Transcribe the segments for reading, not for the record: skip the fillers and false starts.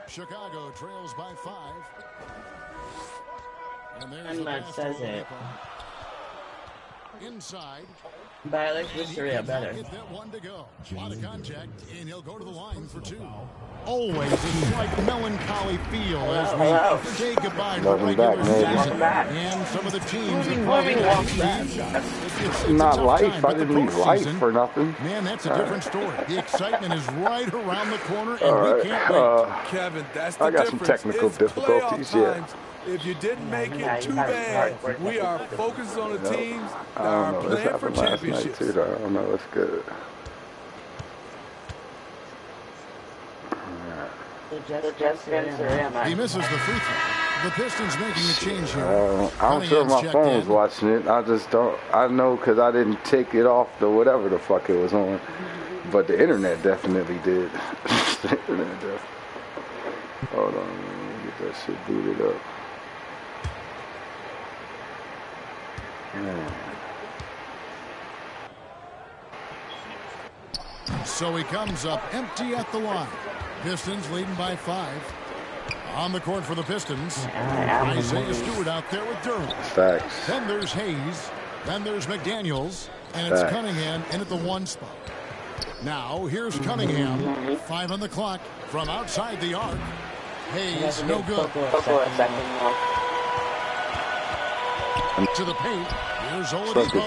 Chicago trails by 5. And there's And that says it. Inside. But I like Wisteria better. Get that one to go. A lot of contact, and he'll go to the line for 2. Always a slight melancholy feel as we say goodbye to regular season and some of the teams that play in it's not a life. Time, I didn't leave life for nothing. Man, that's a different story. The excitement is right around the corner, and we can't wait. Kevin, that's the I got difference. some technical difficulties. Yeah. If you didn't make it, too bad. We are focused on the teams that are playing for championships. I don't know. It's good. He misses the free throw. The Pistons making a change here. I'm sure my phone's watching it. I just don't. I know because I didn't take it off the whatever the fuck it was on. But the internet definitely did. The internet definitely. Hold on, man. Get that shit booted up. So he comes up empty at the line. Pistons leading by 5. On the court for the Pistons, Isaiah Stewart out there with Derwin. Facts. Then there's Hayes. Then there's McDaniels. And it's Cunningham in at the 1 spot. Now here's Cunningham. 5 on the clock from outside the arc. Hayes, no good. To the paint. Here's Oladipo.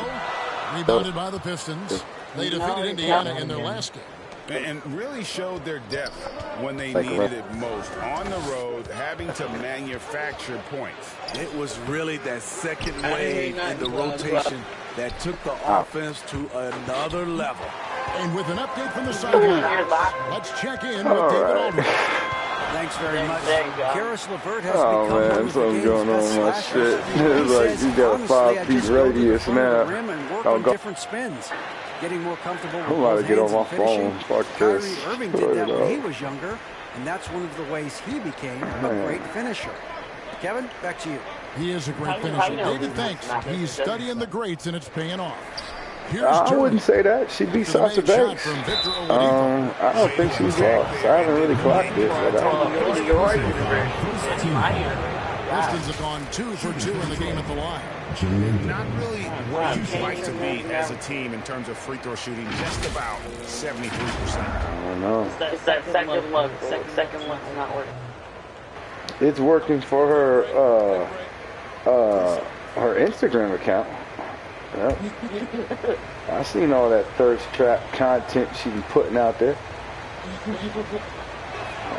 Rebounded by the Pistons. They defeated Indiana in their last game. And really showed their depth when they needed it most. On the road, having to manufacture points. It was really that second wave in the rotation that took the offense to another level. And with an update from the sideline, let's check in with David Aldridge. Thanks very much. Karis LeVert has Oh become man, one of the something's going on with my shit. It's like you got a 5 feet radius now. I'll go. Different spins. Getting more comfortable with I'm about to get on my finishing. phone. Fuck this. Kyrie Irving did that when he was younger, and that's one of the ways he became a great finisher. Kevin, back to you. He is a great finisher. David thinks he's studying the greats, and it's paying off. I wouldn't say that. She beat Sasha Banks. I don't think she's lost. I haven't really clocked it. Pistons have gone 2 for 2 in the game at the line. Not really where you'd like to be as a team in terms of free throw shooting. Just about 73%. I don't know. It's that second look. Second look's not working. It's working for her Instagram account. Yep. I seen all that thirst trap content she been putting out there. I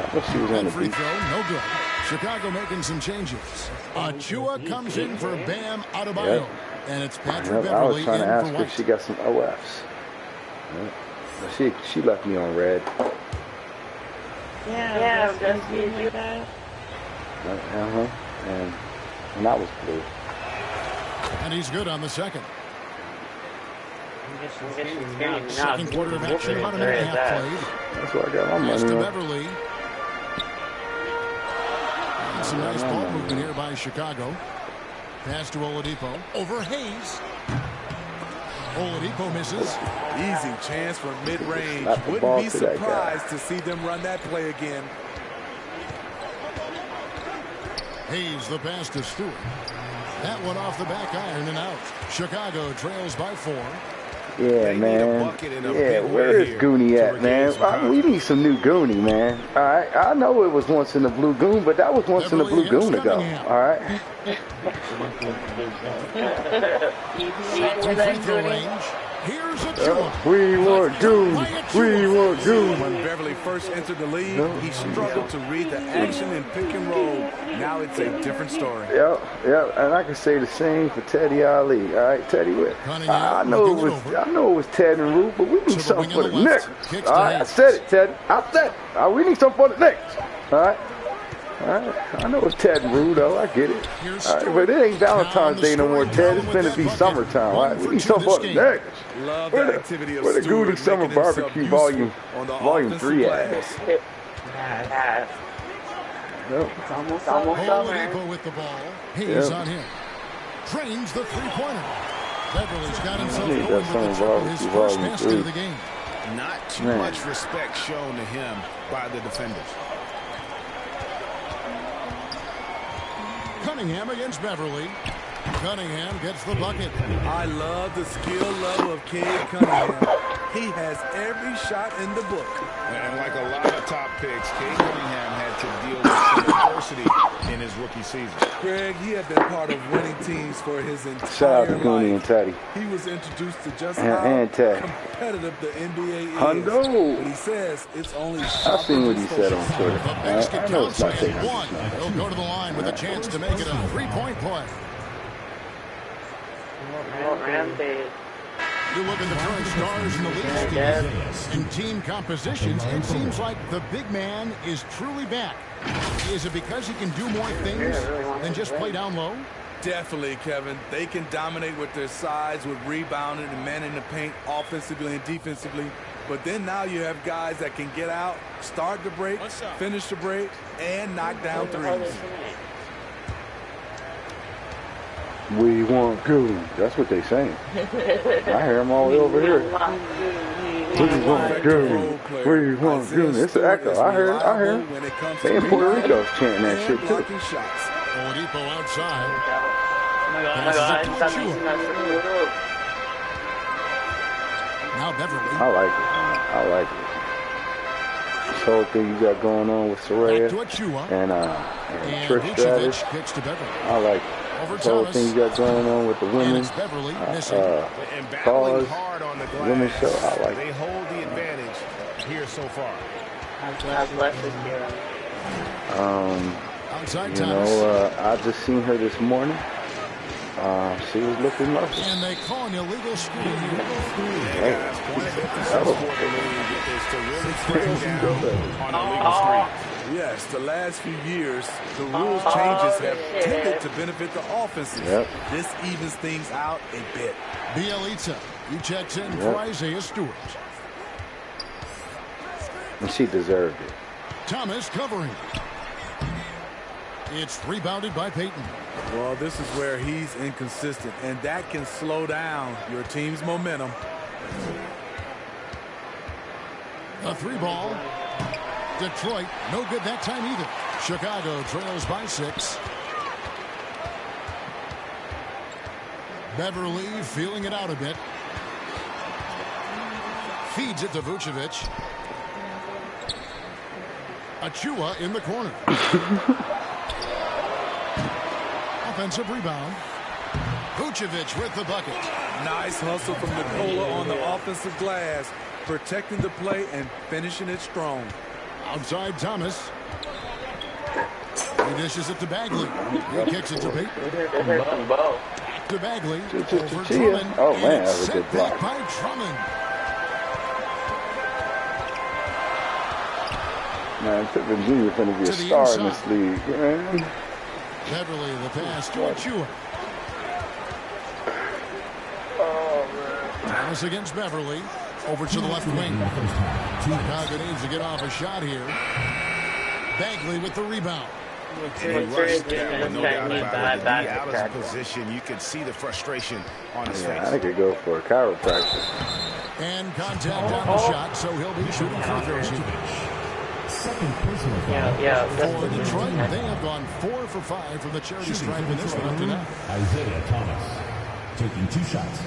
thought she was on the free beach. throw, no good. Chicago making some changes. Achua comes in for Bam Adebayo. And it's Patrick Beverly I was trying to ask in her for if she got some OFs. She left me on red. Yeah, just you guys. And that was blue. And he's good on the second. Second Second quarter of action, about a minute and a half played. That's why I got my Pass to money on. Beverly. And some nice ball movement here by Chicago. Pass to Oladipo. Over Hayes. Oladipo misses. Easy chance for mid-range. Wouldn't be surprised to see them run that play again. Hayes the pass to Stewart. That one off the back iron and out. Chicago trails by 4. Yeah, man. Yeah, where is Goonie at, man? We need some new Goonie, man. All right. I know it was once in the Blue Goon, but that was once in the Blue Goon ago. All right. Free throw range. Here's Achua. We want Goon. We want Goon. When Beverly first entered the league, he struggled to read the action and pick and roll. Now it's a different story. Yep. And I can say the same for Teddy Ali. All right, Teddy. I know it was Ted and Rue, but we need something for the Knicks. All right, I said it, Teddy. I said it. We need something for the Knicks. All right. I know it's Ted and Rue, though. I get it. All right, but it ain't Valentine's Day no more, Ted. It's going to be summertime. All right, we need something for the Knicks. Where the Goody Summer Barbecue Volume 3 at? It's almost summer. Oladipo with the ball. Hayes on him. Drains the three-pointer. Beverly's got himself going with his first basket of the game. Not too much respect shown to him by the defenders. Cunningham against Beverly. Cunningham gets the bucket. I love the skill level of Cade Cunningham. He has every shot in the book. And like a lot of top picks, Cade Cunningham had to deal with some adversity in his rookie season. Greg, he had been part of winning teams for his entire Shout out to Cooney and life. Teddy. He was introduced to just And how Ted. competitive the NBA is. Hundo. But he says it's only I've seen what he said on Twitter. The basket I know counts it's not and taking one. He'll go to the line with a chance to make it a three-point play. Rampage. You look at the current stars in the league, Steve. In team compositions, it seems like the big man is truly back. Is it because he can do more things than just play down low? Definitely, Kevin. They can dominate with their size, with rebounding and manning the paint offensively and defensively. But then now you have guys that can get out, start the break, finish the break, and knock down threes. We want Goon. That's what they saying. I hear them all over here. We want Goon. We want Goon. It's an echo. I hear it. They in Puerto Rico chanting that shit too. Oladipo outside. Oh my God, Now Beverly. I like it. This whole thing you got going on with Back Soraya to Achua. and Trish Vucevic Stratus. gets to Beverly. I like it. Over This whole Thomas. thing you got going on with the And women. it's Beverly missing. And battling Pause. hard on the glass. Women's show. I like They it. hold the advantage here so far. I've left this here. Outside You Thomas. know, I just seen her this morning. She was looking lovely. And they call an illegal screen. Guys, one of the emphasis for the league is to really crack down on illegal screens. Yes, the last few years, the rules changes have tended to benefit the offenses. Yep. This evens things out a bit. Bielitsa. He checks in for Isaiah Stewart. And she deserved it. Thomas covering. It's rebounded by Payton. Well, this is where he's inconsistent, and that can slow down your team's momentum. A three ball. Detroit, no good that time either. Chicago trails by 6. Beverly feeling it out a bit. Feeds it to Vucevic. Achua in the corner. Offensive rebound. Vucevic with the bucket. Nice hustle from Nikola on the offensive glass, protecting the play and finishing it strong. Outside Thomas. He dishes it to Bagley. He kicks it to Payton. To Bagley. Over Drummond. Oh, man, And that was a set good block. back by Drummond. Man, Pippen Jr. finna be a To the star in inside. this league, man. Beverly the pass to Achua. Thomas against Beverly. Over to the left wing. Chicago needs to get off a shot here. Bagley with the rebound. And he rushed that one, no doubt about it. He out of his position. You could see the frustration on his Yeah, I face. could go for a chiropractor. And contact on the shot, so he'll be shooting free throws here. Yeah, For Detroit, they have gone 4 for 5 from the charity stripe in this one up to now. Isaiah Thomas taking 2 shots.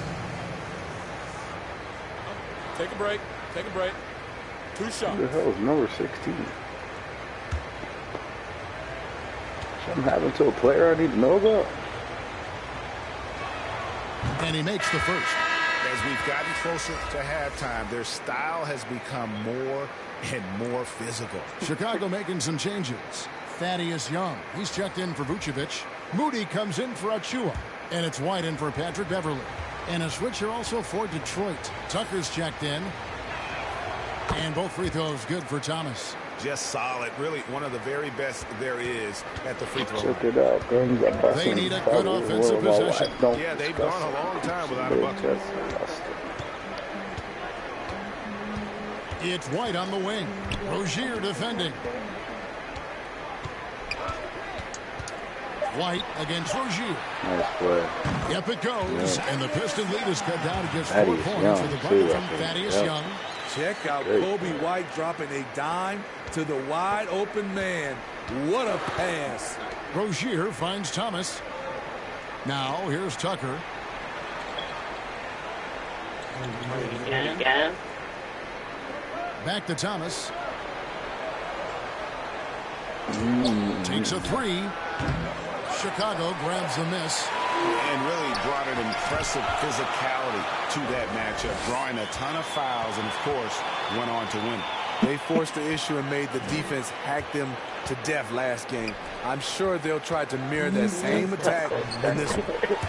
Take a break. Take a break. 2 Who shots. the hell is number 16? Something happened to a player I need to know about? And he makes the first. As we've gotten closer to halftime, their style has become more and more physical. Chicago making some changes. Thaddeus Young, he's checked in for Vucevic. Moody comes in for Achua. And it's White in for Patrick Beverly. And a switcher also for Detroit. Tucker's checked in. And both free throws good for Thomas. Just solid. Really one of the very best there is at the free throw Check line. it out, guns. I'm about They need a good offensive possession. Yeah, they've gone a long time without a bucket. It's White on the wing. Rozier defending. White against Rozier. Nice play. Yep, it goes. And the Piston lead is cut down to just 4 Thaddeus points Young, with the too, bucket I from think. Thaddeus Yep. Young. Check out Kobe White dropping a dime to the wide open man. What a pass. Rozier finds Thomas. Now here's Tucker. Again. Back to Thomas. Takes a three. Chicago grabs the miss. And really brought an impressive physicality to that matchup, drawing a ton of fouls and, of course, went on to win. They forced the issue and made the defense hack them to death last game. I'm sure they'll try to mirror that same attack in this one.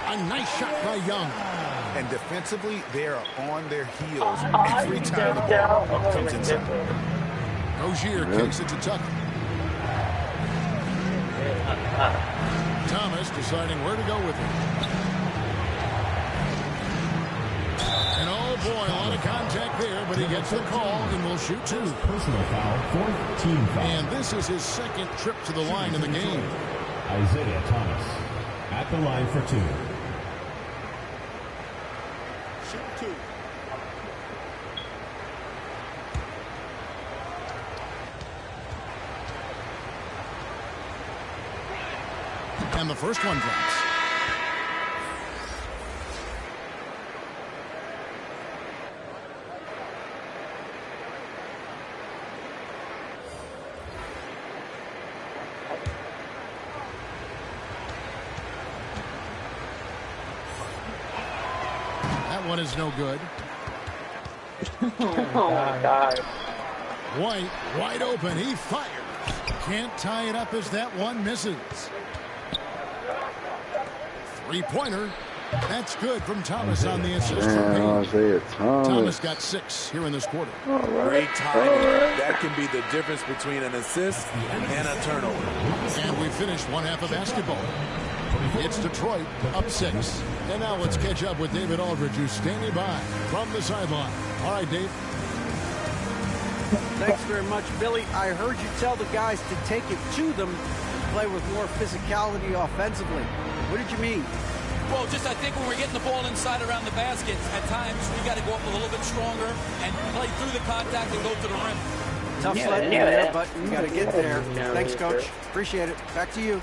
A nice shot by Young. And defensively, they are on their heels every time the ball comes inside. Rozier kicks it to Tucker. Thomas deciding where to go with it. And oh boy, a lot of contact there, but he gets the call and will shoot two. Personal foul, fourth team foul. And this is his second trip to the line in the game. Isaiah Thomas at the line for two. Shoot two. And the first one drops. That one is no good. Oh my God. White, wide open. He fires. Can't tie it up as that one misses. Three-pointer. That's good from Thomas on the assist. Isaiah Thomas got 6 here in this quarter. Great timing. That can be the difference between an assist and a turnover. And we finished one half of basketball. It's Detroit up 6. And now let's catch up with David Aldridge, who's standing by from the sideline. All right, Dave. Thanks very much, Billy. I heard you tell the guys to take it to them, play with more physicality offensively. What did you mean? Well, just I think when we're getting the ball inside around the basket, at times we got to go up a little bit stronger and play through the contact and go to the rim. Tough sledding there, but you got to get there. Thanks, Coach. Appreciate it. Back to you.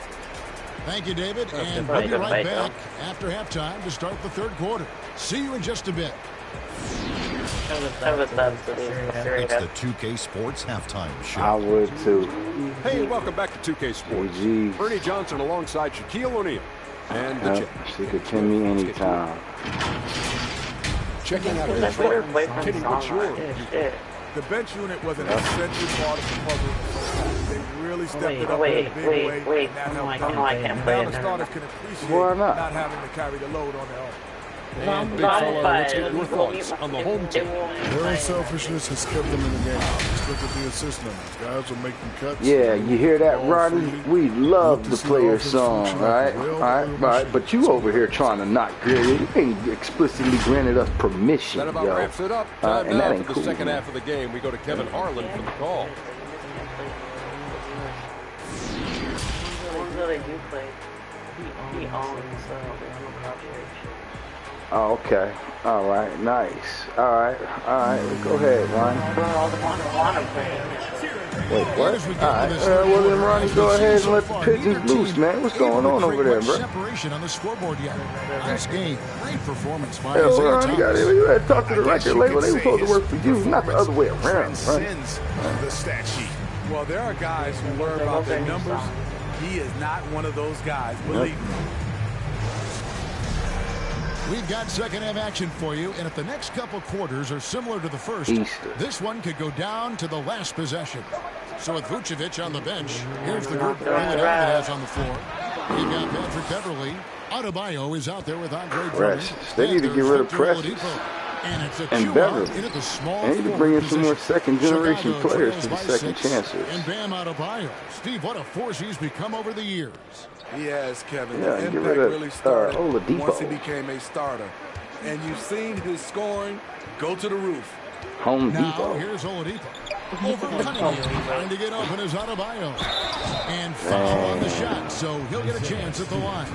Thank you, David. And we'll be right back after halftime to start the third quarter. See you in just a bit. It's the 2K Sports Halftime Show. I would too. Hey, welcome back to 2K Sports. Ernie Johnson alongside Shaquille O'Neal. And the check. She could pin me anytime. Checking out bench unit. Kenny, what's yours? The bench unit was an essential part of the puzzle. They really stepped it up in a big way. And that helped them. And now the starters can appreciate not having to carry the load on their own. And big fella, let's get your thoughts on the home team. Their unselfishness has kept them in the game. Just look at the assist numbers. Guys are making cuts. Yeah, you hear that, Ronnie? We love to play your song, right? Right. But you over here trying to knock Gary. You ain't explicitly granted us permission, That about yo. wraps it up. Time And that now ain't for the cool, second man. half of the game. We go to Kevin Harlan for the call. The ones that I do play, he owns the coverage. Oh, okay. All right. Nice. All right. Go ahead, Ronnie. Wait, what? All right. Well, then, Ronnie, go ahead and let the pigeons loose, man. What's going on over there, bro? Separation on the scoreboard yet. Nice game. Great performance by Yeah, Isaiah Ronnie, you got to talk to the record label. They were supposed to work for you, not the other way around, right? The stat sheet. Well, there are guys who worry about their numbers. He is not one of those guys, believe me. We've got second half action for you, and if the next couple quarters are similar to the first, this one could go down to the last possession. So with Vucevic on the bench, here's the group that has on the floor. You've got Patrick Beverly. Adebayo is out there with Andre Precious. They need to get rid of Precious and Beverly. They need to bring in some more second-generation players to the second chances. And Bam Adebayo. Steve, what a force he's become over the years. He has, Kevin. Yeah, the get impact rid of, really started Oladipo. once he became a starter. And you've seen his scoring go to the roof. Home now, Depot. Here's Oladipo. Over Cunningham. Trying to get open is Adebayo. And foul on the shot, so he'll get a chance at the line.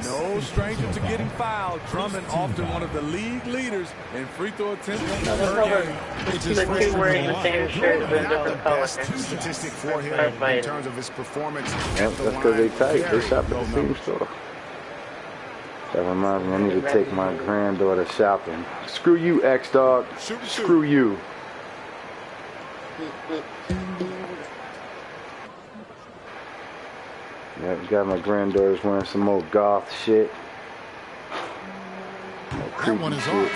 No stranger to getting fouled. Drummond often one of the league leaders in free throw attempts per game. It's the two wearing the same shirt but different colors. Statistic for him in terms of his performance. Yep, that's because they tight. They shop at the same store. That reminds me, I need to take my granddaughter shopping. Screw you, X-Dog. Screw you. Yep, got my granddaughters wearing some more goth shit. That one is off.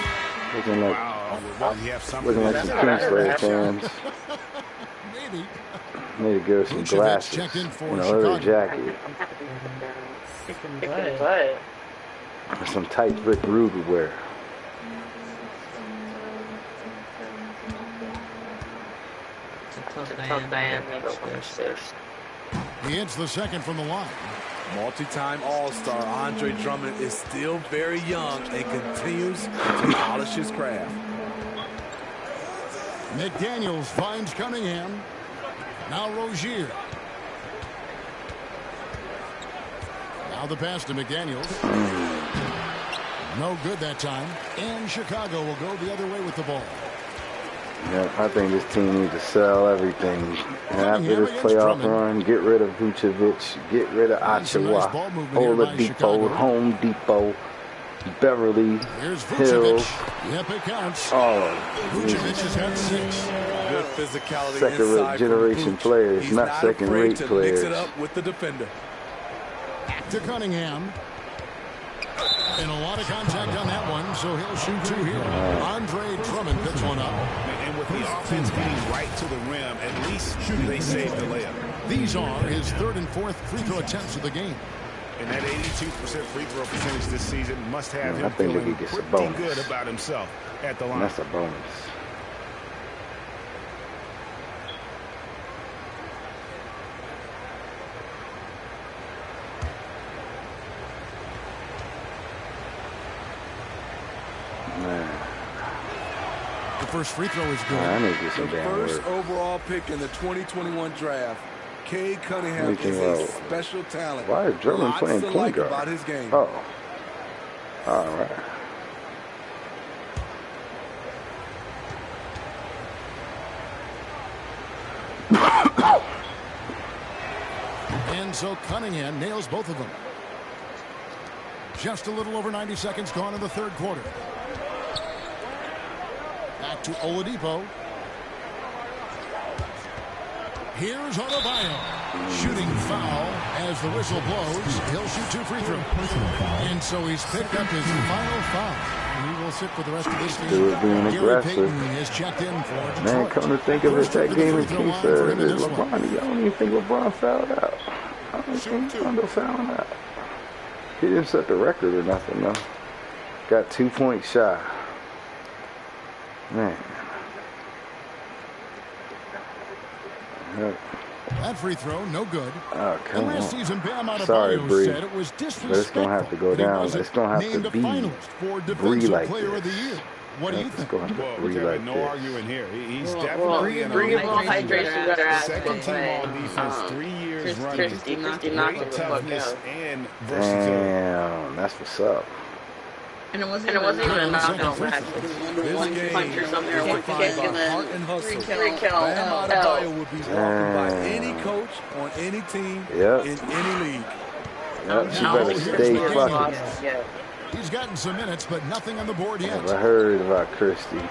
Looking like some Pink Floyd fans. Maybe. Need to give her some glasses and a leather jacket. And some tight Rick Ruby wear. He hits the second from the line. Multi-time All-Star Andre Drummond is still very young and continues to polish his craft. McDaniels finds Cunningham. Now Rozier. Now the pass to McDaniels. No good that time. And Chicago will go the other way with the ball. Yeah, I think this team needs to sell everything. And after this playoff run, get rid of Vucevic, get rid of Ottawa, Oladipo, Home Depot, Beverly, Hills. Yep, it counts. All Vucevic has had 6. Good physicality. Second-rate generation players, not second-rate players. Mix it up with the defender. To Cunningham. And a lot of contact on that one, so he'll shoot 2 here. Andre Drummond picks one up. And with the offense getting right to the rim, at least they saved the layup. These are his 3rd and 4th free throw attempts of the game. And that 82% free throw percentage this season must have him feeling pretty good about himself at the line. That's a bonus. The first free throw is good. I need to get some damn First work. overall pick in the 2021 draft, Cade Cunningham is a special talent. Why is Drummond playing point guard? About his game. Oh. All right. And so Cunningham nails both of them. Just a little over 90 seconds gone in the 3rd quarter. Back to Oladipo. Here's Adebayo. Shooting foul as the whistle blows. He'll shoot 2 free throws. And so he's picked up his final foul. And he will sit for the rest of this game. Being aggressive. Payton is checked in for Detroit. Man, come to think of it, that game in Kingston is LeBron. I don't even think LeBron fouled out. I don't think Rondo fouled out. He didn't set the record or nothing, though. Got 2 points shy. Man. That free throw, no good. Oh, come on. Sorry, Bree. Said it was but it's going to have to go down. It's going to have to be Bree like this. What do you think? Well, we have no arguing here. He's definitely Bree will hydration their ass. second team all defense, 3 years running. Christy Great toughness and versatility. Damn, that's what's up. And it wasn't even a knockout match. One punch or something, or one kick, and then 3 kill. Bam Adebayo would be welcomed by any coach on any team in any league. Yep, she better stay fucking. He's gotten some minutes, but nothing on the board yet. I heard about Christy.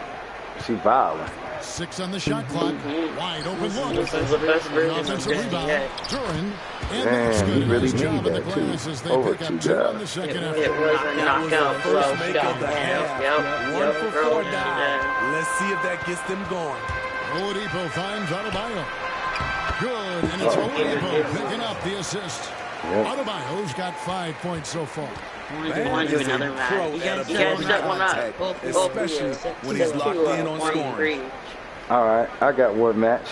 She violent. 6 on the shot clock. Wide open look. This is the best version of Offensive rebound. Duran. Man, he really need that too. Over 2 jobs. It was a knockout blow shot. Yep. One for 4 down. Let's see if that gets them going. Oladipo finds Adebayo. Good, and it's Oladipo picking up the assist. Adebayo's got 5 points so far. Want to do another match. You guys set one up. Especially when he's locked in on scoring. All right, I got one match.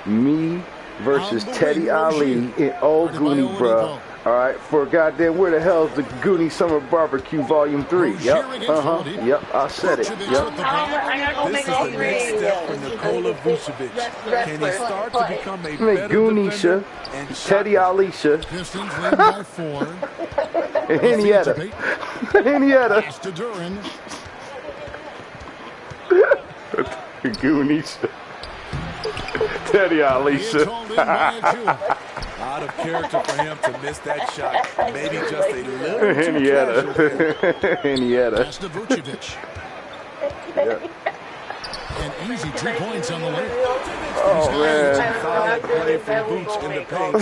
Me versus Teddy Ali in Old Goonie, bro. All right, for goddamn, where the hell's the Goonie Summer Barbecue Volume 3? Yep, yep, I said it. Yep. I gotta go make all the next step for Nikola Vucevic. Can he start to become a better Goonisha, Teddy Alisha, Pistons lead by 4. and Henrietta. Henrietta. Goonisha. Teddy Alisha. Out of character for him to miss that shot. Maybe just a little Henrietta. Henrietta. Yep. An easy 2 points on the way. Oh, man. Solid play from Vooch in the paint.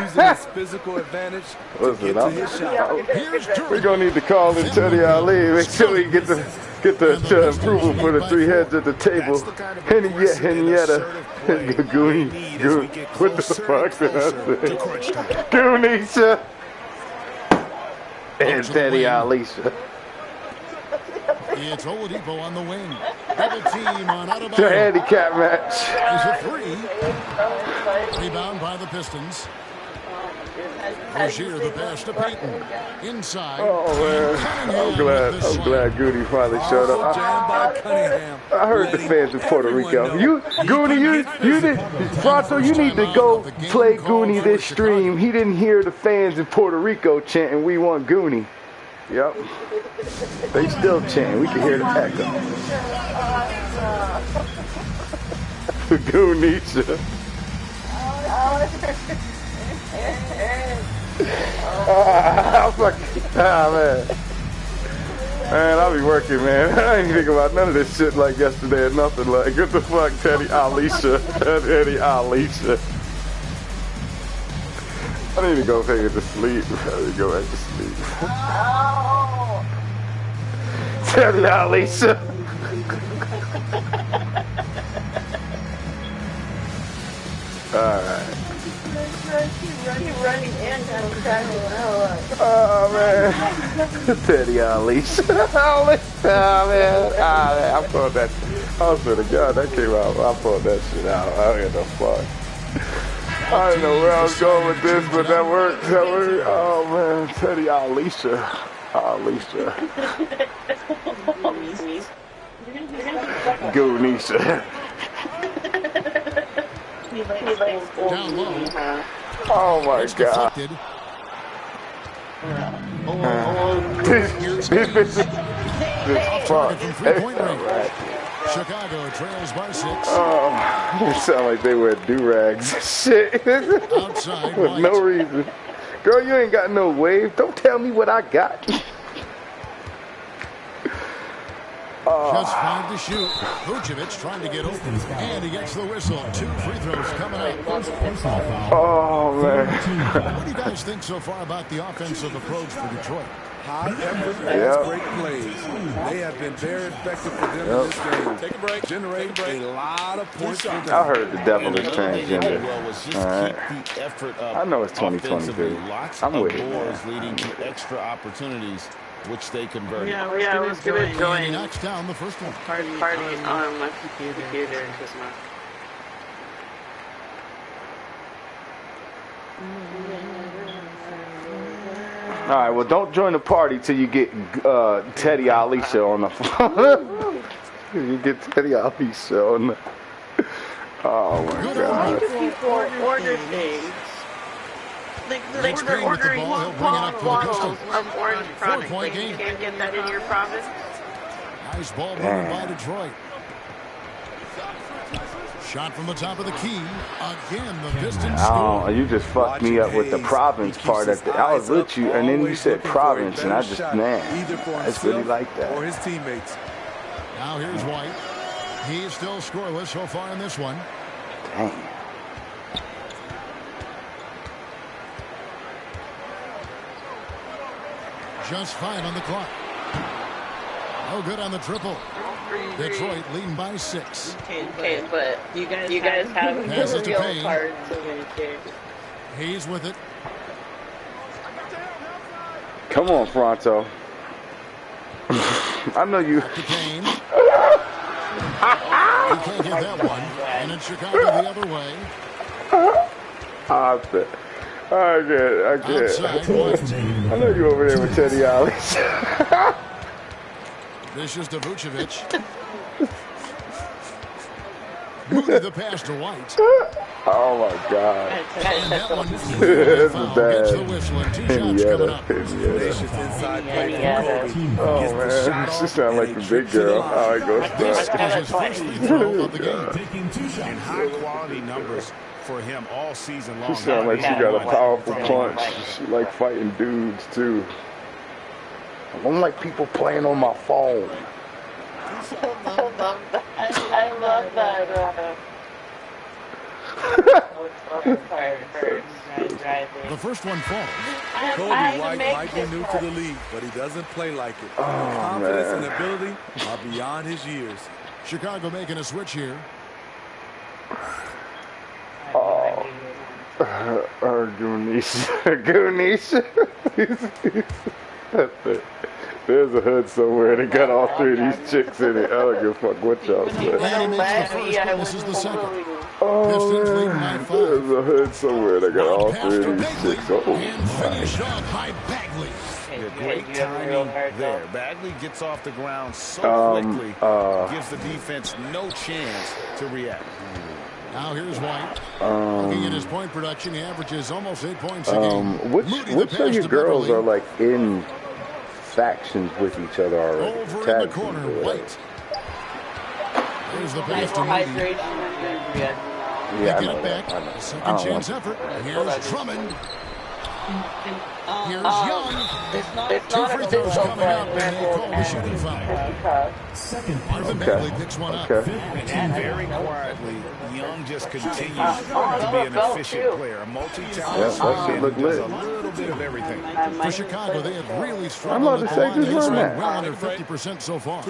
Using his physical advantage to get to his shot. We're going to need to call in Teddy Ali. Make sure we get the approval for the 3 heads at the table. Henrietta. Goonie. What the fuck did I say? Goonisha. And Teddy Alisha. It's Oladipo on the wing. Double team on Adebayo. It's a handicap match. It's a 3. Rebound by the Pistons. Rozier the pass to Payton. Inside. Oh man, I'm glad Goonie finally showed up. I heard the fans in Puerto Rico. Goonie, you did. Fronto, you need to go play Goonie this stream. He didn't hear the fans in Puerto Rico chanting, "We want Goonie." Yep. They still chanting. We can hear the echo. Goonisha. Man. Man, I'll be working, man. I ain't think about none of this shit like yesterday or nothing. Like, what the fuck, Teddy Alisha? Teddy Alisha. I need to go take it to sleep. I need to go back to sleep. Teddy Alisha. Alright. Oh man, Teddy Alisha. Oh man, I pulled that. I swear to God, that came out. I pulled that shit out. I don't get no fuck. I didn't know where I was going with this, but that worked. That worked. Oh man, Teddy Alisha. Alisha. Goonisha. Down low. Oh my God. This fuck. Chicago trails by 6. Oh, they sound like they wear do-rags. Shit. Outside with no reason. Girl, you ain't got no wave. Don't tell me what I got. Just 5 to shoot. Vucevic trying to get open. And he gets the whistle. 2 free throws coming up. Oh, man. What do you guys think so far about the offensive approach for Detroit? High effort and great plays. They have been very effective for them in this game. Take a break. Generate a lot of points. I heard the devil is transgender. All right. I know it's 2023. I'm with it. Leading to extra opportunities, which they convert. Yeah, let's give it going. He knocks down the first one. Party on my computer. All right, well, don't join the party till you get Teddy Alisha on the phone. You get Teddy Alisha on the... Oh, my God. Order things. Like ordering bottles of orange product. Like, you can't get that in your province. Nice ball movement by Detroit. Shot from the top of the key. Again, the Pistons score. Oh, you just fucked me up with the province part. I was with you, and then you said province, and I just, man, I just really like that. Or his teammates. Now here's White. He's still scoreless so far in this one. Dang. Just 5 on the clock. No good on the triple. Detroit leading by 6. Okay, but you guys have real cards. He's with it. Come on, Fronto. I know you. He can't get that one. And it's Chicago the other way. I can't. I know you over there with Teddy Ali. Vicious to Vucevic. Moody the pass to White. Oh my God. And that one This is bad. gets the whistle and 2 shots coming up. Oh man, she sounds like the big girl. I go This start. is his first free throw of the game. And high quality numbers for him all season long. She sounds like she got a powerful punch. She like fighting dudes too. I don't like people playing on my phone. I love that. The first one falls. Kobe White might be new to the league, but he doesn't play like it. Confidence and ability are beyond his years. Chicago making a switch here. Goonies. There's a hood somewhere that got all 3 of these chicks in it. I don't give a fuck what y'all say. And he makes the first, misses the second. Oh man, there's a hood somewhere that got all 3 of these chicks. And finished off by Bagley. Great timing there. Bagley gets off the ground so quickly, gives the defense no chance to react. Now here's White. Looking at his point production, he averages almost 8 points a game. Which of you girls are like in factions with each other already? Over in the corner, White. There's the pass to Moody. Yeah, Get it back. Second chance effort. Here's Drummond. Here's Young. Two free throws coming up, and they call the shooting foul. Marvin Bagley picks one up. And very quietly, Young just continues to be an efficient player, a multi-talented player who does a little bit of everything. For Chicago, they have really struggled at the line. They've run well under 50% so far.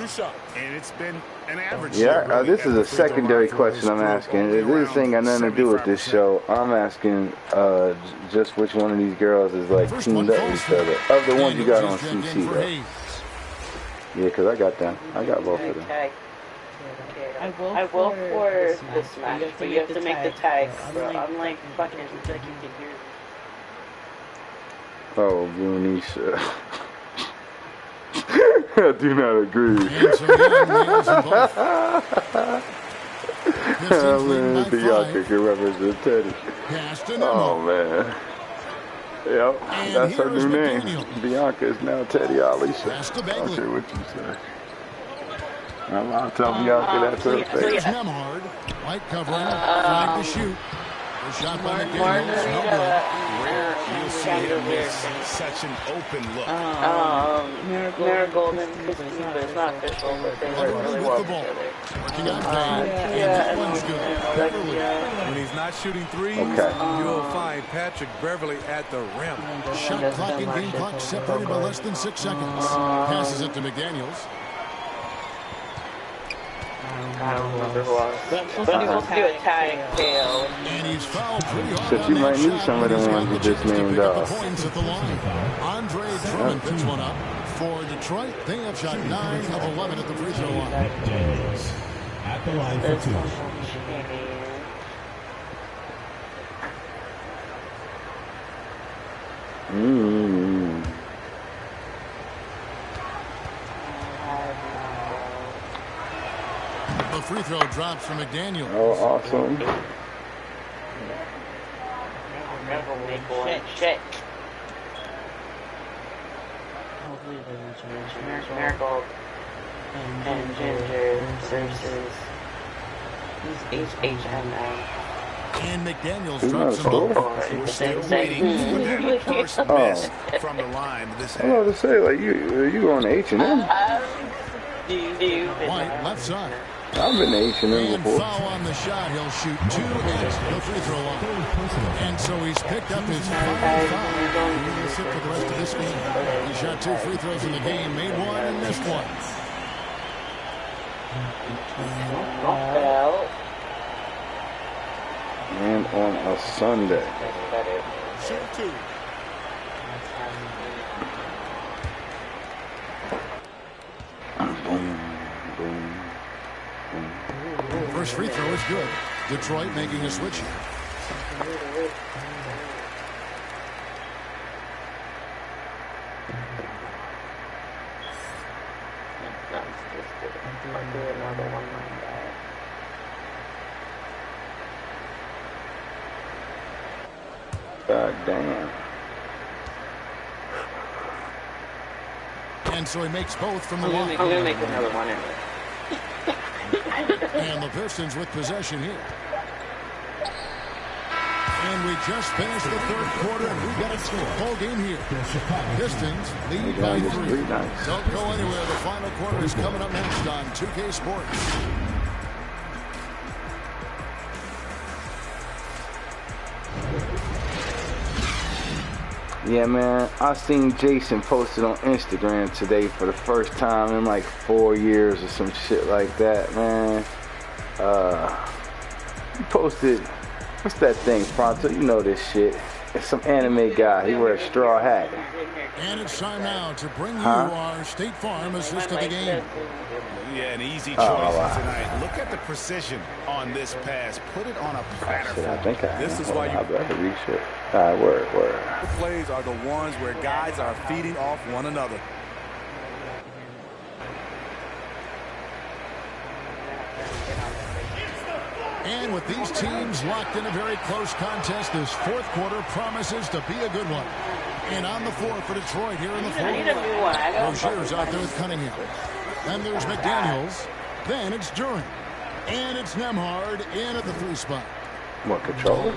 And it's been an average. Yeah, this is a secondary question I'm asking. This ain't got nothing to do with this show. I'm asking just which one of these girls is like teamed up with each other. Of the ones you got on CC, though. Yeah, because I got them. I got both of them. I will for this match, but you have to make the tag. Bro, I'm like fucking like you can hear. Oh, Goonies. I do not agree. Oh man, Bianca can represent Teddy. Oh man. Yep, that's her new name. Bianca is now Teddy Ali. I don't care what you say. I'll tell Bianca that's her thing. Here's Nemhard. White covering. Flag to shoot. The shot by McDaniels. No good. Rare you'll see him miss such an open look. Marigold and Christine, but it's not official, but they work really well together. Working on Payne. And that one's good. When he's not shooting threes, you'll find Patrick Beverly at the rim. Shot clock and game clock separated by less than 6 seconds. Passes it to McDaniels. I don't remember who else. But he wants to do a tag tail. And he's fouled pretty hard. So you might need some of the ones that just named off. Points at the line. Andre Drummond picks one up for Detroit. They have shot 9 of 11 at the free throw line. Daniels at the line for 2. The free throw drops from McDaniel. Oh, awesome. Check. Marigold and Ginger versus HHMM. And McDaniels drops them both. We're still waiting for that first miss from the line. I was about to say, like, you on H&M. White, left side. I've been H&M before. And foul on the shot. He'll shoot 2 at the free throw line. And so he's picked up his 5th foul. He will sit for the rest of this game. He shot 2 free throws in the game, made 1 and missed 1. And on a Sunday. Shoot 2. First free throw is good. Detroit making a switch here. I'll do another one like that. God damn. And so he makes both from the line. I'm going to make another one anyway. And the Pistons with possession here. And we just finished the third quarter, and we've got a full game here. Pistons lead by 3. Don't go anywhere. The final quarter is coming up next on 2K Sports. Yeah, man, I seen Jason posted on Instagram today for the first time in like 4 years or some shit like that, man. He posted, what's that thing, Pronto? You know this shit. It's some anime guy. He wears a straw hat. And it's time now to bring you our State Farm assist of the game. Yeah, an easy choice tonight. Look at the precision on this pass. Put it on a platter. This is why you better reach it. All right, word. The plays are the ones where guys are feeding off one another. And with these teams locked in a very close contest, this fourth quarter promises to be a good one. And on the floor for Detroit here in the fourth. Rozier's out there with Cunningham. Then there's McDaniels. Then it's Duran. And it's Nembhard in at the 3 spot. What, control?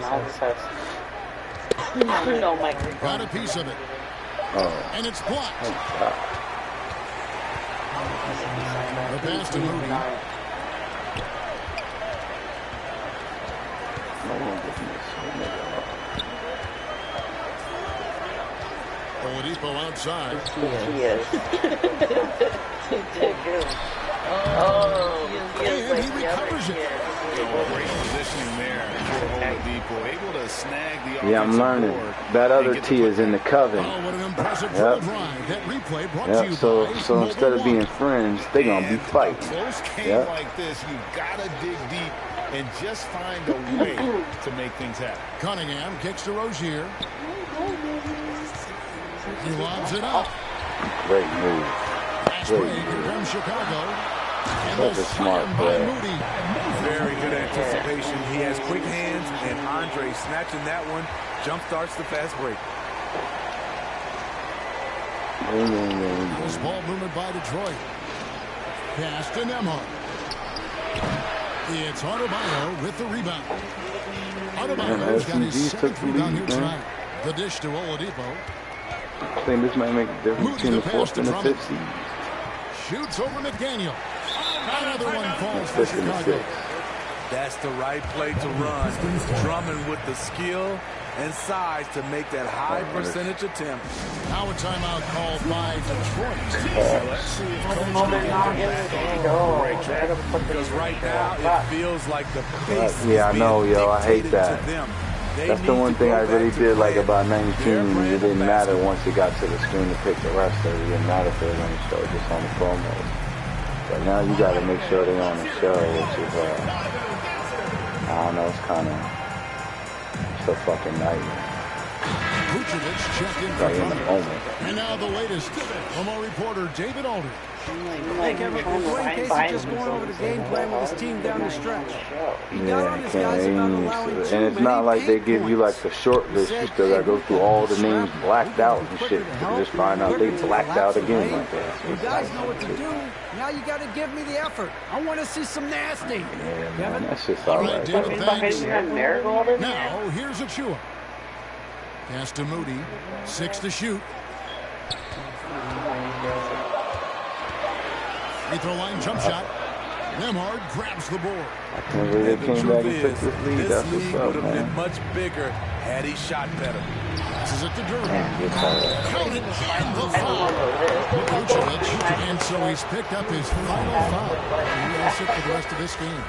No, Mike. Got a piece of it. Oh. And it's blocked. Oh, the pass to Moody. Oladipo outside. He is. And he recovers it. Great positioning there for Oladipo. Able to snag the yeah, I'm learning. That other T is in the coven. Oh, what an impressive drive. That replay brought to you so by instead of being friends, they're going to be fighting. Close game like this, you got to dig deep and just find a way to make things happen. Cunningham kicks to Rozier. He lobs it up. Great move. Fast break. Here comes Chicago. And such a smart play. Very good anticipation. He has quick hands, and Andre snatching that one jump starts the fast break. This ball movement by Detroit. Pass to Nembhard. It's Adebayo with the rebound. Adebayo's got his 7th rebound here tonight. The dish to Oladipo. I think this might make a difference between the 4th and the 5th seed. Shoots over McDaniel. Another one falls for Chicago. That's the right play to run. Drummond with the skill and size to make that high percentage attempt. Now a timeout called by Detroit. Let's see if because right now it feels like the pace I know, yo. I hate that. That's the one thing I really did like about 19. It didn't matter once it got to the screen to pick the wrestler. It didn't matter if they were on the show, just on the promos. But now you got to make sure they're on the show, which is, I don't know, it's kind of, it's a fucking nightmare. Vucevic checked in for moment. And now the latest from our reporter, David Aldridge. Hey, Kevin, Dwayne Casey just going over the game plan with his team down the stretch. He got on his guys about allowing and it's not like they give you like the short list. You still got to go through all the names blacked out and shit. You just find out they blacked out again like that. You guys know what to do. Now you got to give me the effort. I want to see some nasty. Yeah, man, that's just all right. David, thanks. Now, here's Achua. Pass to Moody. 6 to shoot. Free throw line jump shot. Nembhard grabs the board. And the truth is, this lead would have been much bigger had he shot better. Passes it to Duran. Counted and the foul. Vucevic, and so he's picked up his final foul. He will sit for the rest of this game.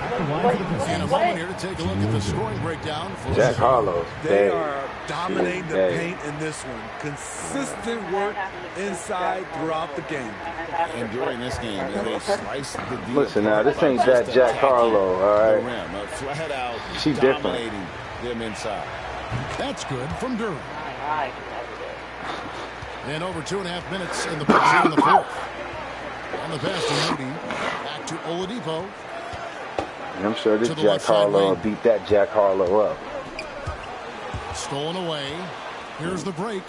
And a moment here to take a look at the scoring breakdown for Jack Harlow. They are dominating the paint in this one. Consistent work inside throughout the game. And during this game, they slice the deal. Listen now, this ain't that Jack Harlow, all right? Flat out, she different. Them inside. That's good from Duran. And over 2.5 minutes in the fourth. On the pass to Moody. To Oladipo. I'm sure this Jack Harlow will beat that Jack Harlow up. Stolen away. Here's the break.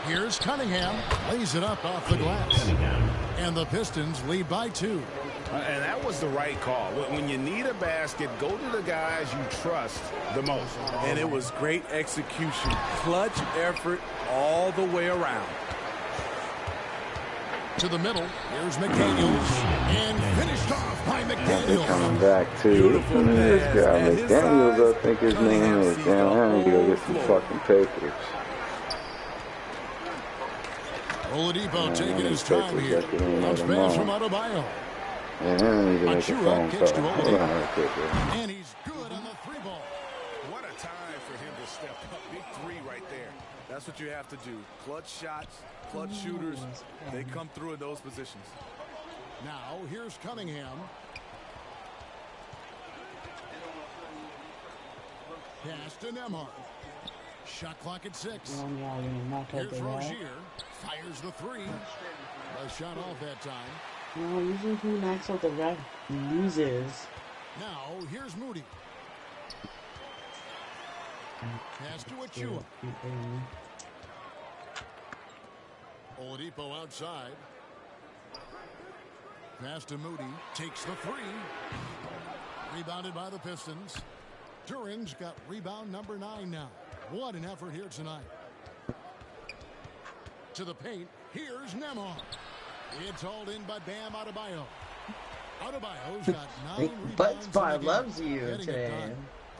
Here's Cunningham. Lays it up off the glass. And the Pistons lead by 2. And that was the right call. When you need a basket, go to the guys you trust the most. And it was great execution. Clutch effort all the way around. To the middle. Here's McDaniels. And finished off by McDaniels. They're coming back to this guy, McDaniels, I think his name is. Damn, I need to go get some fucking papers. Oladipo taking his time here. Comes pass from Adebayo. Achua kicks to Oladipo. And he's good on the 3-ball. What a time for him to step up. Big 3 right there. That's what you have to do. Clutch shots, clutch shooters. They come through in those positions. Now, here's Cunningham. Pass to Nembhard. Shot clock at 6. Here's Rozier. Fires the 3. A shot off that time. No, usually who knocks out the ref loses. Now, here's Moody. Pass to Achua. Oladipo outside. Pass to Moody. Takes the 3. Rebounded by the Pistons. Duran's got rebound number 9 now. What an effort here tonight. To the paint. Here's Nembhard. It's hauled in by Bam Adebayo. Adebayo's got 9 rebounds. Buttspot loves you today.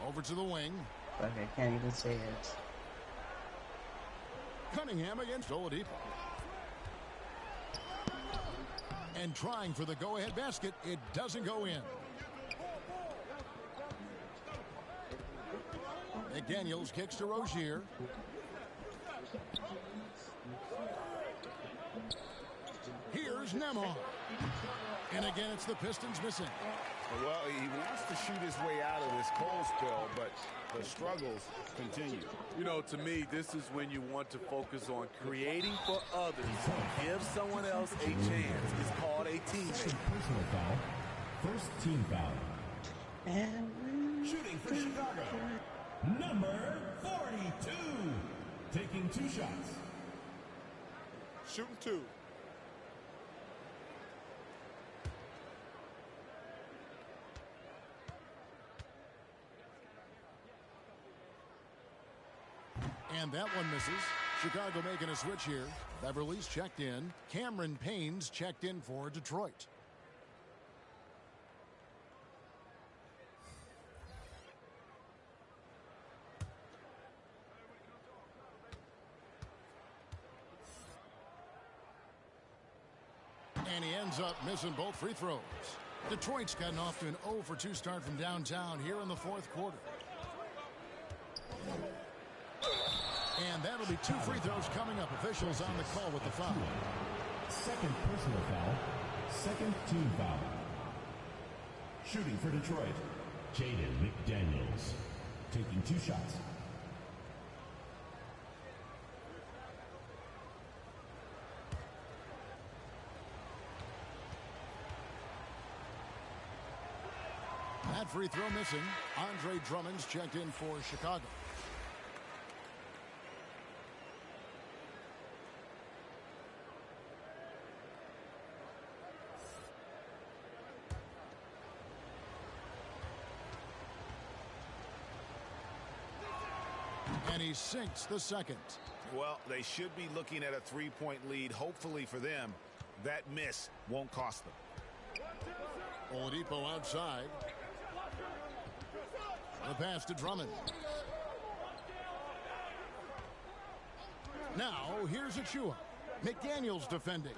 Over to the wing. Okay, I can't even say it. Cunningham against Oladipo. And trying for the go-ahead basket. It doesn't go in. McDaniels kicks to Rozier. Here's Nembhard. And again, it's the Pistons missing. Well, he wants to shoot his way out of this cold spell, but the struggles continue. You know, to me, this is when you want to focus on creating for others. Give someone else a chance. It's called a teammate. Personal foul. First team foul. And shooting for Chicago. Number 42. Taking 2 shots. Shooting 2. And that one misses. Chicago making a switch here. Beverly's checked in. Cameron Payne's checked in for Detroit. And he ends up missing both free throws. Detroit's gotten off to an 0 for 2 start from downtown here in the 4th quarter. And that'll be 2 free throws coming up. Officials on the call with the foul. Second personal foul. Second team foul. Shooting for Detroit. Jaden McDaniels. Taking 2 shots. That free throw missing. Andre Drummond's checked in for Chicago. And he sinks the second. Well, they should be looking at a 3-point lead. Hopefully for them, that miss won't cost them. Oladipo outside. The pass to Drummond. Now, here's Achua. McDaniels defending.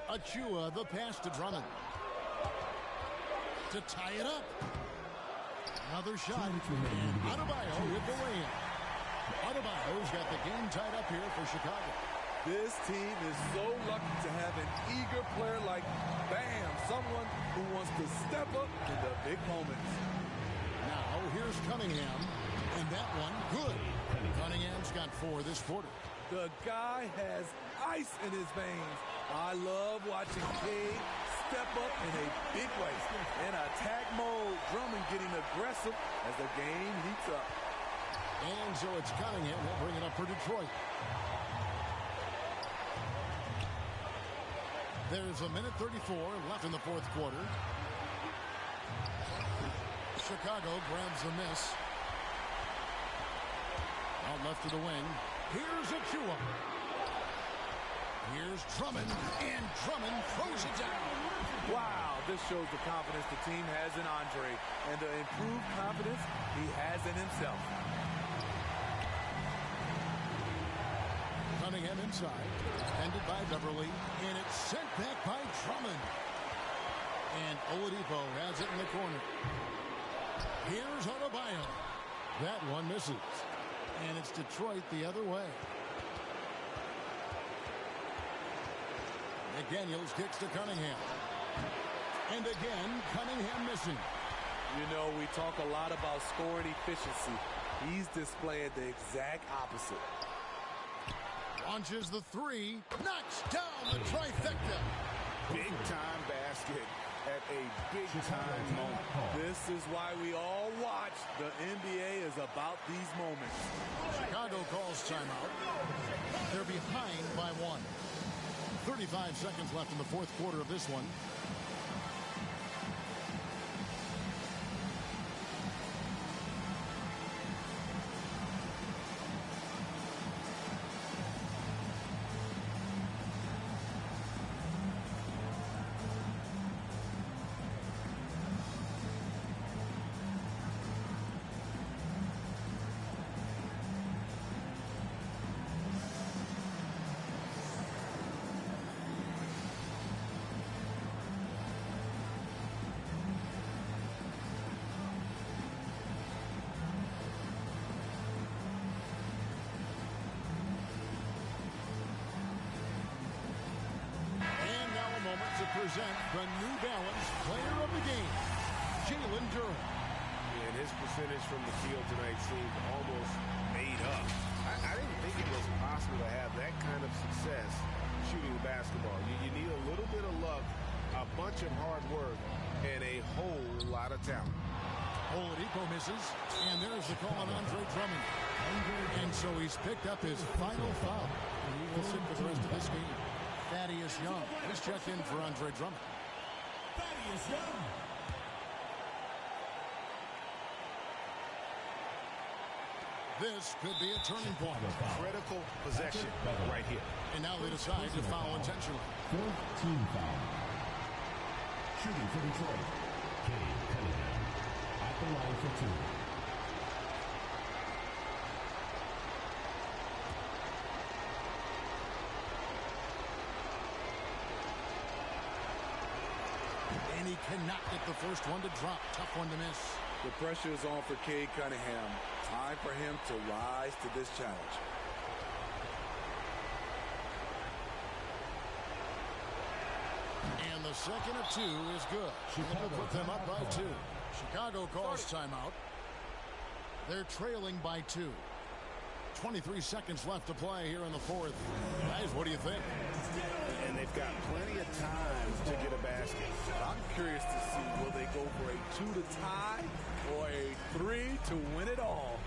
Achua, the pass to Drummond. To tie it up. Another shot. And Adebayo with the lay-in. Adebayo's got the game tied up here for Chicago. This team is so lucky to have an eager player like Bam, someone who wants to step up in the big moments. Now, here's Cunningham, and that one good. Cunningham's got 4 this quarter. The guy has ice in his veins. I love watching Cade step up in a big way. In attack mode, Drummond getting aggressive as the game heats up. And so it's Cunningham. He'll bring it up for Detroit. There's a minute 34 left in the fourth quarter. Chicago grabs the miss. Out left to the wing. Here's Achua. Here's Drummond, and Drummond throws it down. Wow, this shows the confidence the team has in Andre and the improved confidence he has in himself. Cunningham inside, defended by Beverly, and it's sent back by Drummond. And Oladipo has it in the corner. Here's Adebayo. That one misses. And it's Detroit the other way. McDaniels kicks to Cunningham. And again, Cunningham missing. You know, we talk a lot about scoring efficiency. He's displaying the exact opposite. Launches the three. Knocks down the trifecta. Big-time basket at a big-time moment. This is why we all watch. The NBA is about these moments. Chicago calls timeout. They're behind by 1. 35 seconds left in the fourth quarter of this one. To present the New Balance Player of the Game, Jalen Durham. And his percentage from the field tonight seemed almost made up. I didn't think it was possible to have that kind of success shooting basketball. You need a little bit of luck, a bunch of hard work, and a whole lot of talent. Oladipo misses, and there's the call on Andre Drummond. And so he's picked up his final foul, and he will sit for the rest of this game. Thaddeus Young is checked in for Andre Drummond. Thaddeus Young. This could be a turning point. Critical possession right here. And now they decide to foul intentionally. Fourth team foul. Shooting for Detroit. Cade Cunningham at the line for 2. And he cannot get the first one to drop. Tough one to miss. The pressure is on for Cade Cunningham. Time for him to rise to this challenge. And the second of 2 is good. Chicago put them up by 2. Chicago calls timeout. They're trailing by 2. 23 seconds left to play here in the fourth. Guys, what do you think? And they've got plenty of time to get a basket. I'm curious to see, will they go for a 2 to tie or a 3 to win it all?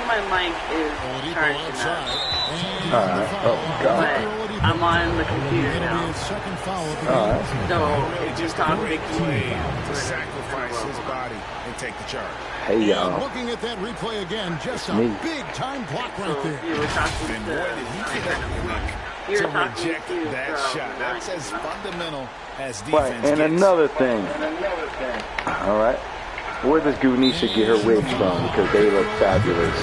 My mic is charged enough. But I'm on the computer now. So if you talk big to sacrifice his body and take the charge. Hey y'all. Looking at that replay again, just a big time block right there. You were talking And boy, did he get quick to reject that shot. That's as fundamental as defense right, and another thing. All right. Where does Gunisha get her wigs from? Because they look fabulous.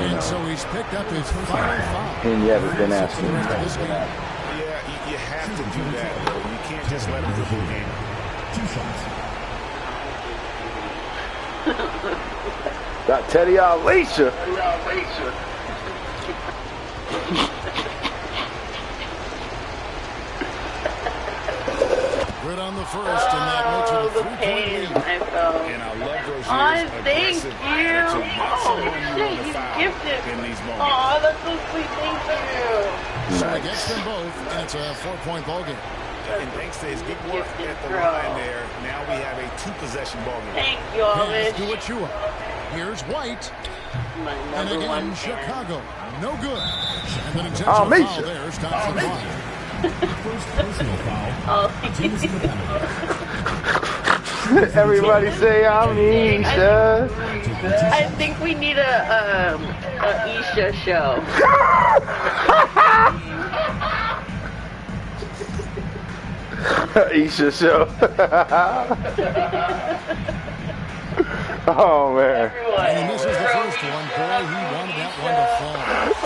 And so he's picked up his final foul. And you haven't been asking. Yeah, you have to do that, though. You can't just let him dribble the game. 2 shots. Got Teddy Alicia. Good on the first, and that makes it a 3-point lead. I felt. And I love those Thank you. Oh, shit, you gifted. Oh, that's so sweet. Thank you. So he gets them both, and it's a 4-point ball game. And thanks to his good work at the line there, now we have a 2-possession ball game. Thank you, Amish. Do what you want. Here's White. And again, Chicago. No good. And an intentional foul there stops the clock. First personal foul. Everybody say Amisha. I think we need a Isha show. Isha show. Oh man. And he misses the first one. Boy, he wanted that one to fall.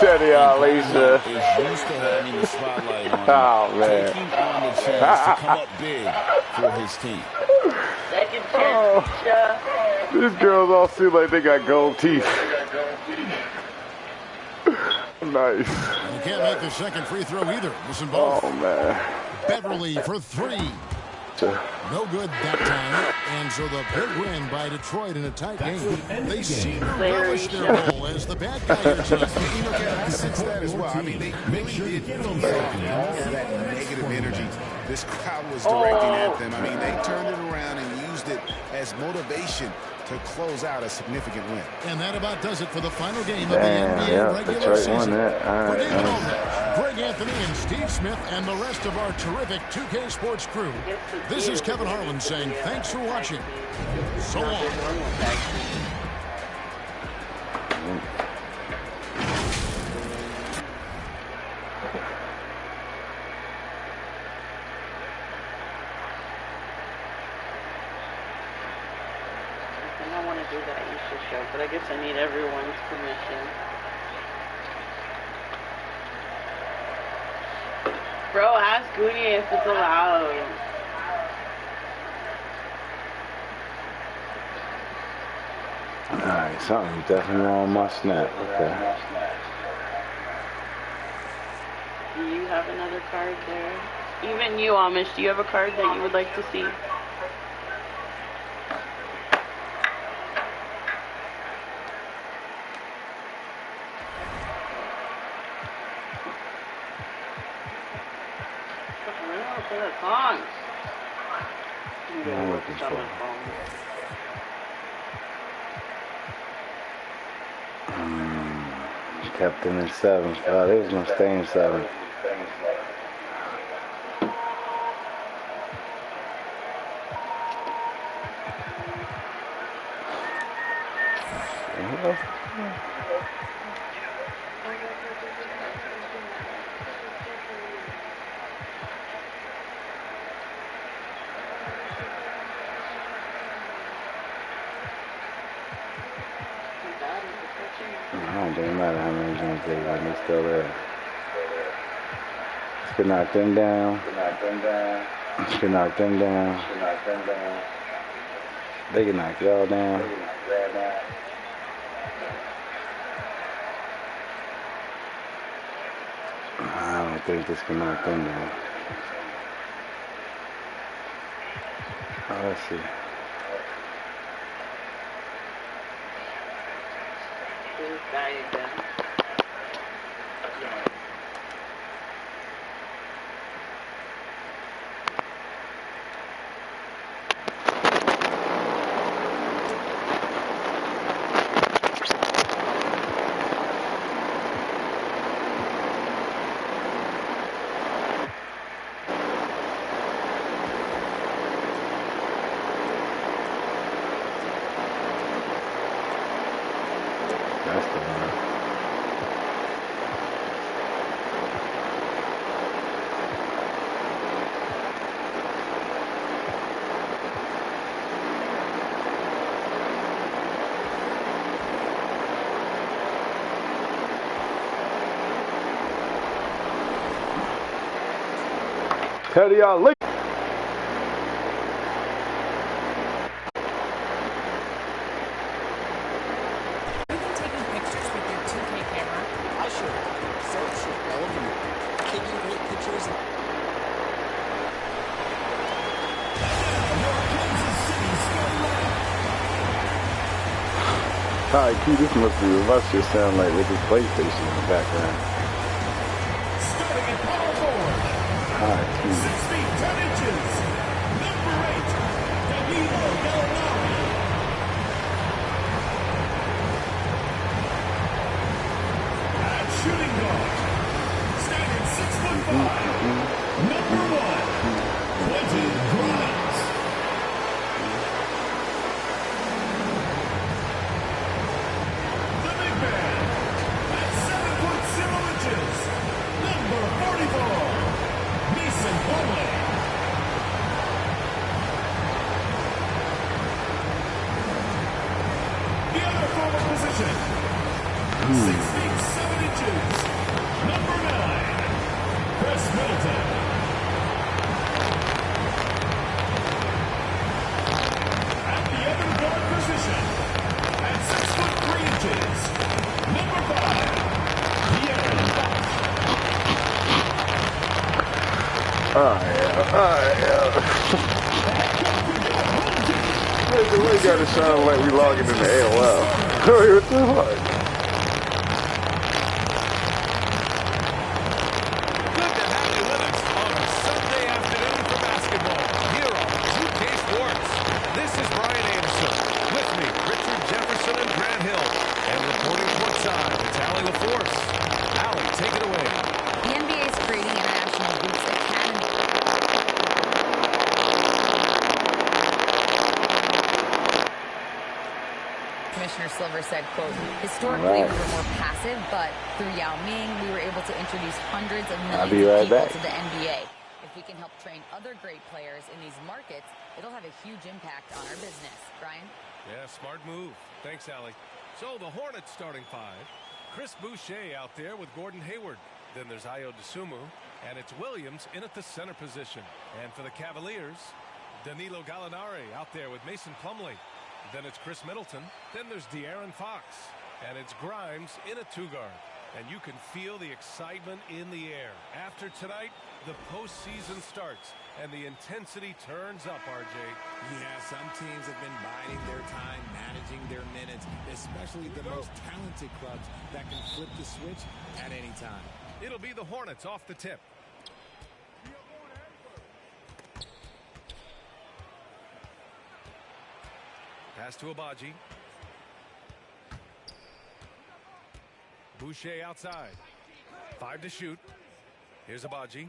Teddy Alicia. Is used to having the spotlight on him. Oh man. Taking on the chance to come up big for his team. Second chance. These girls all seem like they got gold teeth. Nice. And he can't make the second free throw either. Listen both. Oh man. Beverly for 3. No good that time, and so the big win by Detroit in a tight game. They seem to relish their role as the bad guy here tonight. You know, I sense that as well. I mean, they really did all of that negative energy this crowd was directing at them. I mean, they turned it around and used it as motivation to close out a significant win. And that about does it for the final game of the NBA regular season. For David Aldridge, Greg Anthony, and Steve Smith, and the rest of our terrific 2K Sports crew, this is Kevin Harlan saying thanks for watching. So long. I want to do that Easter show, but I guess I need everyone's permission. Bro, ask Goonie if it's allowed. Alright, something's definitely wrong with my snap. Okay. Do you have another card there? Even you, Amish, do you have a card that you would like to see? For the songs. I'm looking for kept them in 7. Oh, they was gonna stay in 7. It doesn't matter how many games they win, they're still there. Could knock them down. Could knock them down. They can knock y'all down. I don't think this can knock them down. Oh, let's see. That's the one. Teddy Ali. Hi, Q, this must be what must just sound like with his PlayStation in the background. Starting at power forward. Hi, Q. 6 feet 10 inches. Number 8, Danilo Gallinari. At shooting guard, standing 6'5", number 1, Quentin Grimes. The big man, at 7'0" number 44, Mason Plumlee. The other forward position, 6 feet 7 inches, number 9, Chris Middleton. At the other guard position, at 6'3" number 5, De'Aaron Fox. The way got to sound like we logging in the AOL. What the fuck? Good to have you with us on a Sunday afternoon for basketball here on 2K Sports. This is Brian Anderson. With me, Richard Jefferson and Grant Hill. And reporting courtside, it's Allie LaForce. Allie, take it away. The NBA is creating International Hoops Academy. Commissioner Silver said, quote, historically we were more passive, but through Yao Ming, we were able to introduce hundreds of millions of people to the NBA. If we can help train other great players in these markets, it'll have a huge impact on our business. Brian? Yeah, smart move. Thanks, Allie. So the Hornets starting 5. Chris Boucher out there with Gordon Hayward. Then there's Ayo Dosunmu, and it's Williams in at the center position. And for the Cavaliers, Danilo Gallinari out there with Mason Plumlee. Then it's Chris Middleton. Then there's De'Aaron Fox. And it's Grimes in a 2-guard. And you can feel the excitement in the air. After tonight, the postseason starts. And the intensity turns up, RJ. Yeah, some teams have been biding their time, managing their minutes, especially the most talented clubs that can flip the switch at any time. It'll be the Hornets off the tip. Pass to Abaji. Boucher outside. 5 to shoot. Here's Abaji.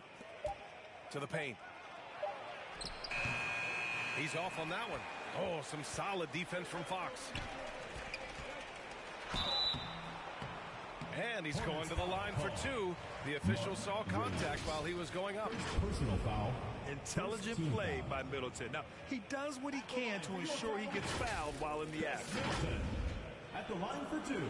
To the paint. He's off on that one. Oh, some solid defense from Fox. And he's going to the line for 2. The official saw contact while he was going up. Personal foul. Intelligent play by Middleton. Now, he does what he can to ensure he gets fouled while in the act. Middleton at the line for 2.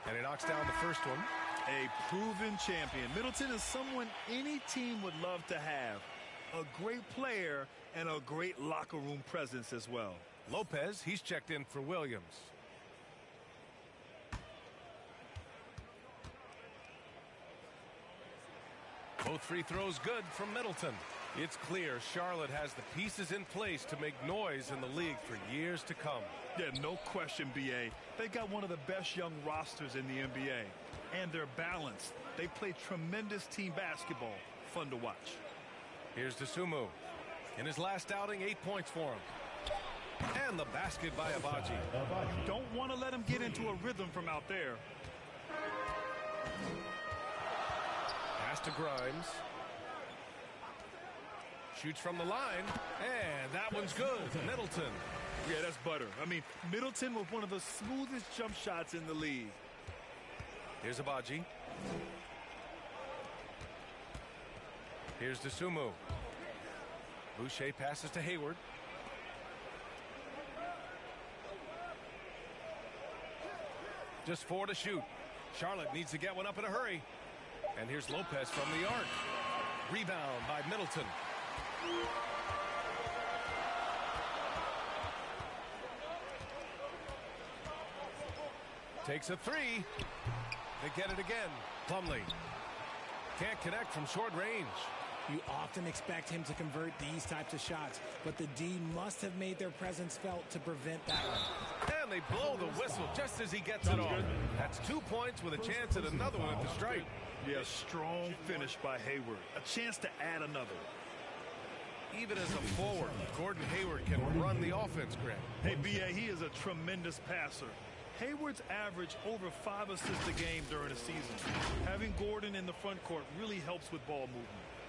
And he knocks down the first one. A proven champion. Middleton is someone any team would love to have. A great player and a great locker room presence as well. Lopez, he's checked in for Williams. Both free throws good from Middleton. It's clear Charlotte has the pieces in place to make noise in the league for years to come. Yeah, no question, BA. They got one of the best young rosters in the NBA. And they're balanced. They play tremendous team basketball. Fun to watch. Here's Dosunmu. In his last outing, 8 points for him. And the basket by Abaji. Don't want to let him get into a rhythm from out there. Pass to Grimes. Shoots from the line. And that one's good. Middleton. Yeah, that's butter. I mean, Middleton with one of the smoothest jump shots in the league. Here's Abaji. Here's Dosunmu. Boucher passes to Hayward. Just 4 to shoot. Charlotte needs to get one up in a hurry. And here's Lopez from the arc. Rebound by Middleton. Takes a three. They get it again. Plumlee can't connect from short range. You often expect him to convert these types of shots, but the D must have made their presence felt to prevent that one. And they blow the whistle just as he gets it off. That's 2 points with a chance at another one at the stripe. Yeah, strong finish by Hayward. A chance to add another. Even as a forward, Gordon Hayward can run the offense, Greg. Hey, BA, he is a tremendous passer. Hayward's averaged over 5 assists a game during the season. Having Gordon in the front court really helps with ball movement.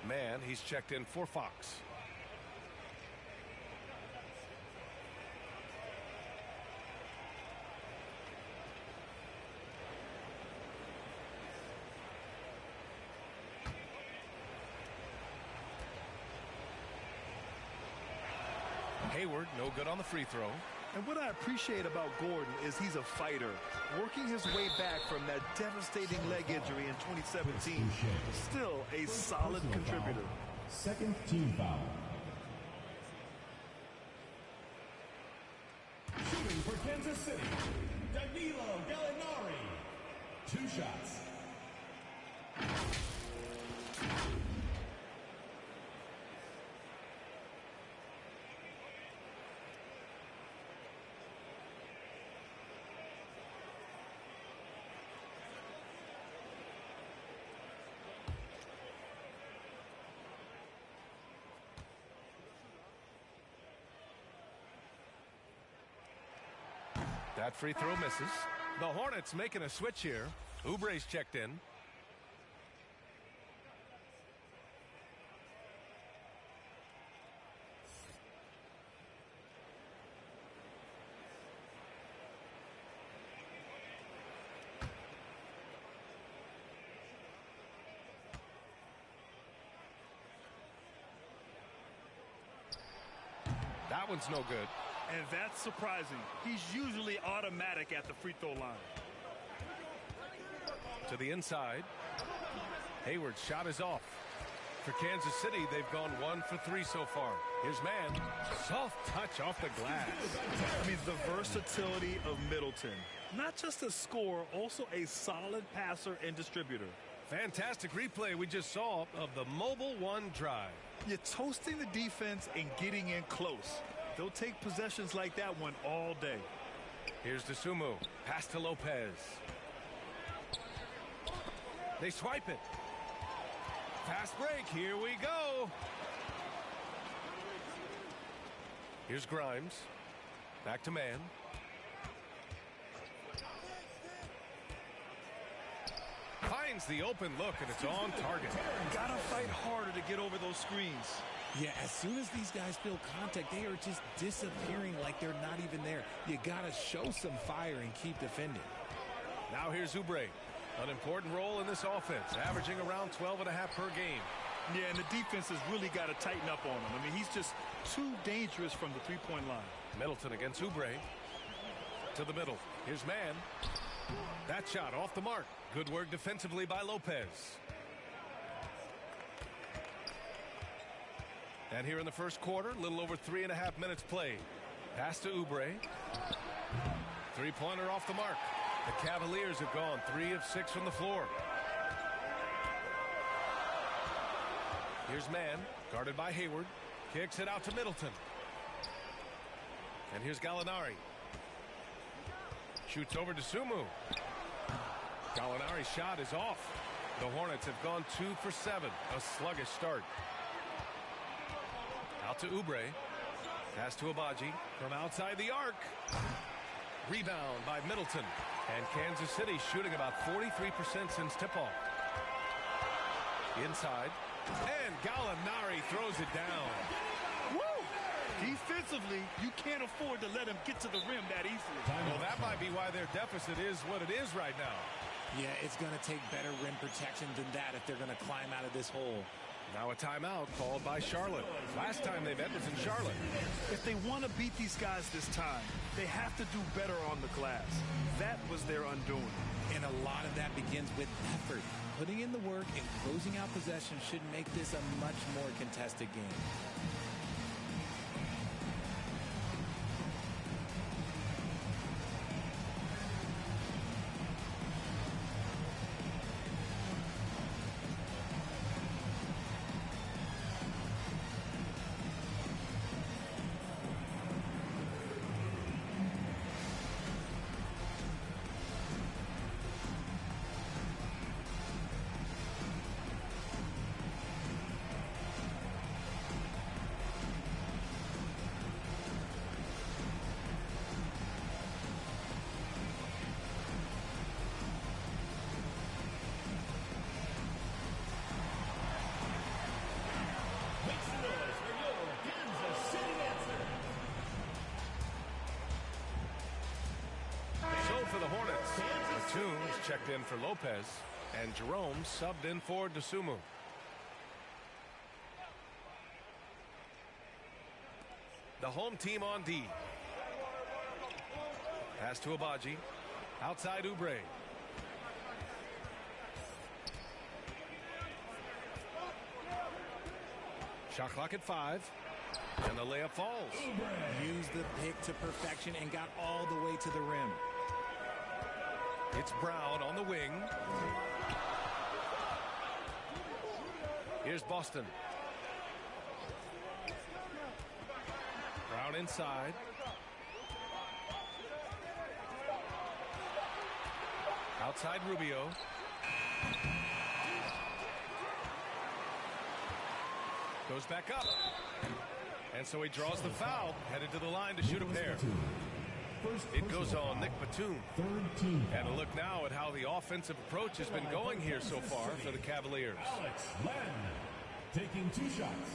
Man, he's checked in for Fox. Hayward, no good on the free throw. And what I appreciate about Gordon is he's a fighter, working his way back from that devastating leg injury in 2017. Still a solid contributor. Second team foul. Shooting for Kansas City, Danilo Gallinari. 2 shots. That free throw misses. The Hornets making a switch here. Oubre's checked in. That one's no good. And that's surprising. He's usually automatic at the free throw line. To the inside. Hayward's shot is off. For Kansas City, they've gone 1 for 3 so far. Here's Man. Soft touch off the glass. I mean, the versatility of Middleton. Not just a scorer, also a solid passer and distributor. Fantastic replay we just saw of the mobile one drive. You're toasting the defense and getting in close. They'll take possessions like that one all day. Here's Dosunmu. Pass to Lopez. They swipe it. Fast break. Here we go. Here's Grimes. Back to Man. Finds the open look, and it's on target. Gotta fight harder to get over those screens. Yeah, as soon as these guys feel contact, they are just disappearing like they're not even there. You got to show some fire and keep defending. Now here's Oubre. An important role in this offense, averaging around 12.5 per game. Yeah, and the defense has really got to tighten up on him. I mean, he's just too dangerous from the three-point line. Middleton against Oubre. To the middle. Here's Man. That shot off the mark. Good work defensively by Lopez. And here in the first quarter, a little over 3.5 minutes played. Pass to Oubre. Three-pointer off the mark. The Cavaliers have gone 3 of 6 from the floor. Here's Man, guarded by Hayward. Kicks it out to Middleton. And here's Gallinari. Shoots over to Sumu. Gallinari's shot is off. The Hornets have gone 2 for 7. A sluggish start. Out to Oubre. Pass to Abaji from outside the arc. Rebound by Middleton. And Kansas City shooting about 43% since tip-off. Inside. And Gallinari throws it down. Woo! Defensively, you can't afford to let him get to the rim that easily. Well, that might be why their deficit is what it is right now. Yeah, it's going to take better rim protection than that if they're going to climb out of this hole. Now a timeout called by Charlotte. Last time they met was in Charlotte. If they want to beat these guys this time, they have to do better on the glass. That was their undoing. And a lot of that begins with effort. Putting in the work and closing out possession should make this a much more contested game. checked in for Lopez, and Jerome subbed in for DeSumo. The home team on D. Pass to Abaji. Outside Oubre. Shot clock at 5. And the layup falls. Used the pick to perfection and got all the way to the rim. It's Brown on the wing. Here's Boston. Brown inside. Outside Rubio. Goes back up. And so he draws the foul, headed to the line to shoot a pair. It goes on Nick Batum. And a look now at how the offensive approach has been going here so far for the Cavaliers. Alex Len taking 2 shots.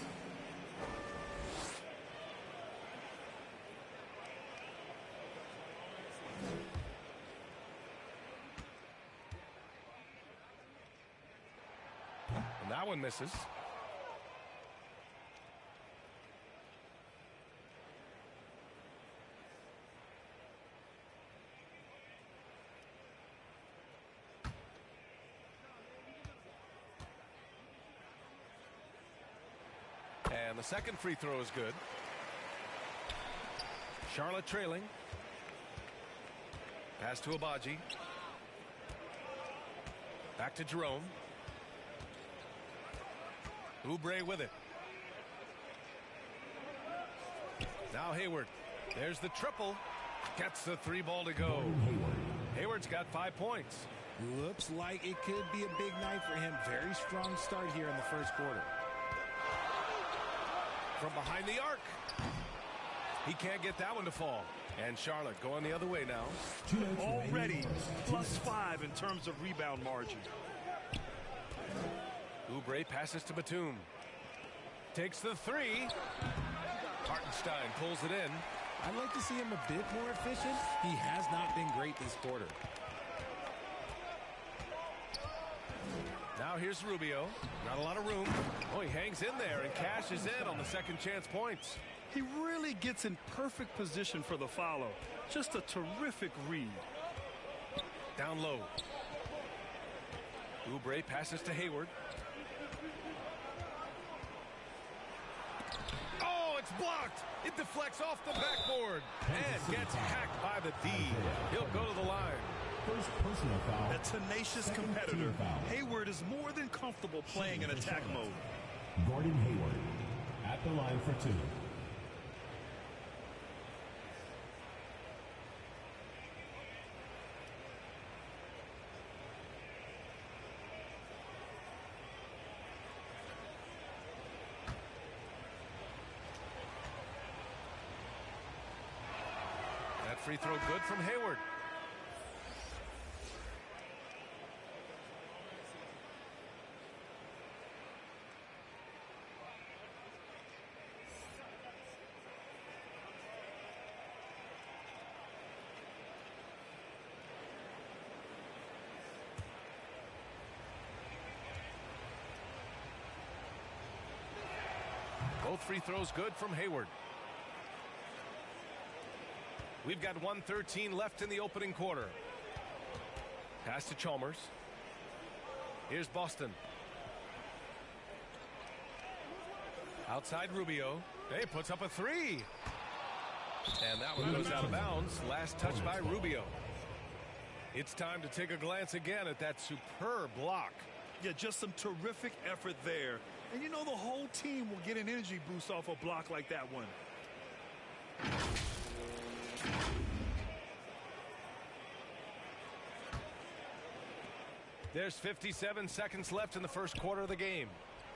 And that one misses. And the second free throw is good. Charlotte trailing. Pass to Abaji. Back to Jerome. Oubre with it. Now Hayward. There's the triple. Gets the 3 ball to go. Hayward's got 5 points. Looks like it could be a big night for him. Very strong start here in the first quarter. From behind the arc. He can't get that one to fall. And Charlotte going the other way now. Already +5 in terms of rebound margin. Oubre passes to Batum. Takes the 3. Hartenstein pulls it in. I'd like to see him a bit more efficient. He has not been great this quarter. Now here's Rubio. Not a lot of room. Oh, he hangs in there and cashes in on the second chance points. He really gets in perfect position for the follow. Just a terrific read. Down low. Oubre passes to Hayward. Oh, it's blocked. It deflects off the backboard and gets hacked by the D. He'll go to the line. First personal foul. A tenacious competitor. Hayward is more than comfortable playing in attack mode. Gordon Hayward at the line for 2. That free throw good from Hayward. Both free throws good from Hayward. We've got 1:13 left in the opening quarter. Pass to Chalmers. Here's Boston. Outside Rubio. Hey, puts up a 3. And that one goes out of bounds. Last touch by Rubio. It's time to take a glance again at that superb block. Yeah, just some terrific effort there. And you know the whole team will get an energy boost off a block like that one. There's 57 seconds left in the first quarter of the game.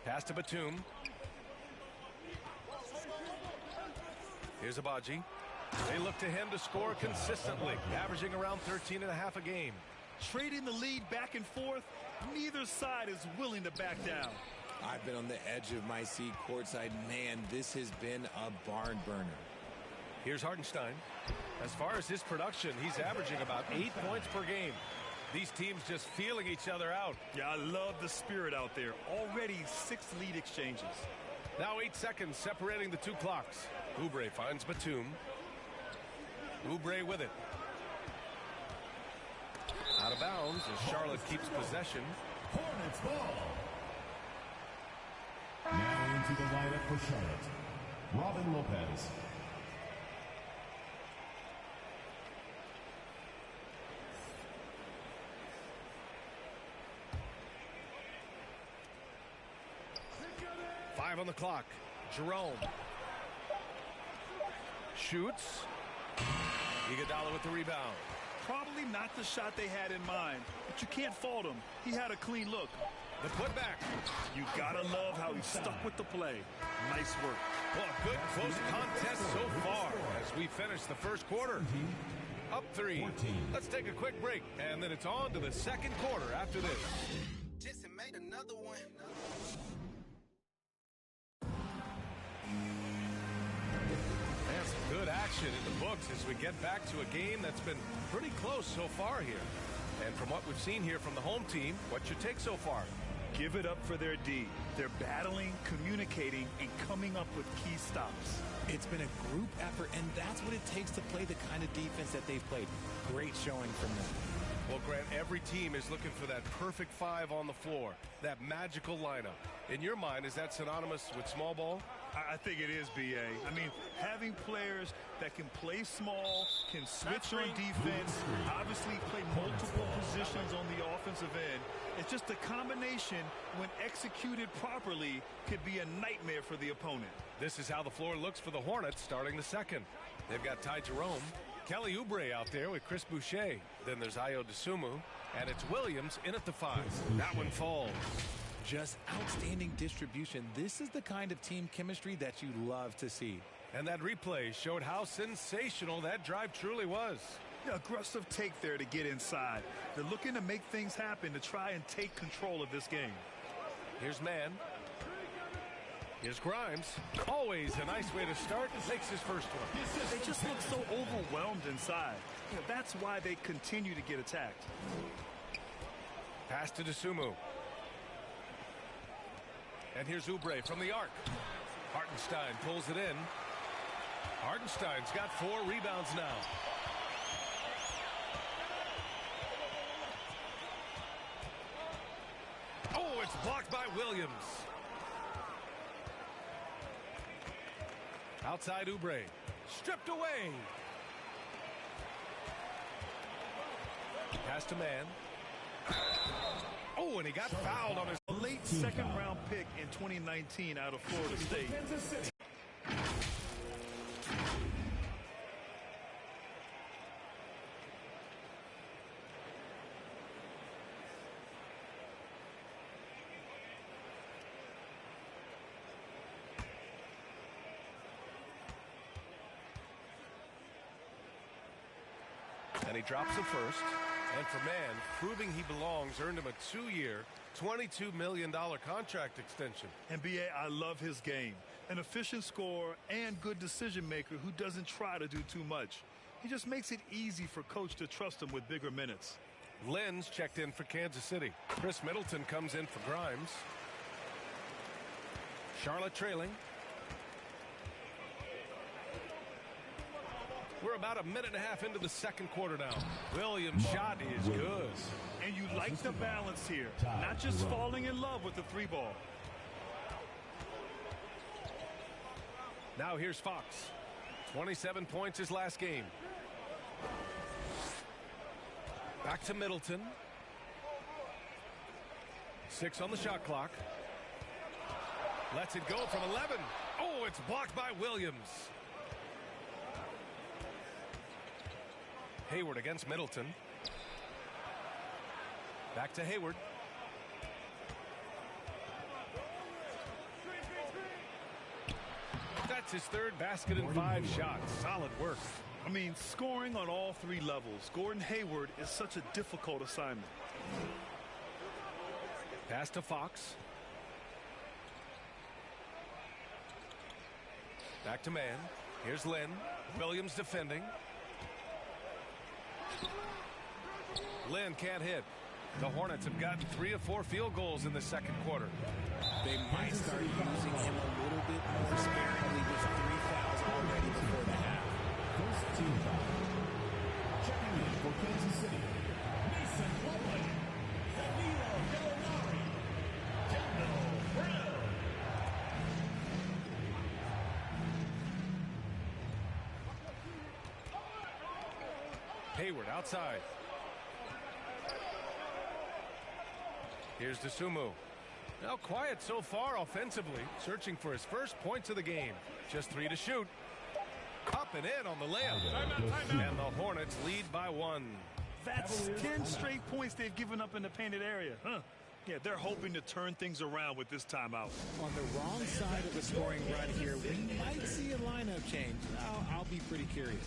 Pass to Batum. Here's Abaji. They look to him to score consistently, averaging around 13.5 a game. Trading the lead back and forth, neither side is willing to back down. I've been on the edge of my seat courtside. Man, this has been a barn burner. Here's Hartenstein. As far as his production, he's averaging about 8 points per game. These teams just feeling each other out. Yeah, I love the spirit out there. Already 6 lead exchanges. Now 8 seconds separating the two clocks. Oubre finds Batum. Oubre with it. Out of bounds as Charlotte keeps possession. Hornets ball. Now into the lineup for Charlotte, Robin Lopez. Five on the clock. Jerome shoots. Iguodala with the rebound. Probably not the shot they had in mind, but you can't fault him. He had a clean look. The putback. You gotta love how he stuck with the play. Nice work. Well, a good close contest so far as we finish the first quarter. Up 3. Let's take a quick break, and then it's on to the second quarter after this. Jesse made another one. There's some good action in the books as we get back to a game that's been pretty close so far here. And from what we've seen here from the home team, what's your take so far? Give it up for their D. They're battling, communicating, and coming up with key stops. It's been a group effort, and that's what it takes to play the kind of defense that they've played. Great showing from them. Well, Grant, every team is looking for that perfect 5 on the floor, that magical lineup. In your mind, is that synonymous with small ball? I think it is, BA. I mean, having players that can play small, can switch on defense, obviously play multiple positions on the offensive end. It's just a combination, when executed properly, could be a nightmare for the opponent. This is how the floor looks for the Hornets starting the second. They've got Ty Jerome, Kelly Oubre out there with Chris Boucher. Then there's Ayo Dosunmu, and it's Williams in at the 5. That one falls. Just outstanding distribution. This is the kind of team chemistry that you love to see. And that replay showed how sensational that drive truly was. Yeah, aggressive take there to get inside. They're looking to make things happen to try and take control of this game. Here's Mann. Here's Grimes. Always a nice way to start. Makes his first one. They just look so overwhelmed inside. You know, that's why they continue to get attacked. Pass to Dosunmu. And here's Oubre from the arc. Hartenstein pulls it in. Hartenstein's got 4 rebounds now. Oh, it's blocked by Williams. Outside Oubre. Stripped away. Pass to Mann. Oh, and he got fouled on his late second-round pick in 2019 out of Florida State. And he drops the first. And for Mann, proving he belongs, earned him a 2-year, $22 million contract extension. And BA, I love his game. An efficient scorer and good decision maker who doesn't try to do too much. He just makes it easy for coach to trust him with bigger minutes. Lenz checked in for Kansas City. Chris Middleton comes in for Grimes. Charlotte trailing. We're about a minute and a half into the second quarter now. Williams' shot is good. And you like the balance here. Not just falling in love with the 3-ball. Now here's Fox. 27 points his last game. Back to Middleton. 6 on the shot clock. Lets it go from 11. Oh, it's blocked by Williams. Hayward against Middleton. Back to Hayward. That's his 3rd basket in 5 shots. Solid work. I mean, scoring on all 3 levels. Gordon Hayward is such a difficult assignment. Pass to Fox. Back to Mann. Here's Len. Williams defending. Lynn can't hit. The Hornets have gotten 3 of 4 field goals in the second quarter. They might start using him a little bit more sparingly with 3 fouls already before the half. First team foul. Checking in for Kansas City, Mason Plumlee, Danilo Gallinari, Kendall Brown. Hayward outside. Here's Dosunmu. Now quiet so far offensively, searching for his first points of the game. Just 3 to shoot. Up and in on the layup. Timeout. And the Hornets lead by 1. That's 10 straight points they've given up in the painted area. Huh? Yeah, they're hoping to turn things around with this timeout. On the wrong side of the scoring run here, we might see a lineup change. I'll be pretty curious.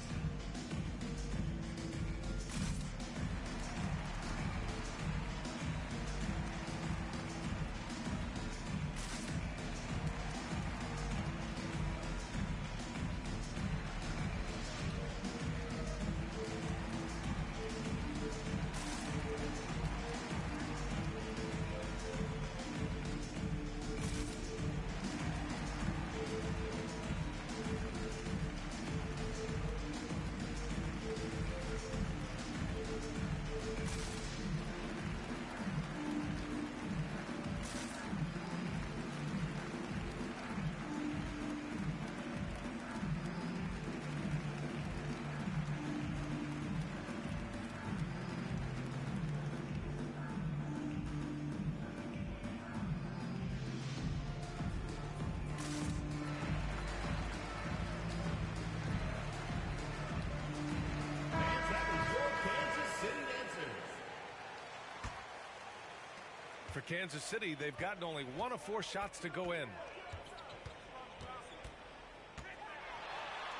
For Kansas City, they've gotten only 1 of 4 shots to go in.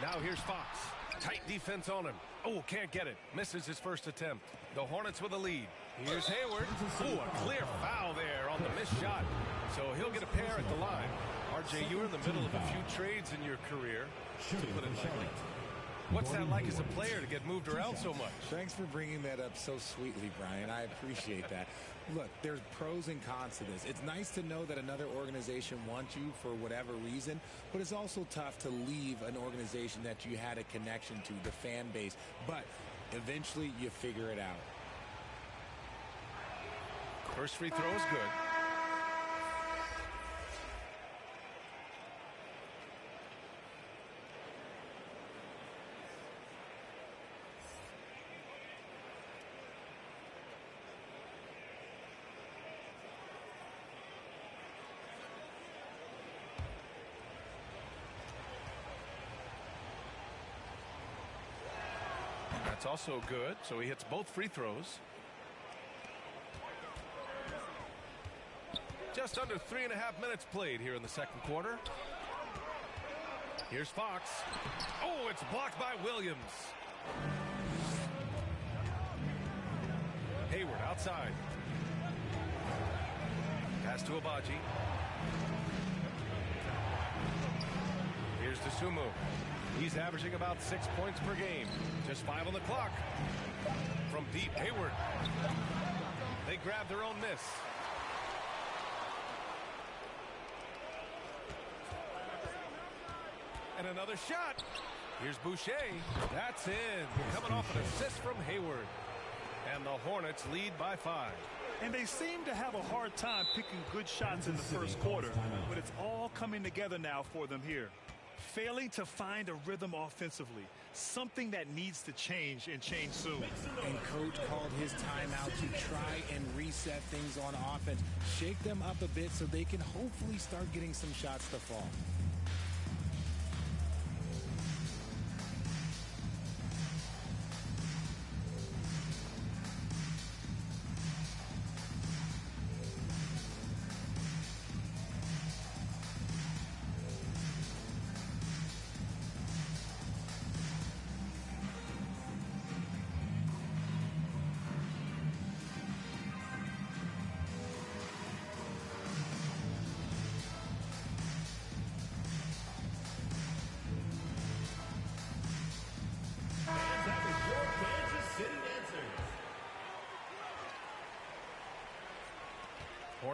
Now here's Fox. Tight defense on him. Oh, can't get it. Misses his first attempt. The Hornets with a lead. Here's Hayward. Oh, a clear foul there on the missed shot. So he'll get a pair at the line. RJ, you were in the middle of a few trades in your career, to put it lightly. What's that like as a player to get moved around so much? Thanks for bringing that up so sweetly, Brian. I appreciate that. Look, there's pros and cons to this. It's nice to know that another organization wants you for whatever reason, but it's also tough to leave an organization that you had a connection to, the fan base. But eventually you figure it out. First free throw is good. That's also good, so he hits both free throws. Just under 3.5 minutes played here in the second quarter. Here's Fox. Oh, it's blocked by Williams. Hayward outside. Pass to Abaji. Here's Dosunmu. He's averaging about 6 points per game. Just 5 on the clock. From deep, Hayward. They grab their own miss. And another shot. Here's Boucher. That's in. Coming off an assist from Hayward. And the Hornets lead by 5. And they seem to have a hard time picking good shots in the first quarter, but it's all coming together now for them here. Failing to find a rhythm offensively, something that needs to change and change soon. And coach called his timeout to try and reset things on offense, shake them up a bit so they can hopefully start getting some shots to fall.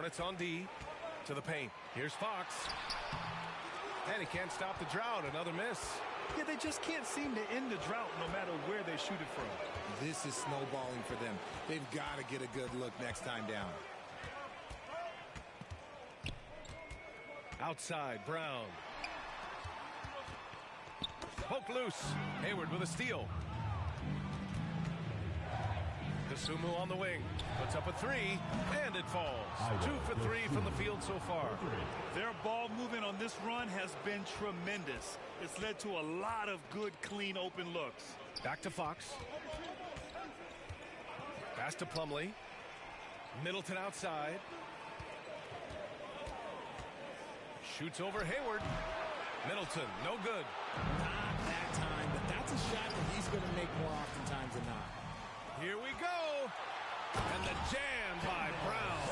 Hornets on D to the paint. Here's Fox. And he can't stop the drought. Another miss. Yeah, they just can't seem to end the drought no matter where they shoot it from. This is snowballing for them. They've got to get a good look next time down. Outside, Brown. Poke loose. Hayward with a steal. Dosunmu on the wing. Puts up a three, and it falls. 2 for 3 from the field so far. Their ball movement on this run has been tremendous. It's led to a lot of good, clean, open looks. Back to Fox. Pass to Plumlee. Middleton outside. Shoots over Hayward. Middleton, no good. Not that time, but that's a shot that he's going to make more oftentimes than not. Here we go. And the jam by Brown.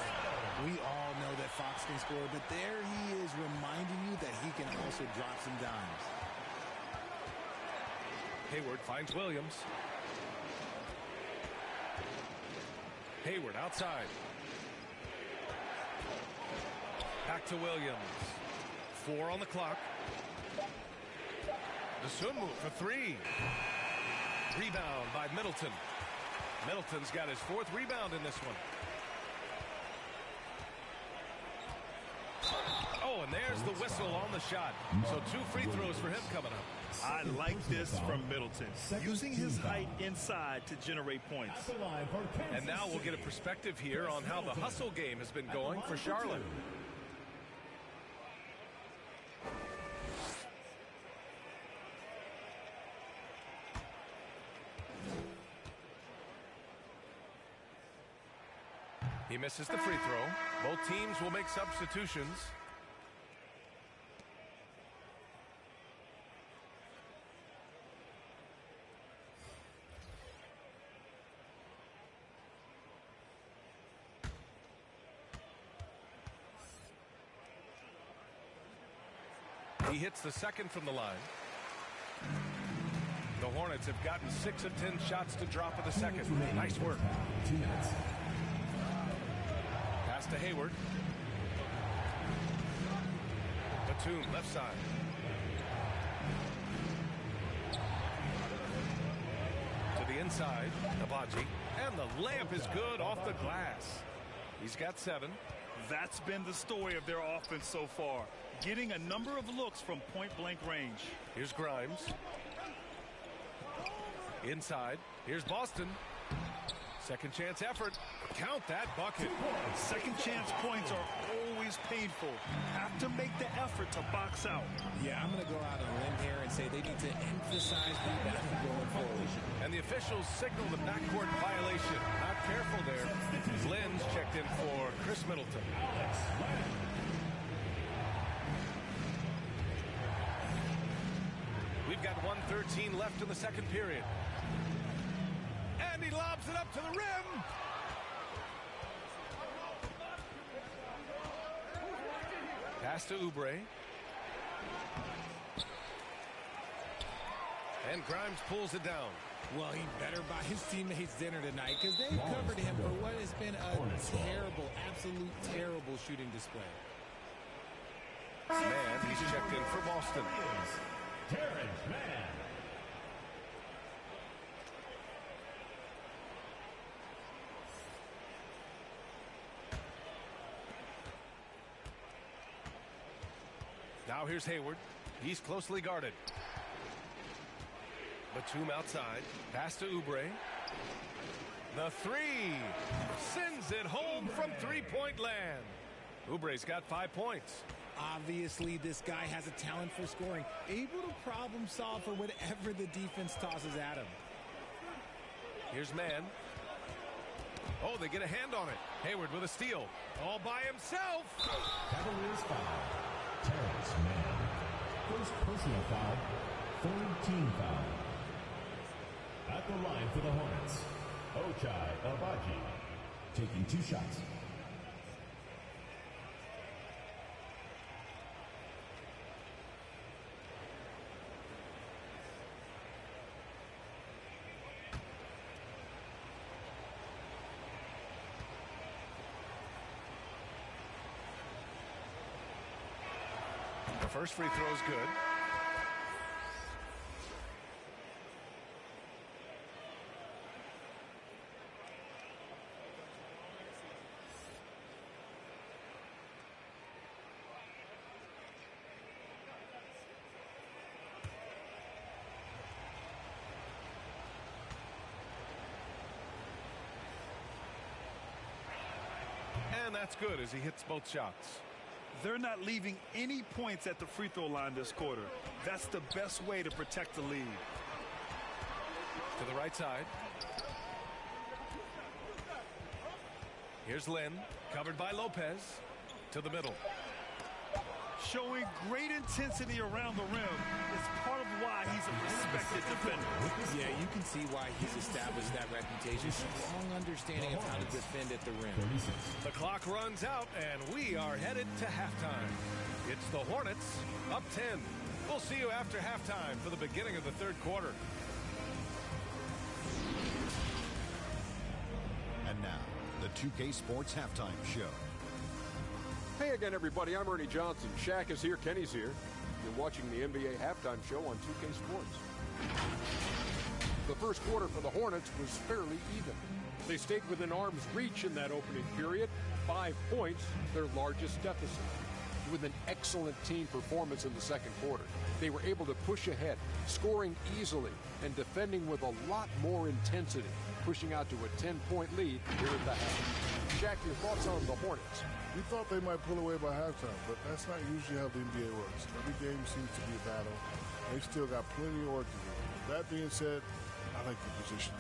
We all know that Fox can score, but there he is reminding you that he can also drop some dimes. Hayward finds Williams. Hayward outside. Back to Williams. 4 on the clock. Dosunmu for 3. Rebound by Middleton. Middleton's got his 4th rebound in this one. Oh, and there's the whistle on the shot. So 2 free throws for him coming up. I like this from Middleton, using his height inside to generate points. And now we'll get a perspective here on how the hustle game has been going for Charlotte. He misses the free throw. Both teams will make substitutions. He hits the second from the line. The Hornets have gotten 6 of 10 shots to drop in the second. Nice work. 2 minutes. Pass to Hayward. Batum left side. To the inside. Abaji. And the layup is good off the glass. He's got 7. That's been the story of their offense so far. Getting a number of looks from point-blank range. Here's Grimes. Inside. Here's Boston. Second chance effort. Count that bucket. Second chance points are always painful. Have to make the effort to box out. Yeah, I'm going to go out on a limb here and say they need to emphasize rebounding going forward. And the officials signal the backcourt violation. Not careful there. Lynn's checked in for Chris Middleton. We've got 1:13 left in the second period. And he lobs it up to the rim. Pass to Oubre. And Grimes pulls it down. Well, he better buy his teammates dinner tonight because they've covered him for what has been a terrible, absolute terrible shooting display. Man, he's checked in for Boston. Terrence Mann. Now here's Hayward. He's closely guarded. Batum outside. Pass to Oubre. The 3. Sends it home from three-point land. Oubre's got 5 points. Obviously, this guy has a talent for scoring. Able to problem solve for whatever the defense tosses at him. Here's Mann. Oh, they get a hand on it. Hayward with a steal. All by himself. Cavaliers foul. Terrence Mann. First personal foul. 3rd team foul. At the line for the Hornets, Ochai Abaji, taking 2 shots. The first free throw is good. And that's good as he hits both shots. They're not leaving any points at the free throw line this quarter. That's the best way to protect the lead. To the right side. Here's Lynn, covered by Lopez. To the middle. Showing great intensity around the rim is part of why he's a respected defender. Yeah, you can see why he's established that reputation. Strong understanding of how to defend at the rim. The clock runs out, and we are headed to halftime. It's the Hornets up 10. We'll see you after halftime for the beginning of the third quarter. And now, the 2K Sports Halftime Show. Hey again, everybody. I'm Ernie Johnson. Shaq is here. Kenny's here. You're watching the NBA Halftime Show on 2K Sports. The first quarter for the Hornets was fairly even. They stayed within arm's reach in that opening period. 5 points, their largest deficit. With an excellent team performance in the second quarter, they were able to push ahead, scoring easily and defending with a lot more intensity, pushing out to a 10-point lead here at the half. Shaq, your thoughts on the Hornets? We thought they might pull away by halftime, but that's not usually how the NBA works. Every game seems to be a battle. They've still got plenty of work to do. That being said, I like the position.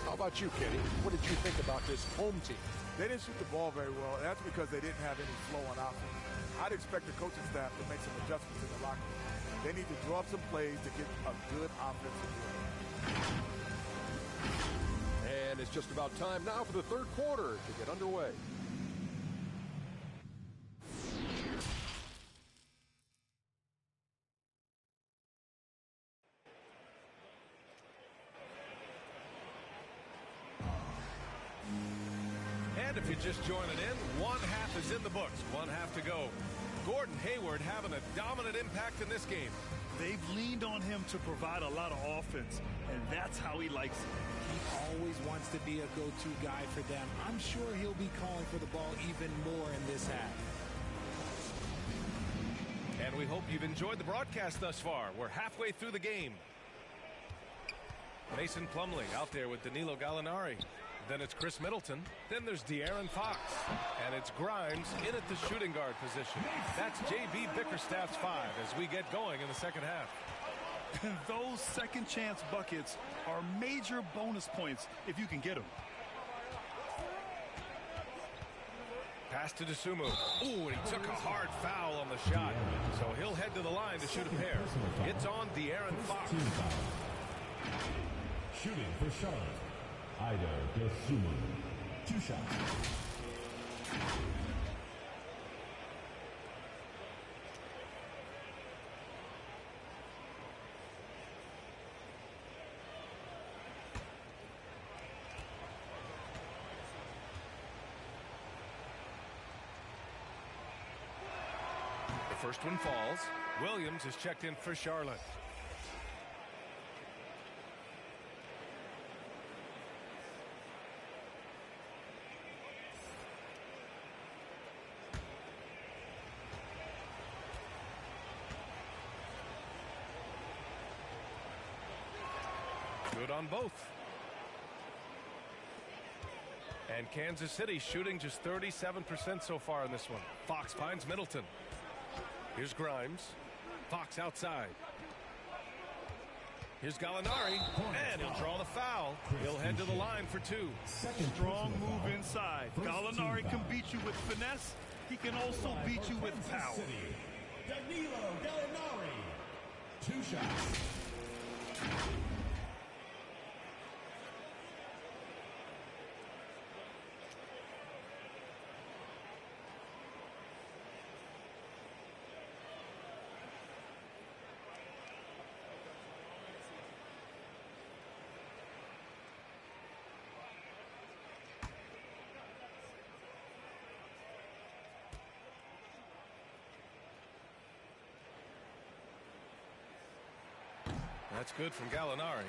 How about you, Kenny? What did you think about this home team? They didn't shoot the ball very well. That's because they didn't have any flow on offense. I'd expect the coaching staff to make some adjustments in the locker room. They need to draw up some plays to get a good offensive play. And it's just about time now for the third quarter to get underway. And if you're just joining in, one half is in the books, one half to go. Gordon Hayward having a dominant impact in this game. They've leaned on him to provide a lot of offense, and that's how he likes it. He always wants to be a go-to guy for them. I'm sure he'll be calling for the ball even more in this half. And we hope you've enjoyed the broadcast thus far. We're halfway through the game. Mason Plumlee out there with Danilo Gallinari. Then it's Chris Middleton. Then there's De'Aaron Fox. And it's Grimes in at the shooting guard position. That's J.B. Bickerstaff's 5 as we get going in the second half. And those second chance buckets are major bonus points if you can get them. Pass to Dosunmu. Ooh, and he took a hard foul on the shot. So he'll head to the line to shoot a pair. It's on De'Aaron Fox. Shooting for Charlotte, Ida Dosunmu. 2 shots. The first one falls. Williams is checked in for Charlotte. Good on both. And Kansas City shooting just 37% so far in this one. Fox finds Middleton. Here's Grimes. Fox outside. Here's Gallinari. And he'll draw the foul. He'll head to the line for 2. Strong move inside. Gallinari can beat you with finesse. He can also beat you with power. Danilo Gallinari. 2 shots. That's good from Gallinari.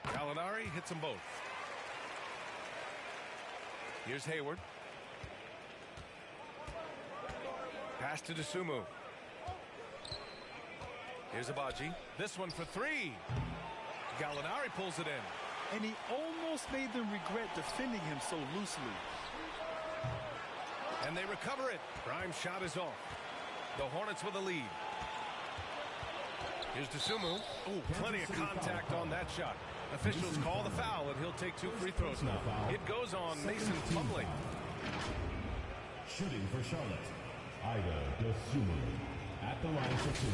Gallinari hits them both. Here's Hayward. Pass to Dosunmu. Here's Abaji. This one for three. Gallinari pulls it in. And he almost made them regret defending him so loosely. And they recover it. Prime shot is off. The Hornets with the lead. Here's Dosunmu. Oh, plenty of contact on that shot. Officials call the foul, and he'll take 2 free throws now. It goes on Mason Plumlee. Shooting for Charlotte, Ida Dosunmu at the line for 2.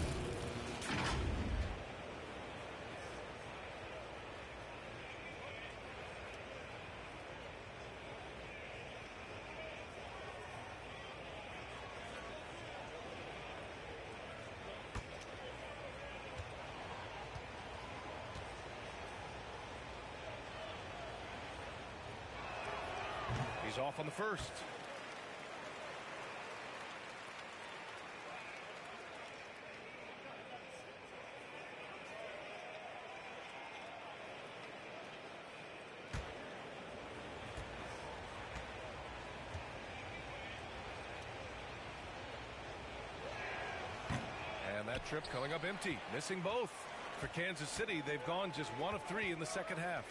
He's off on the first. And that trip coming up empty, missing both. For Kansas City, they've gone just 1 of 3 in the second half.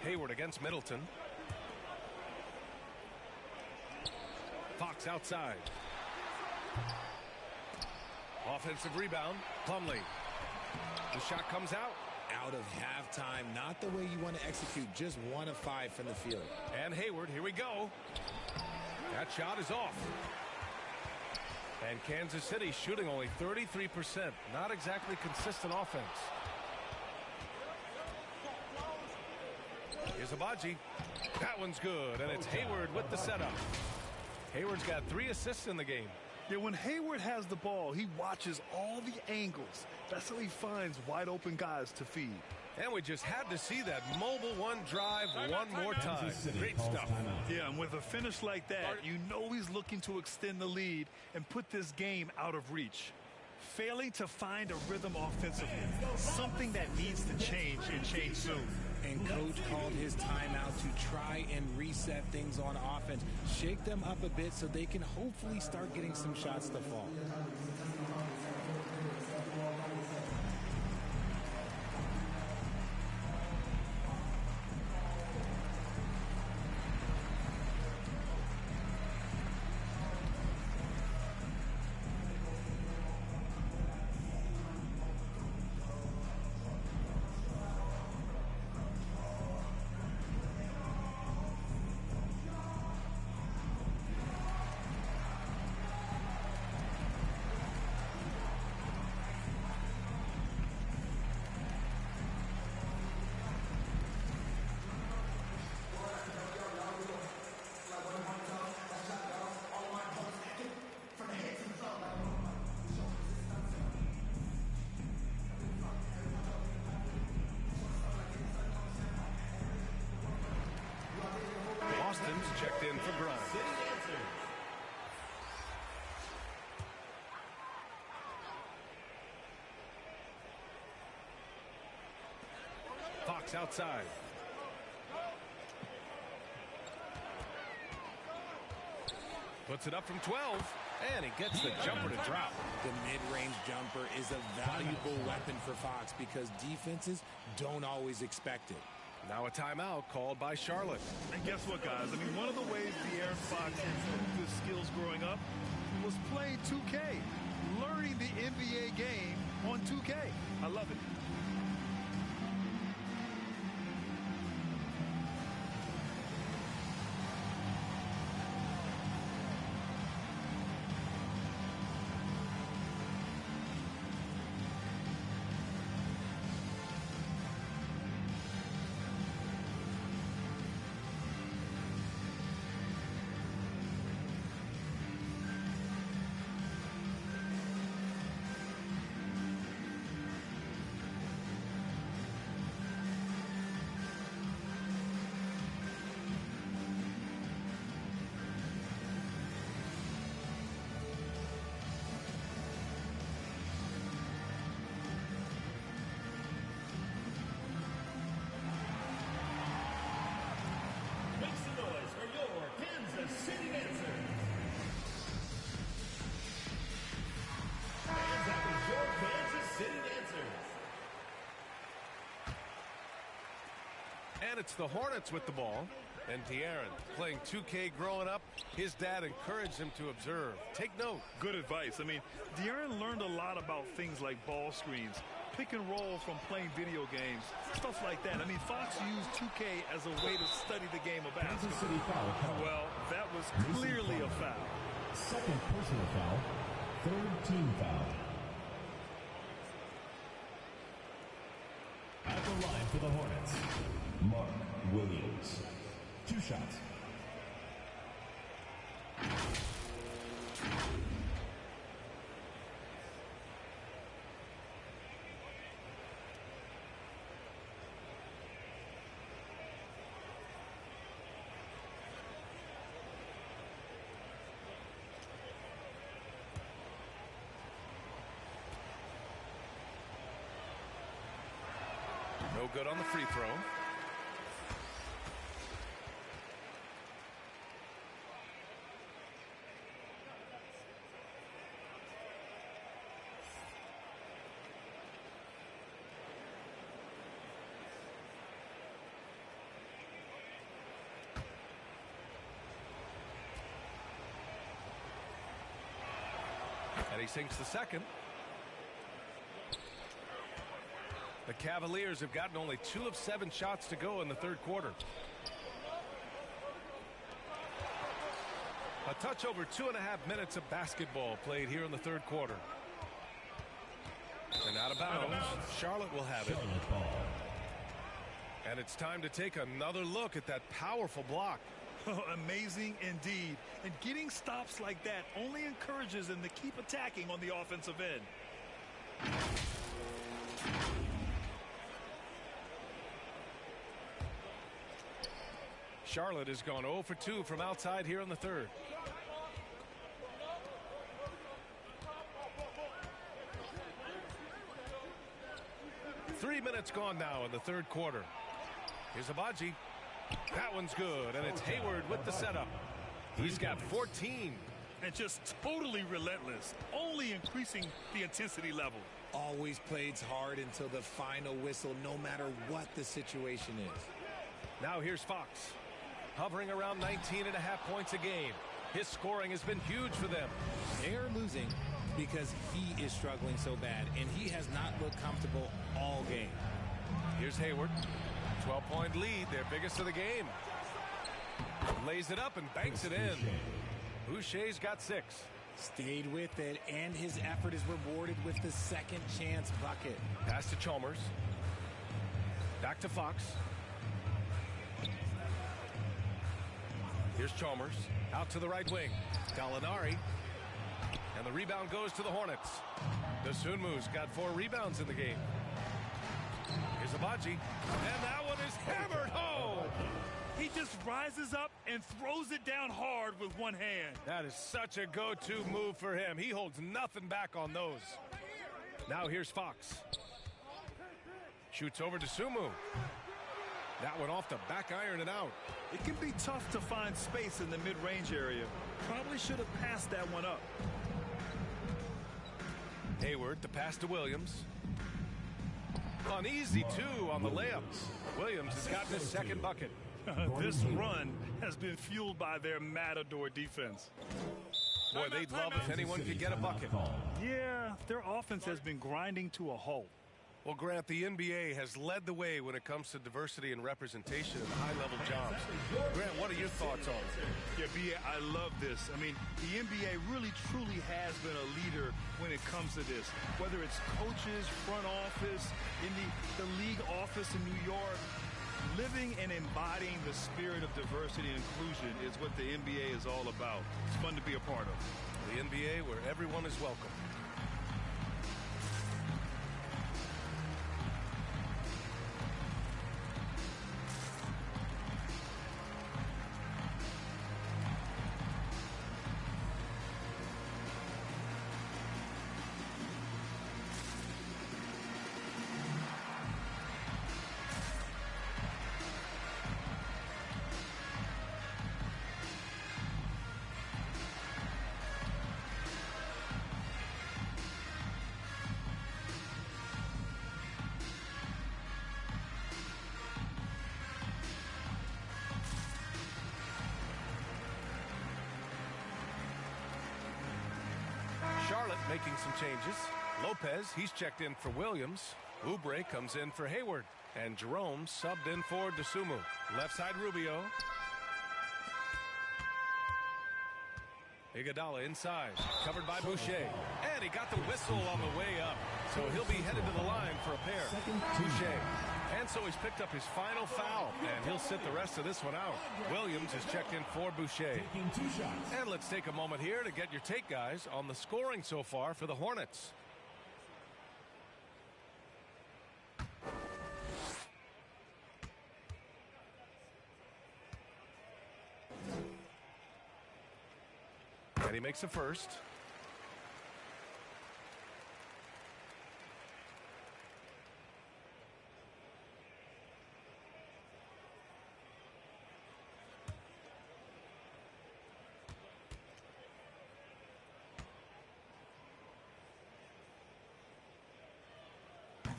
Hayward against Middleton. Fox outside. Offensive rebound. Plumlee. The shot comes out. Out of halftime. Not the way you want to execute. Just 1 of 5 from the field. And Hayward, here we go. That shot is off. And Kansas City shooting only 33%. Not exactly consistent offense. Here's Abaji. That one's good, and it's Hayward with the setup. Hayward's got 3 assists in the game. Yeah, when Hayward has the ball, he watches all the angles. That's how he finds wide open guys to feed. And we just had to see that mobile one drive one more time. Great stuff. Yeah, and with a finish like that, you know he's looking to extend the lead and put this game out of reach. Failing to find a rhythm offensively, something that needs to change and change soon. And coach called his timeout to try and reset things on offense. Shake them up a bit so they can hopefully start getting some shots to fall. Boston's checked in for Grimes. Fox outside. Puts it up from 12, and he gets the jumper to drop. The mid-range jumper is a valuable weapon for Fox because defenses don't always expect it. Now a timeout called by Charlotte. And guess what, guys? I mean, one of the ways De'Aaron Fox improved his skills growing up was playing 2K, learning the NBA game on 2K. I love it. And it's the Hornets with the ball. And De'Aaron, playing 2K growing up, his dad encouraged him to observe. Take note. Good advice. I mean, De'Aaron learned a lot about things like ball screens, pick and roll from playing video games, stuff like that. I mean, Fox used 2K as a way to study the game of basketball. Well, that was clearly a foul. Second personal foul, third team foul. At the line for the Hornets, Mark Williams. 2 shots. No good on the free throw. And he sinks the second. The Cavaliers have gotten only 2 of 7 shots to go in the third quarter. A touch over 2.5 minutes of basketball played here in the third quarter. And out of bounds, Charlotte will have it. And it's time to take another look at that powerful block. Oh, amazing indeed. And getting stops like that only encourages them to keep attacking on the offensive end. Charlotte has gone 0 for 2 from outside here in the third. Three minutes gone now in the third quarter. Here's Abaji. That one's good, and it's Hayward with the setup. He's got 14. And just totally relentless, only increasing the intensity level. Always plays hard until the final whistle, no matter what the situation is. Now here's Fox. Hovering around 19.5 points a game. His scoring has been huge for them. They are losing because he is struggling so bad, and he has not looked comfortable all game. Here's Hayward. 12-point lead, their biggest of the game. Lays it up and banks it in. Boucher's got 6. Stayed with it, and his effort is rewarded with the second chance bucket. Pass to Chalmers. Back to Fox. Here's Chalmers. Out to the right wing. Gallinari. And the rebound goes to the Hornets. Dosunmu's got 4 rebounds in the game. Here's Abaji. And that one is hammered home. He just rises up and throws it down hard with one hand. That is such a go-to move for him. He holds nothing back on those. Now here's Fox. Shoots over to Sumu. That one off the back iron and out. It can be tough to find space in the mid-range area. Probably should have passed that one up. Hayward, the pass to Williams. An easy 2 on the layups. Williams has gotten his second bucket. This run has been fueled by their Matador defense. Boy, they'd love if anyone could get a bucket. Yeah, their offense has been grinding to a halt. Well, Grant, the NBA has led the way when it comes to diversity and representation in high-level jobs. Grant, what are your thoughts on it? Yeah, B.A., I love this. I mean, the NBA really, truly has been a leader when it comes to this. Whether it's coaches, front office, in the league office in New York, living and embodying the spirit of diversity and inclusion is what the NBA is all about. It's fun to be a part of. The NBA where everyone is welcome. making some changes. Lopez, he's checked in for Williams. Oubre comes in for Hayward. And Jerome subbed in for Dosunmu. Left side Rubio. Iguodala inside, covered by Boucher. And he got the whistle on the way up. So he'll be headed to the line for a pair. Boucher. And so he's picked up his final foul. And he'll sit the rest of this one out. Williams is checked in for Boucher. And let's take a moment here to get your take, guys, on the scoring so far for the Hornets. And he makes the first.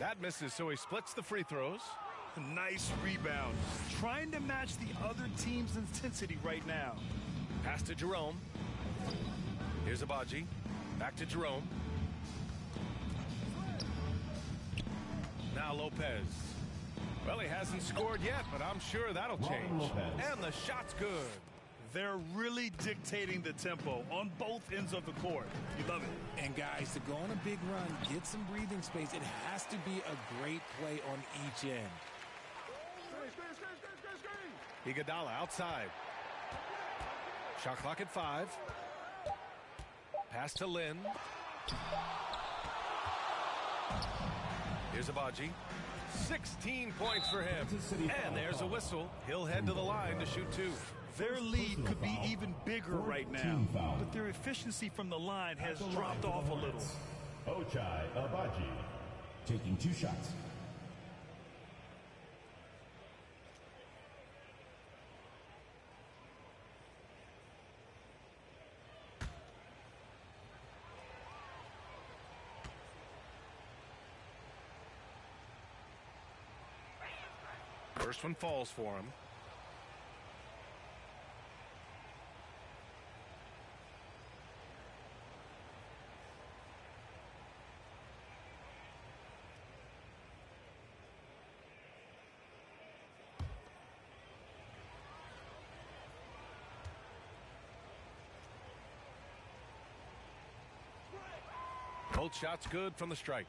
That misses, so he splits the free throws. Nice rebound. Trying to match the other team's intensity right now. Pass to Jerome. Here's Abaji. Back to Jerome. Now Lopez. Well, he hasn't scored yet, but I'm sure that'll change. And the shot's good. They're really dictating the tempo on both ends of the court. You love it. And guys, to go on a big run, get some breathing space, it has to be a great play on each end. Iguodala outside. Shot clock at 5. Pass to Lynn. Here's Abaji. 16 points for him. And there's a whistle. He'll head to the line to shoot 2. Their lead could be even bigger right now, but their efficiency from the line has dropped off a little. Ochai Abaji taking 2 shots. First one falls for him. Both shots good from the stripe.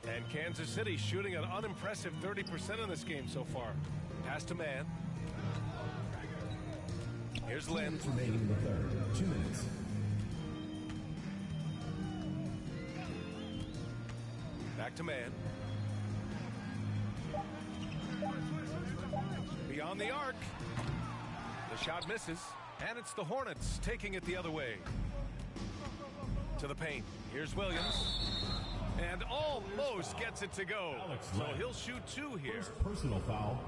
And Kansas City shooting an unimpressive 30% in this game so far. Pass to man. Here's Lynn. Remaining in the third. 2 minutes. Back to man. Beyond the arc. The shot misses. And it's the Hornets taking it the other way. To the paint. Here's Williams. And almost gets it to go. So he'll shoot 2 here. First personal foul.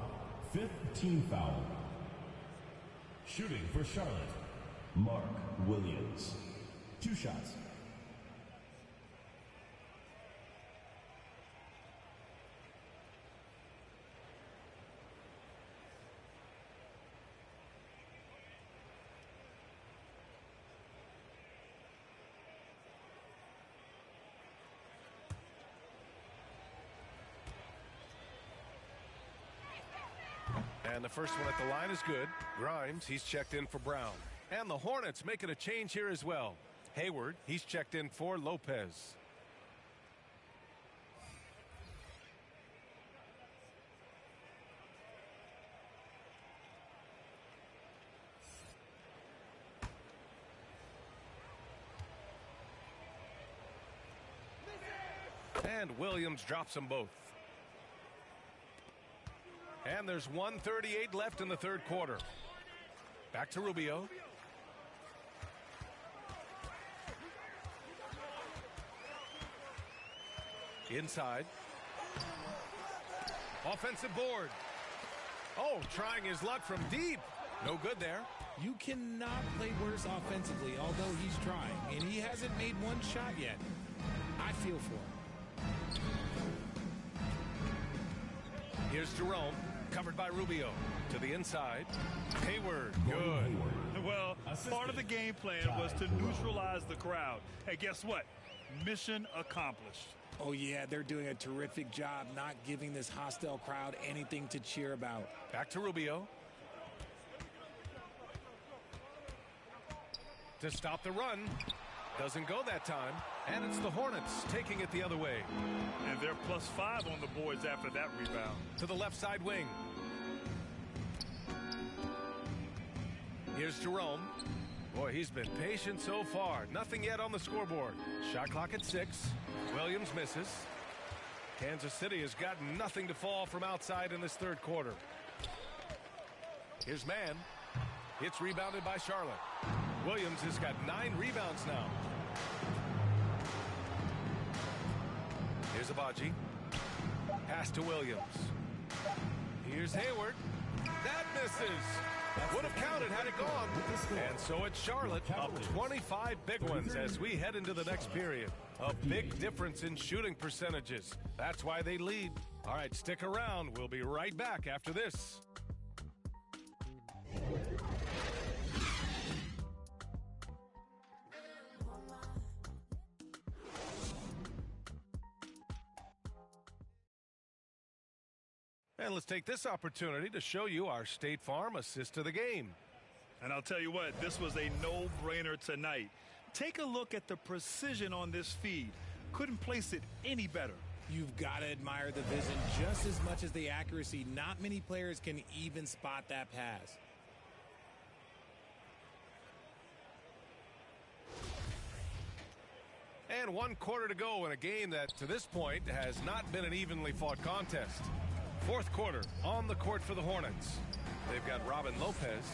5th team foul. Shooting for Charlotte, Mark Williams. 2 shots. And the first one at the line is good. Grimes, he's checked in for Brown. And the Hornets making a change here as well. Hayward, he's checked in for Lopez. And Williams drops them both. And there's 1:38 left in the third quarter. Back to Rubio. Inside. Offensive board. Oh, trying his luck from deep. No good there. You cannot play worse offensively, although he's trying. And he hasn't made one shot yet. I feel for him. Here's Jerome. Covered by Rubio. To the inside. Hayward. Good. Well, part of the game plan was to neutralize the crowd. Hey, guess what? Mission accomplished. Oh, yeah, they're doing a terrific job not giving this hostile crowd anything to cheer about. Back to Rubio. To stop the run. Doesn't go that time. And it's the Hornets taking it the other way. And they're +5 on the boards after that rebound. To the left side wing. Here's Jerome. Boy, he's been patient so far. Nothing yet on the scoreboard. Shot clock at 6. Williams misses. Kansas City has got nothing to fall from outside in this third quarter. Here's Mann. It's rebounded by Charlotte. Williams has got 9 rebounds now. Here's Abaji. Pass to Williams. Here's Hayward. That misses. Would have counted had it gone. And so it's Charlotte up 25 big ones as we head into the next period. A big difference in shooting percentages. That's why they lead. All right, stick around. We'll be right back after this. And let's take this opportunity to show you our State Farm assist to the game. And I'll tell you what, this was a no-brainer tonight. Take a look at the precision on this feed. Couldn't place it any better. You've got to admire the vision just as much as the accuracy. Not many players can even spot that pass. And 1 quarter to go in a game that, to this point, has not been an evenly fought contest. Fourth quarter on the court for the Hornets. They've got Robin Lopez,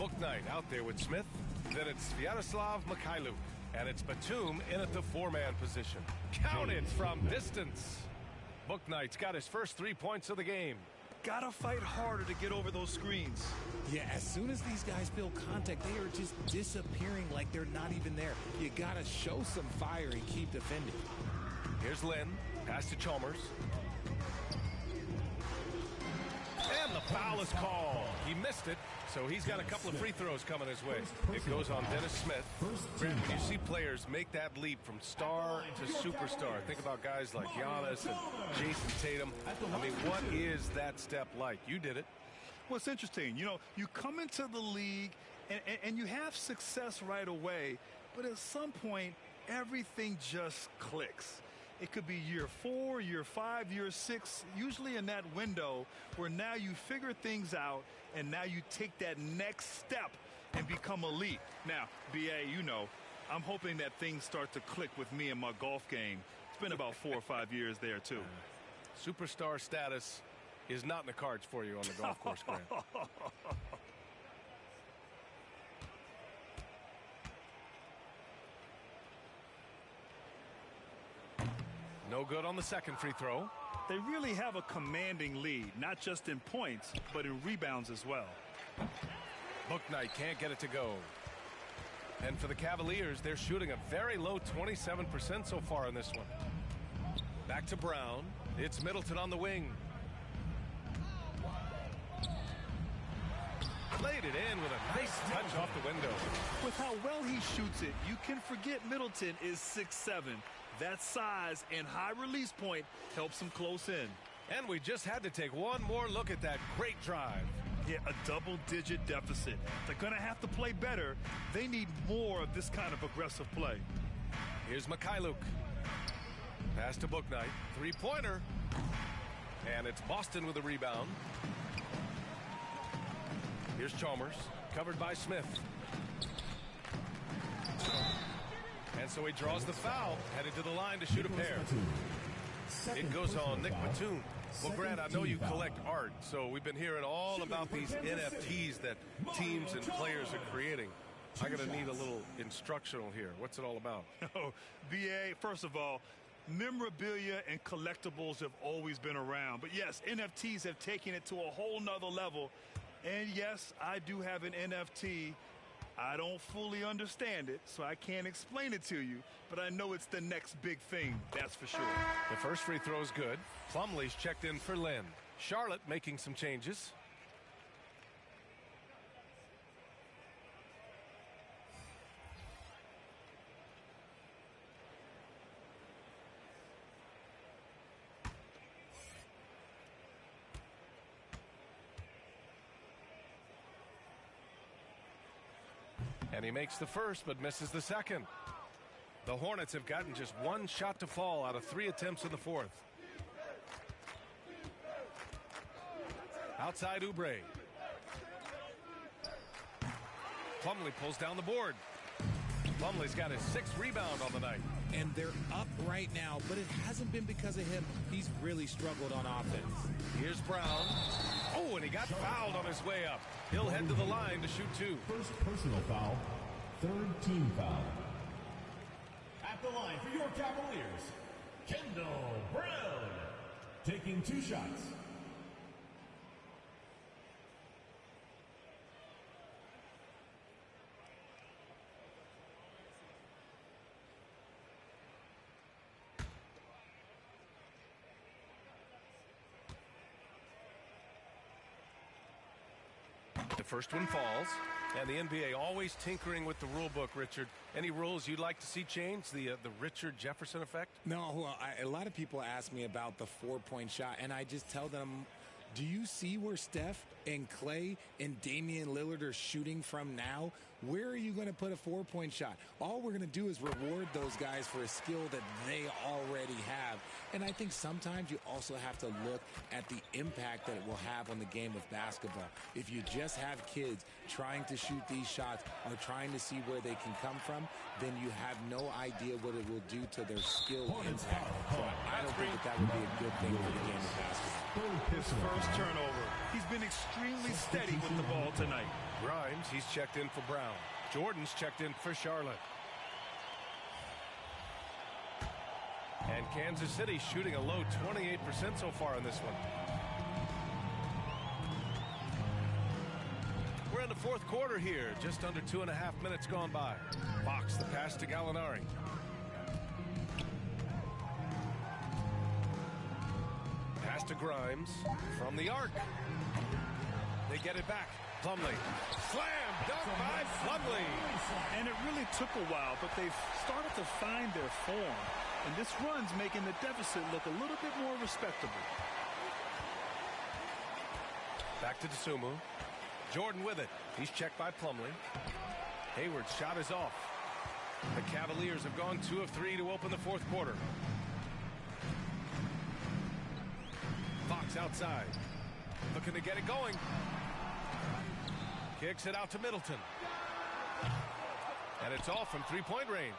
Bouknight out there with Smith. Then it's Sviatoslav Mikhailuk. And it's Batum in at the 4-man position. Counted from distance. Bouknight's got his first 3 points of the game. Gotta fight harder to get over those screens. Yeah, as soon as these guys feel contact, they are just disappearing like they're not even there. You gotta show some fire and keep defending. Here's Lynn. Pass to Chalmers. And the foul is called. He missed it, so he's got a couple of free throws coming his way. It goes on Dennis Smith. Grant, when you see players make that leap from star to superstar, think about guys like Giannis and Jason Tatum. I mean, what is that step like? You did it. Well, it's interesting. You know, you come into the league and you have success right away, but at some point, everything just clicks. It could be year 4, year 5, year 6, usually in that window where now you figure things out and now you take that next step and become elite. Now, BA, you know, I'm hoping that things start to click with me in my golf game. It's been about 4 or 5 years there, too. Superstar status is not in the cards for you on the golf course, Grant. No good on the second free throw. They really have a commanding lead, not just in points, but in rebounds as well. Bouknight can't get it to go. And for the Cavaliers, they're shooting a very low 27% so far in this one. Back to Brown. It's Middleton on the wing. Laid it in with a nice touch off the window. With how well he shoots it, you can forget Middleton is 6'7". That size and high release point helps him close in. And we just had to take one more look at that great drive. Yeah, a double-digit deficit. They're going to have to play better. They need more of this kind of aggressive play. Here's Mikhailuk. Pass to Bouknight. Three-pointer. And it's Boston with a rebound. Here's Chalmers. Covered by Smith. And so he draws the foul, headed to the line to shoot a pair. It goes on Nick Batum. Well, Grant, I know you collect art, so we've been hearing all about these NFTs that teams and players are creating. I'm going to need a little instructional here. What's it all about? Oh, BA, first of all, memorabilia and collectibles have always been around. But yes, NFTs have taken it to a whole nother level. And yes, I do have an NFT I don't fully understand it, so I can't explain it to you, but I know it's the next big thing, that's for sure. The first free throw is good. Plumlee's checked in for Lynn. Charlotte making some changes. And he makes the first, but misses the second. The Hornets have gotten just one shot to fall out of 3 attempts in the fourth. Outside Oubre. Plumlee pulls down the board. Plumlee's got his 6th rebound on the night. And they're up right now, but it hasn't been because of him. He's really struggled on offense. Here's Brown. Oh, and he got fouled on his way up. He'll head to the line to shoot 2. First personal foul, 3rd team foul. At the line for your Cavaliers, Kendall Brown, taking 2 shots. The first one falls, and the NBA always tinkering with the rule book, Richard. Any rules you'd like to see change? The Richard Jefferson effect? No, well, a lot of people ask me about the 4-point shot, and I just tell them, do you see where Steph and Clay and Damian Lillard are shooting from now? Where are you going to put a 4-point shot? All we're going to do is reward those guys for a skill that they already have. And I think sometimes you also have to look at the impact that it will have on the game of basketball. If you just have kids trying to shoot these shots or trying to see where they can come from, then you have no idea what it will do to their skill impact. So I don't think that would be a good thing for the game of basketball. His first turnover. He's been extremely steady with the ball tonight. Grimes, he's checked in for Brown. Jordan's checked in for Charlotte. And Kansas City shooting a low 28% so far in this one. We're in the fourth quarter here. Just under 2.5 minutes gone by. Fox the pass to Gallinari. Pass to Grimes from the arc. They get it back. Plumlee. Slam dunk by Plumlee. And it really took a while, but they've started to find their form. And this run's making the deficit look a little bit more respectable. Back to Dosunmu. Jordan with it. He's checked by Plumlee. Hayward's shot is off. The Cavaliers have gone 2 of 3 to open the fourth quarter. Fox outside. Looking to get it going. Kicks it out to Middleton. And it's off from 3-point range.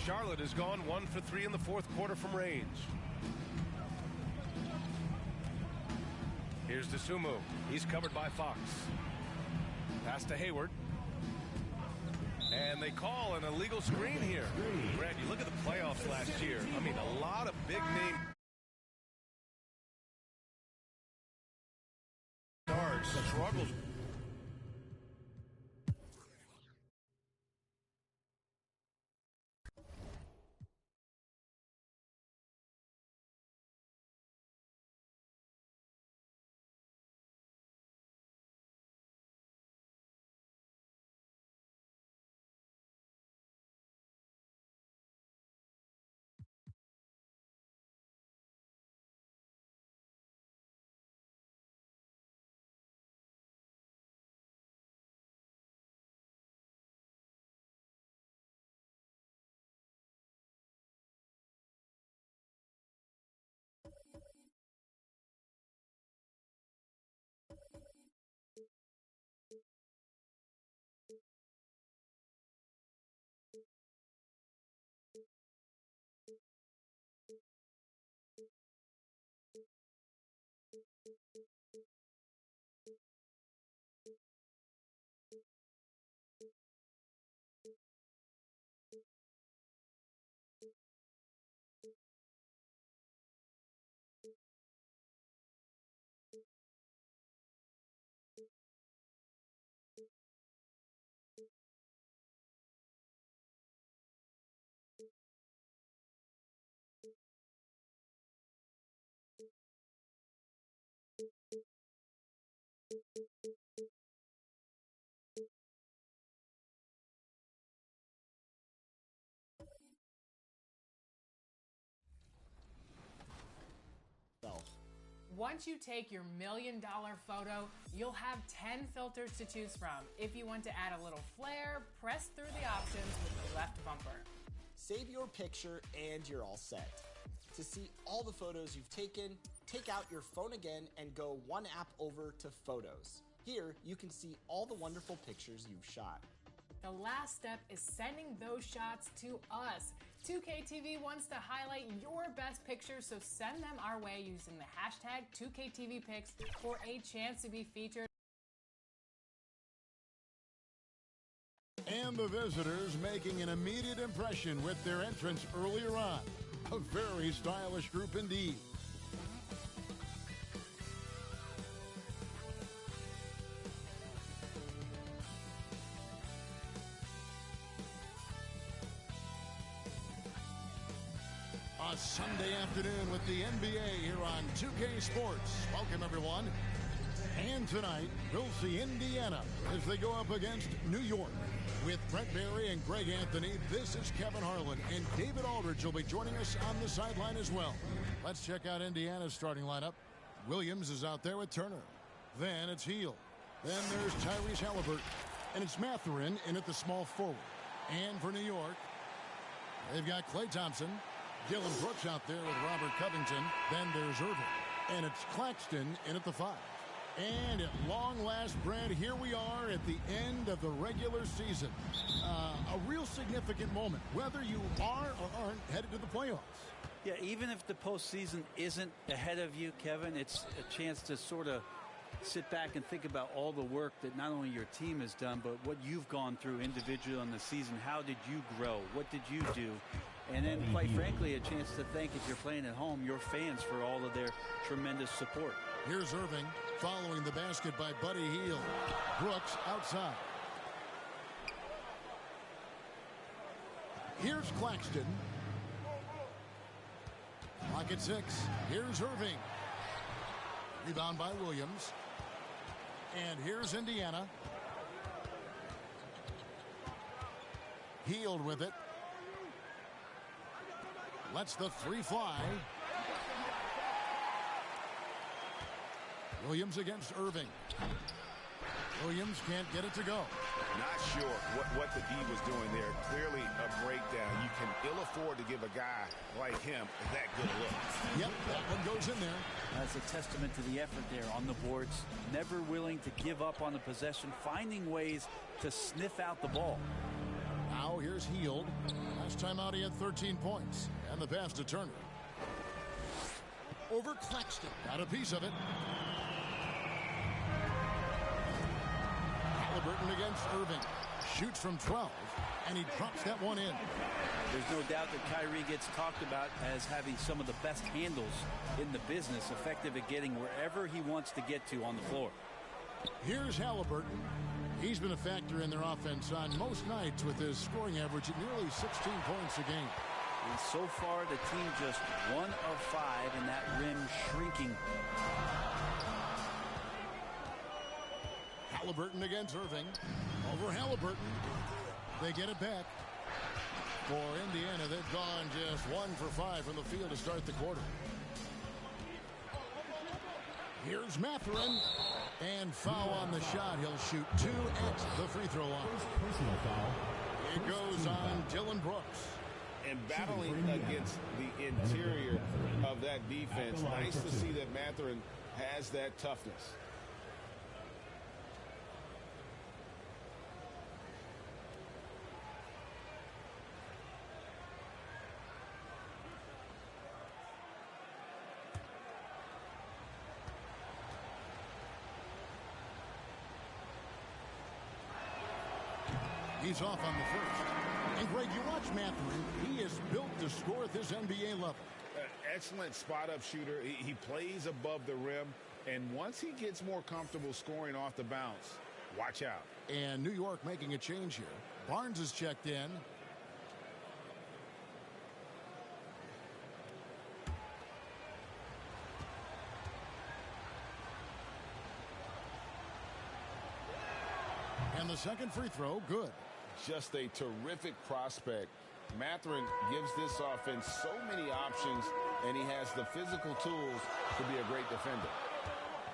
Charlotte has gone 1 for 3 in the fourth quarter from range. Here's Dosunmu. He's covered by Fox. Pass to Hayward. And they call an illegal screen here. Brad, you look at the playoffs last year. I mean, a lot of big name stars struggled. Once you take your $1 million photo, you'll have 10 filters to choose from. If you want to add a little flair, press through the options with the left bumper. Save your picture and you're all set. To see all the photos you've taken, take out your phone again and go one app over to Photos. Here, you can see all the wonderful pictures you've shot. The last step is sending those shots to us. 2KTV wants to highlight your best pictures, so send them our way using the hashtag 2KTVPics for a chance to be featured. And the visitors making an immediate impression with their entrance earlier on. A very stylish group indeed. A Sunday afternoon with the NBA here on 2K Sports. Welcome, everyone. And tonight, we'll see Indiana as they go up against New York. With Brent Barry and Greg Anthony, this is Kevin Harlan, and David Aldridge will be joining us on the sideline as well. Let's check out Indiana's starting lineup. Williams is out there with Turner. Then it's Hield. Then there's Tyrese Halliburton. And it's Mathurin in at the small forward. And for New York, they've got Klay Thompson. Dylan Brooks out there with Robert Covington. Then there's Irving. And it's Claxton in at the 5. And at long last, Brad, here we are at the end of the regular season. A real significant moment, whether you are or aren't headed to the playoffs. Yeah, even if the postseason isn't ahead of you, Kevin, it's a chance to sort of sit back and think about all the work that not only your team has done, but what you've gone through individually on the season. How did you grow? What did you do? And then, quite frankly, a chance to thank, if you're playing at home, your fans for all of their tremendous support. Here's Irving following the basket by Buddy Hield. Brooks outside. Here's Claxton. Clock at 6. Here's Irving. Rebound by Williams. And here's Indiana. Hield with it. Lets the 3 fly. Williams against Irving. Williams can't get it to go. Not sure what the D was doing there. Clearly a breakdown. You can ill afford to give a guy like him that good a look. Yep, that one goes in there. That's a testament to the effort there on the boards. Never willing to give up on the possession, finding ways to sniff out the ball. Now here's Hield. Last time out he had 13 points. And the pass to Turner. Over Claxton. Got a piece of it. Halliburton against Irving. Shoots from 12. And he drops that one in. There's no doubt that Kyrie gets talked about as having some of the best handles in the business, effective at getting wherever he wants to get to on the floor. Here's Halliburton. He's been a factor in their offense on most nights with his scoring average at nearly 16 points a game. And so far, the team just 1 of 5, and that rim shrinking. Halliburton against Irving. Over Halliburton. They get it back. For Indiana, they've gone just 1 for 5 from the field to start the quarter. Here's Mathurin. And foul on the shot. He'll shoot 2 at the free throw line. It goes on Dylan Brooks. And battling against the interior of that defense. Nice to see that Mathurin has that toughness. He's off on the first. And, Greg, you watch Mathurin. He is built to score at this NBA level. Excellent spot-up shooter. He plays above the rim. And once he gets more comfortable scoring off the bounce, watch out. And New York making a change here. Barnes is checked in. And the second free throw, good. Just a terrific prospect. Mathurin gives this offense so many options and he has the physical tools to be a great defender.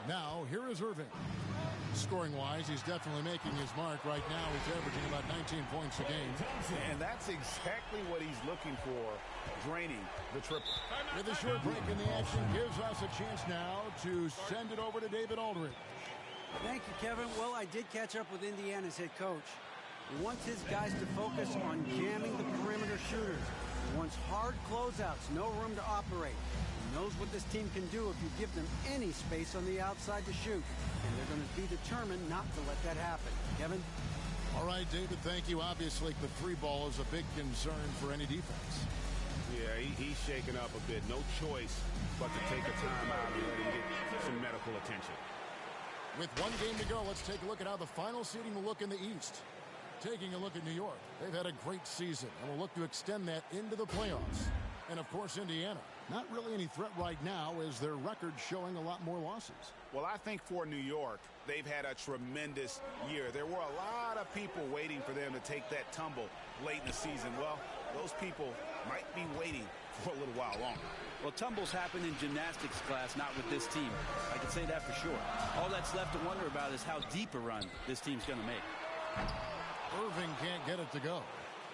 Now, here is Irving. Scoring-wise, he's definitely making his mark. Right now, he's averaging about 19 points a game. And that's exactly what he's looking for, draining the triple. With a short break in the action, gives us a chance now to send it over to David Aldridge. Thank you, Kevin. Well, I did catch up with Indiana's head coach. He wants his guys to focus on jamming the perimeter shooters. He wants hard closeouts, no room to operate. He knows what this team can do if you give them any space on the outside to shoot. And they're going to be determined not to let that happen. Kevin? All right, David, thank you. Obviously, the three ball is a big concern for any defense. Yeah, he's shaking up a bit. No choice but to take a timeout and let him get some medical attention. With one game to go, let's take a look at how the final seeding will look in the East. Taking a look at New York, they've had a great season and will look to extend that into the playoffs. And, of course, Indiana. Not really any threat right now as their record showing a lot more losses. Well, I think for New York, they've had a tremendous year. There were a lot of people waiting for them to take that tumble late in the season. Well, those people might be waiting for a little while longer. Well, tumbles happen in gymnastics class, not with this team. I can say that for sure. All that's left to wonder about is how deep a run this team's going to make. Irving can't get it to go.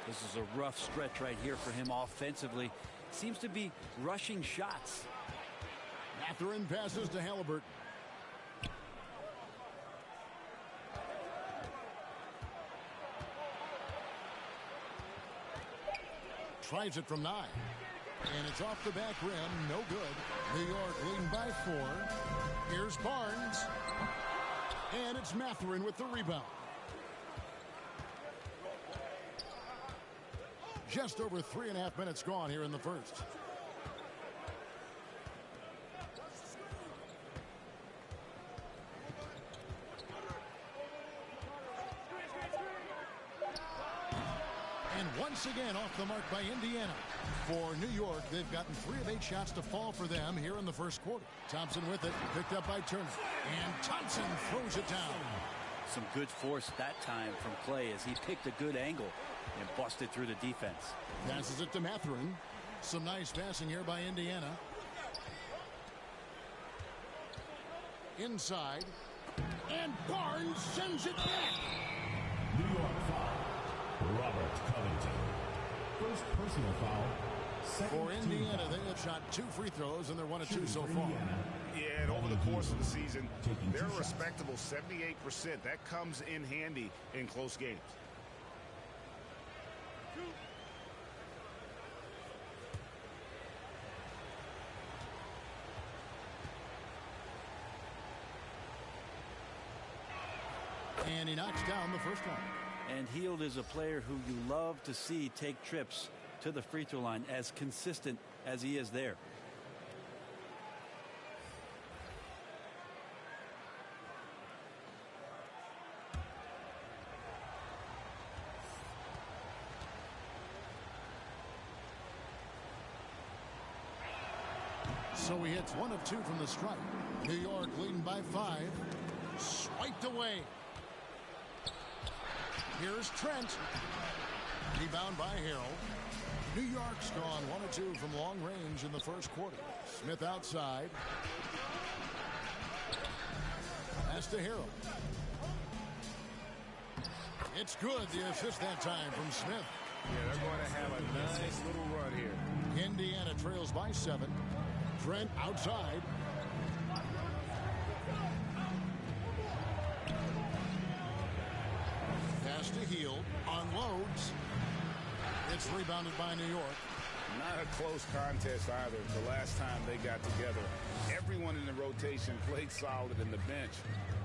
This is a rough stretch right here for him offensively. Seems to be rushing shots. Mathurin passes to Halliburton. Tries it from 9. And it's off the back rim. No good. New York leading by 4. Here's Barnes. And it's Mathurin with the rebound. Just over 3.5 minutes gone here in the first. And once again off the mark by Indiana. For New York, they've gotten 3 of 8 shots to fall for them here in the first quarter. Thompson with it, picked up by Turner. And Thompson throws it down. Some good force that time from Clay as he picked a good angle and busted through the defense. Passes it to Mathurin. Some nice passing here by Indiana. Inside. And Barnes sends it back. New York foul. Robert Covington. First personal foul. For Indiana, they have shot 2 free throws, and they're 1 of 2 so far. Yeah, and over the course of the season, they're a respectable 78%. That comes in handy in close games. And he knocks down the first one. And Hield is a player who you love to see take trips to the free throw line, as consistent as he is there. So he hits 1 of 2 from the stripe. New York leading by 5. Swiped away. Here's Trent. Rebound by Harrell. New York's gone 1 of 2 from long range in the first quarter. Smith outside. Pass to Harrell. It's good. The assist that time from Smith. Yeah, they're going to have a nice little run here. Indiana trails by 7. Trent outside. Pass to Hield. Unloads. It's rebounded by New York. Not a close contest either. The last time they got together, everyone in the rotation played solid, and the bench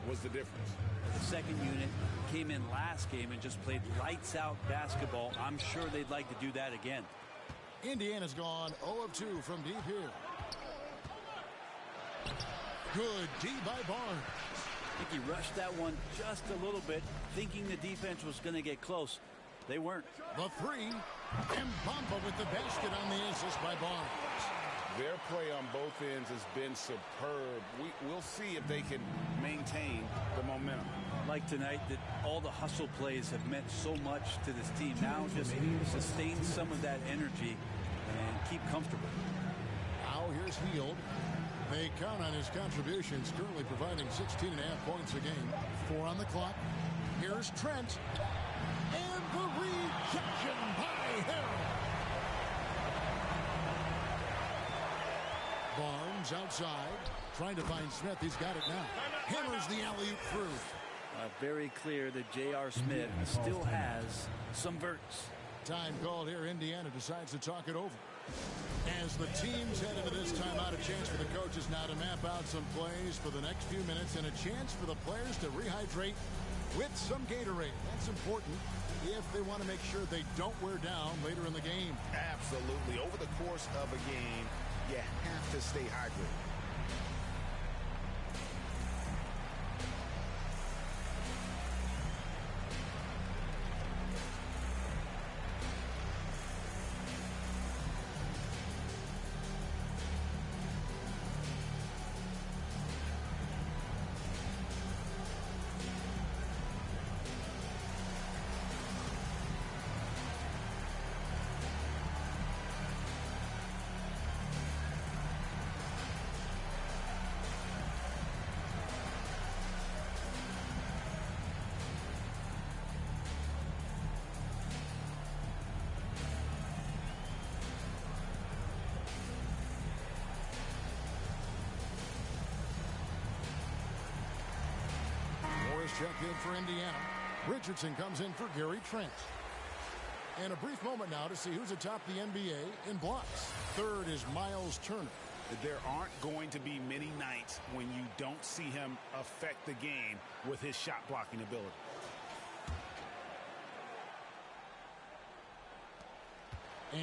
was the difference. The second unit came in last game and just played lights out basketball. I'm sure they'd like to do that again. Indiana's gone 0 of 2 from deep here. Good D by Barnes. I think he rushed that one just a little bit, thinking the defense was going to get close. They weren't. The 3. And Bamba with the basket on the assist by Barnes. Their play on both ends has been superb. We'll see if they can maintain the momentum. Like tonight, that all the hustle plays have meant so much to this team. Now just sustain some of that energy and keep comfortable. Now is healed. They count on his contributions, currently providing 16.5 points a game. 4 on the clock. Here's Trent. And the rejection by Harrell. Barnes outside, trying to find Smith. He's got it now. Hammers the alley-oop through. Very clear that J.R. Smith still has some verts. Time called here. Indiana decides to talk it over. As the teams head into this timeout, a chance for the coaches now to map out some plays for the next few minutes and a chance for the players to rehydrate with some Gatorade. That's important if they want to make sure they don't wear down later in the game. Absolutely. Over the course of a game, you have to stay hydrated. Checked in for Indiana. Richardson comes in for Gary Trent. And a brief moment now to see who's atop the NBA in blocks. Third is Miles Turner. There aren't going to be many nights when you don't see him affect the game with his shot blocking ability.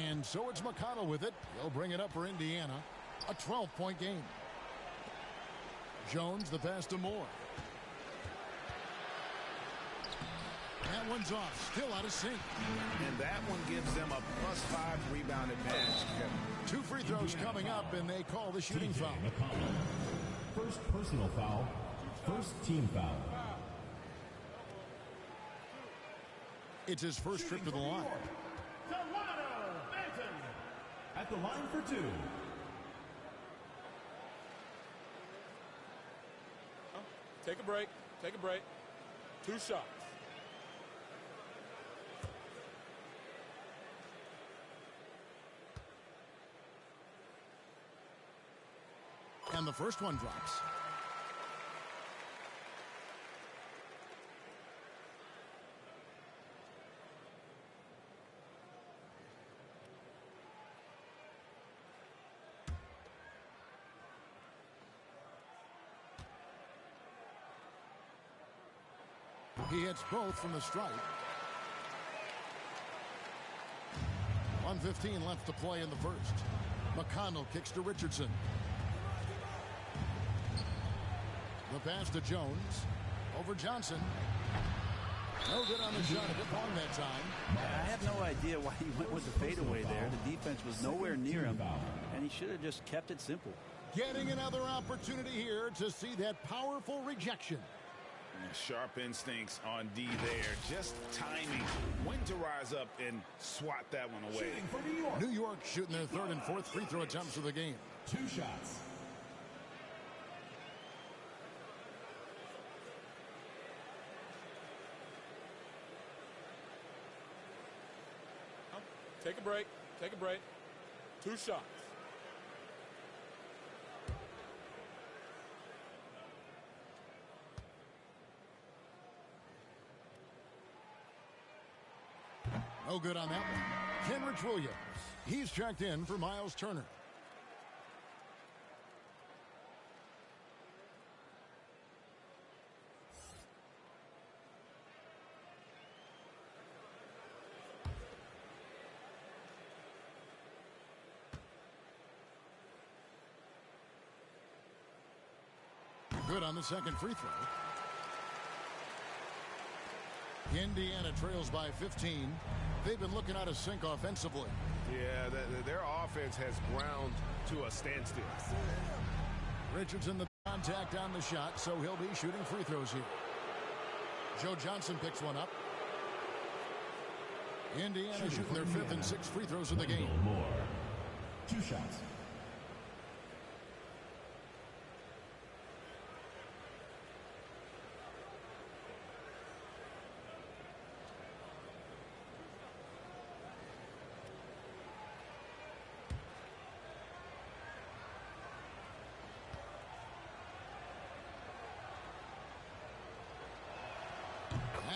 And so it's McConnell with it. He'll bring it up for Indiana. A 12-point game. Jones the pass to Moore. That one's off, still out of sync. And that one gives them a +5 rebound advantage. 2 free throws coming up, and they call the shooting foul. First personal foul, first team foul. It's his first trip to the line. At the line for 2. Take a break. Take a break. 2 shots. And the first one drops. He hits both from the stripe. 1:15 left to play in the first. McConnell kicks to Richardson. The pass to Jones. Over Johnson. No good on the shot. A bit long that time. I have no idea why he went with the fadeaway there. The defense was nowhere near him, and he should have just kept it simple. Getting another opportunity here to see that powerful rejection. Sharp instincts on D there. Just timing when to rise up and swat that one away. New York shooting their third and fourth free throw attempts of the game. 2 shots. Take a break. Take a break. 2 shots. No good on that one. Kenrich Williams. He's checked in for Miles Turner. Good on the second free throw. Indiana trails by 15. They've been looking out of sync offensively. Yeah, their offense has ground to a standstill. Richardson the contact on the shot, so he'll be shooting free throws here. Joe Johnson picks one up. Indiana shooting their 5th and 6th free throws of the game. More. 2 shots.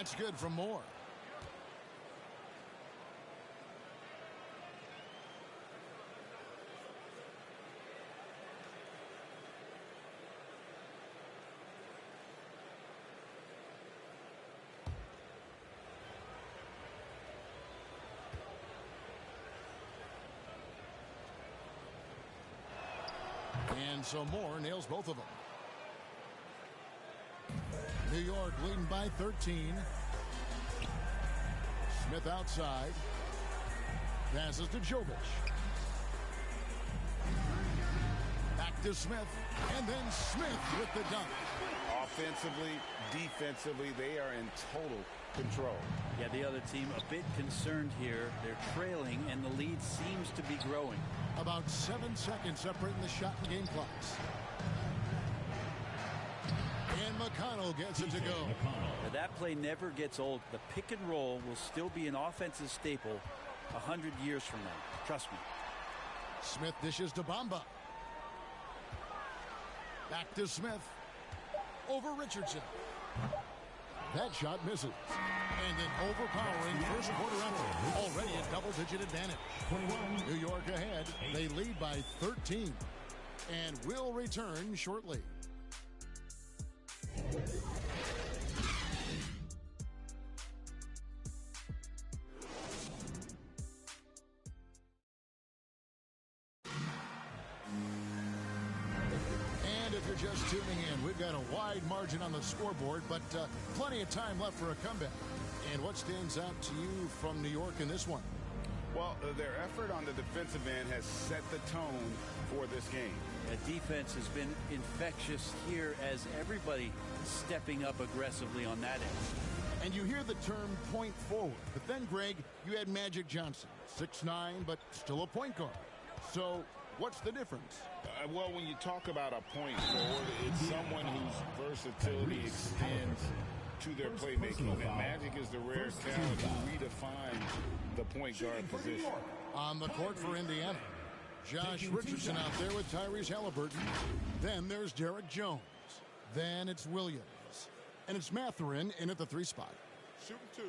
That's good from Moore. And so Moore nails both of them. New York leading by 13. Smith outside. Passes to Jovic. Back to Smith. And then Smith with the dunk. Offensively, defensively, they are in total control. Yeah, the other team a bit concerned here. They're trailing, and the lead seems to be growing. About 7 seconds separating the shot and game clocks. And McConnell gets it to go. Now, that play never gets old. The pick and roll will still be an offensive staple 100 years from now. Trust me. Smith dishes to Bamba. Back to Smith. Over Richardson. That shot misses. And an overpowering first quarter effort. Already a double-digit advantage. 21. New York ahead. They lead by 13. And will return shortly. Just tuning in, we've got a wide margin on the scoreboard, but plenty of time left for a comeback. And what stands out to you from New York in this one? Well, their effort on the defensive end has set the tone for this game. The defense has been infectious here as everybody stepping up aggressively on that end. And you hear the term point forward, but then, Greg, you had Magic Johnson, 6'9", but still a point guard. So what's the difference? Well, when you talk about a point forward, it's someone whose versatility extends to their playmaking. And Magic is the rare talent who redefines the point guard position. On the court for Indiana, Josh Richardson out there with Tyrese Halliburton. Then there's Derek Jones. Then it's Williams. And it's Mathurin in at the 3 spot. Shooting 2.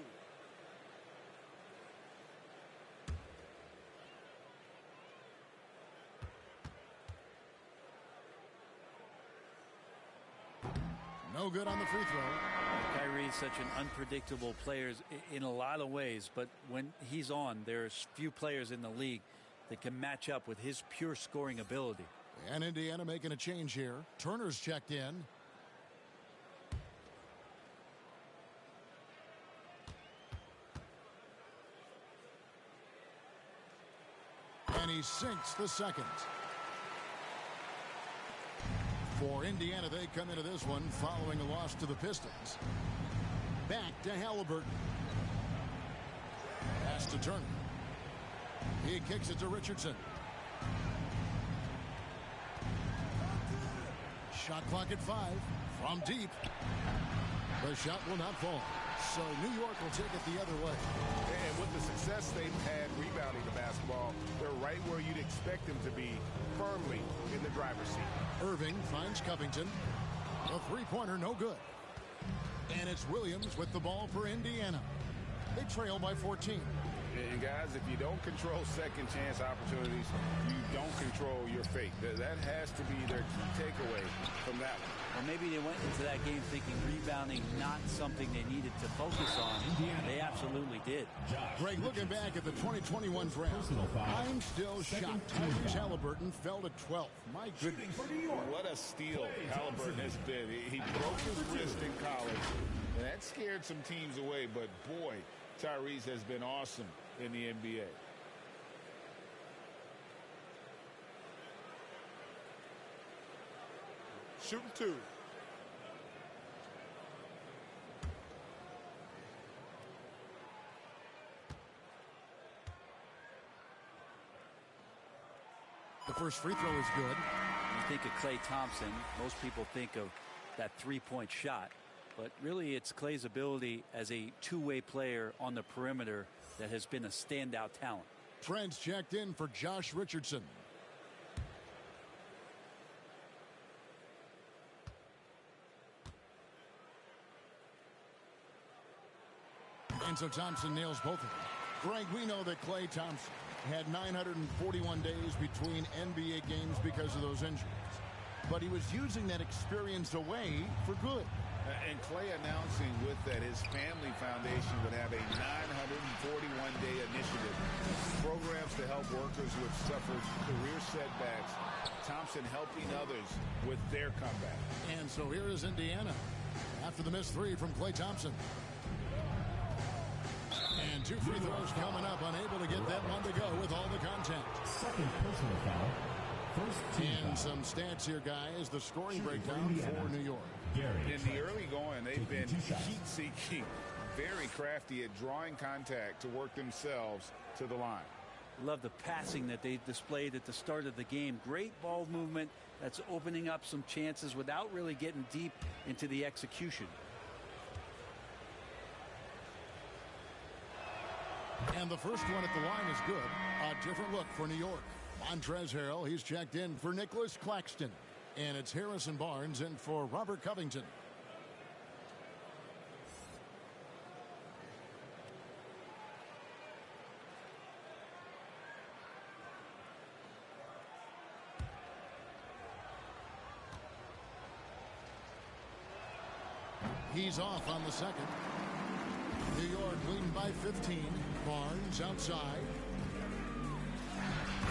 No good on the free throw. Kyrie's such an unpredictable player in a lot of ways, but when he's on, there's few players in the league that can match up with his pure scoring ability. And Indiana making a change here. Turner's checked in. And he sinks the second. For Indiana, they come into this one following a loss to the Pistons. Back to Halliburton. Pass to Turner. He kicks it to Richardson. Shot clock at 5 from deep. The shot will not fall. So New York will take it the other way. And with the success they've had rebounding the basketball, they're right where you'd expect them to be, firmly in the driver's seat. Irving finds Covington. A three-pointer, no good. And it's Williams with the ball for Indiana. They trail by 14. And guys, if you don't control second chance opportunities, you don't control your fate. That has to be their key takeaway from that one. Or maybe they went into that game thinking rebounding not something they needed to focus on. They absolutely did. Greg, looking back at the 2021 draft, I'm still shocked. Tyrese Halliburton fell to 12th. My goodness. What a steal Halliburton has been. He broke his wrist in college, and that scared some teams away. But, boy, Tyrese has been awesome in the NBA. Shooting 2. The first free throw is good. You think of Klay Thompson, most people think of that three-point shot. But really, it's Klay's ability as a two-way player on the perimeter that has been a standout talent. Trent's checked in for Josh Richardson. And so Thompson nails both of them. Frank, we know that Klay Thompson had 941 days between NBA games because of those injuries. But he was using that experience away for good. And Klay announcing with that his family foundation would have a 941-day initiative. Programs to help workers who have suffered career setbacks. Thompson helping others with their comeback. And so here is Indiana after the missed three from Klay Thompson. And two free throws coming up, unable to get that one to go with all the contact. Second personal foul. First team and foul. some stats here, guys. The scoring breakdown for New York. In the early going, they've been heat-seeking, very crafty at drawing contact to work themselves to the line. Love the passing that they displayed at the start of the game. Great ball movement that's opening up some chances without really getting deep into the execution. And the first one at the line is good. A different look for New York. Montrezl Harrell, he's checked in for Nicholas Claxton. And it's Harrison Barnes in for Robert Covington. He's off on the second. New York leading by 15. Barnes outside.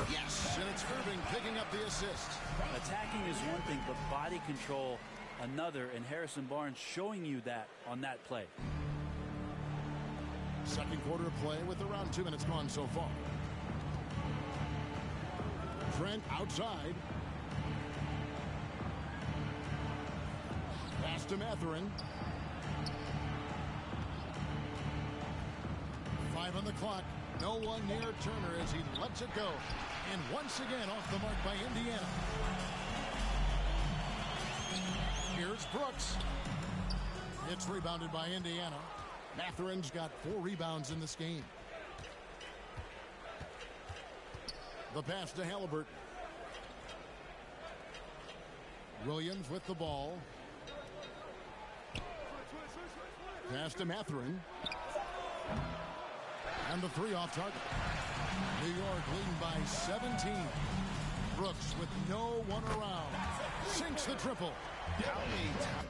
Yes, and it's Irving picking up the assist. Attacking is one thing, but body control another, and Harrison Barnes showing you that on that play. Second quarter of play with around 2 minutes gone so far. Trent outside. Pass to Mathurin. 5 on the clock. No one near Turner as he lets it go. And once again off the mark by Indiana. Here's Brooks. It's rebounded by Indiana. Mathurin's got 4 rebounds in this game. The pass to Halliburton. Williams with the ball. Pass to Mathurin. And the 3 off target. New York leading by 17. Brooks with no one around. Sinks the triple. How many times?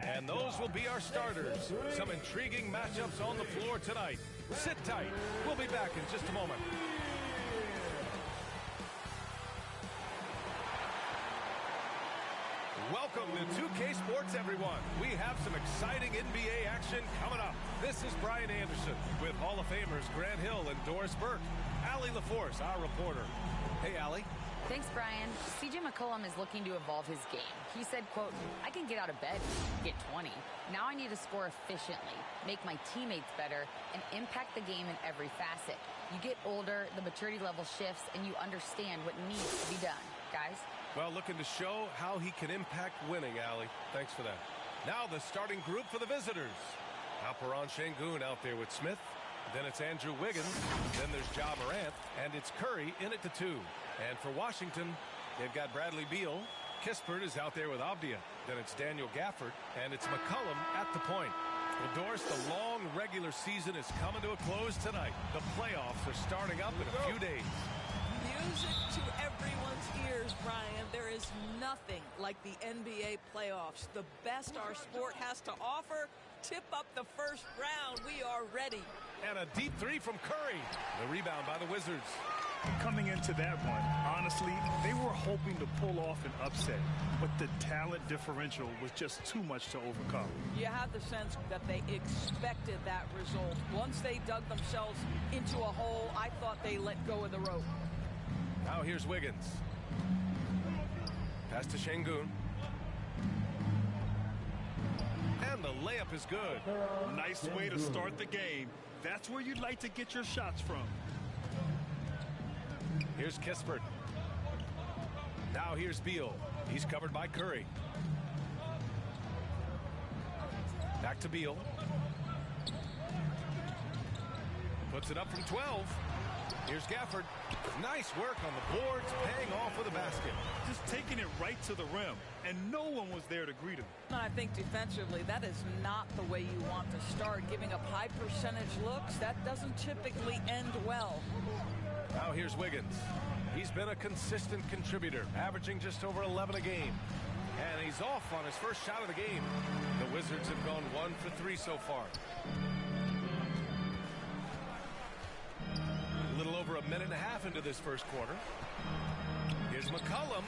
And those will be our starters. Some intriguing matchups on the floor tonight. Sit tight. We'll be back in just a moment. Welcome to 2K Sports, everyone. We have some exciting NBA action coming up. This is Brian Anderson with Hall of Famers Grant Hill and Doris Burke. Allie LaForce, our reporter. Hey, Allie. Thanks, Brian. CJ McCollum is looking to evolve his game. He said, quote, I can get out of bed, get 20. Now I need to score efficiently, make my teammates better, and impact the game in every facet. You get older, the maturity level shifts, and you understand what needs to be done. Guys? Well, looking to show how he can impact winning, Allie. Thanks for that. Now the starting group for the visitors. Alperon Şengün out there with Smith. Then it's Andrew Wiggins. Then there's Ja Morant. And it's Curry in at the 2. And for Washington, they've got Bradley Beal. Kispert is out there with Avdia. Then it's Daniel Gafford. And it's McCollum at the point. Well, Doris, the long regular season is coming to a close tonight. The playoffs are starting up in a few days. Music to everyone's ears, Brian. There is nothing like the NBA playoffs. The best our sport has to offer. Tip up the first round. We are ready. And a deep three from Curry. The rebound by the Wizards. Coming into that one, honestly, they were hoping to pull off an upset, but the talent differential was just too much to overcome. You have the sense that they expected that result. Once they dug themselves into a hole, I thought they let go of the rope. Now here's Wiggins. Pass to Şengün. And the layup is good. Nice way to start the game. That's where you'd like to get your shots from. Here's Kispert. Now here's Beal. He's covered by Curry. Back to Beal. Puts it up from 12. Here's Gafford. Nice work on the boards, paying off with a basket. Just taking it right to the rim, and no one was there to greet him. I think defensively, that is not the way you want to start. Giving up high percentage looks, that doesn't typically end well. Now here's Wiggins. He's been a consistent contributor, averaging just over 11 a game. And he's off on his first shot of the game. The Wizards have gone 1 for 3 so far. A little over a minute and a half into this first quarter. Here's McCollum,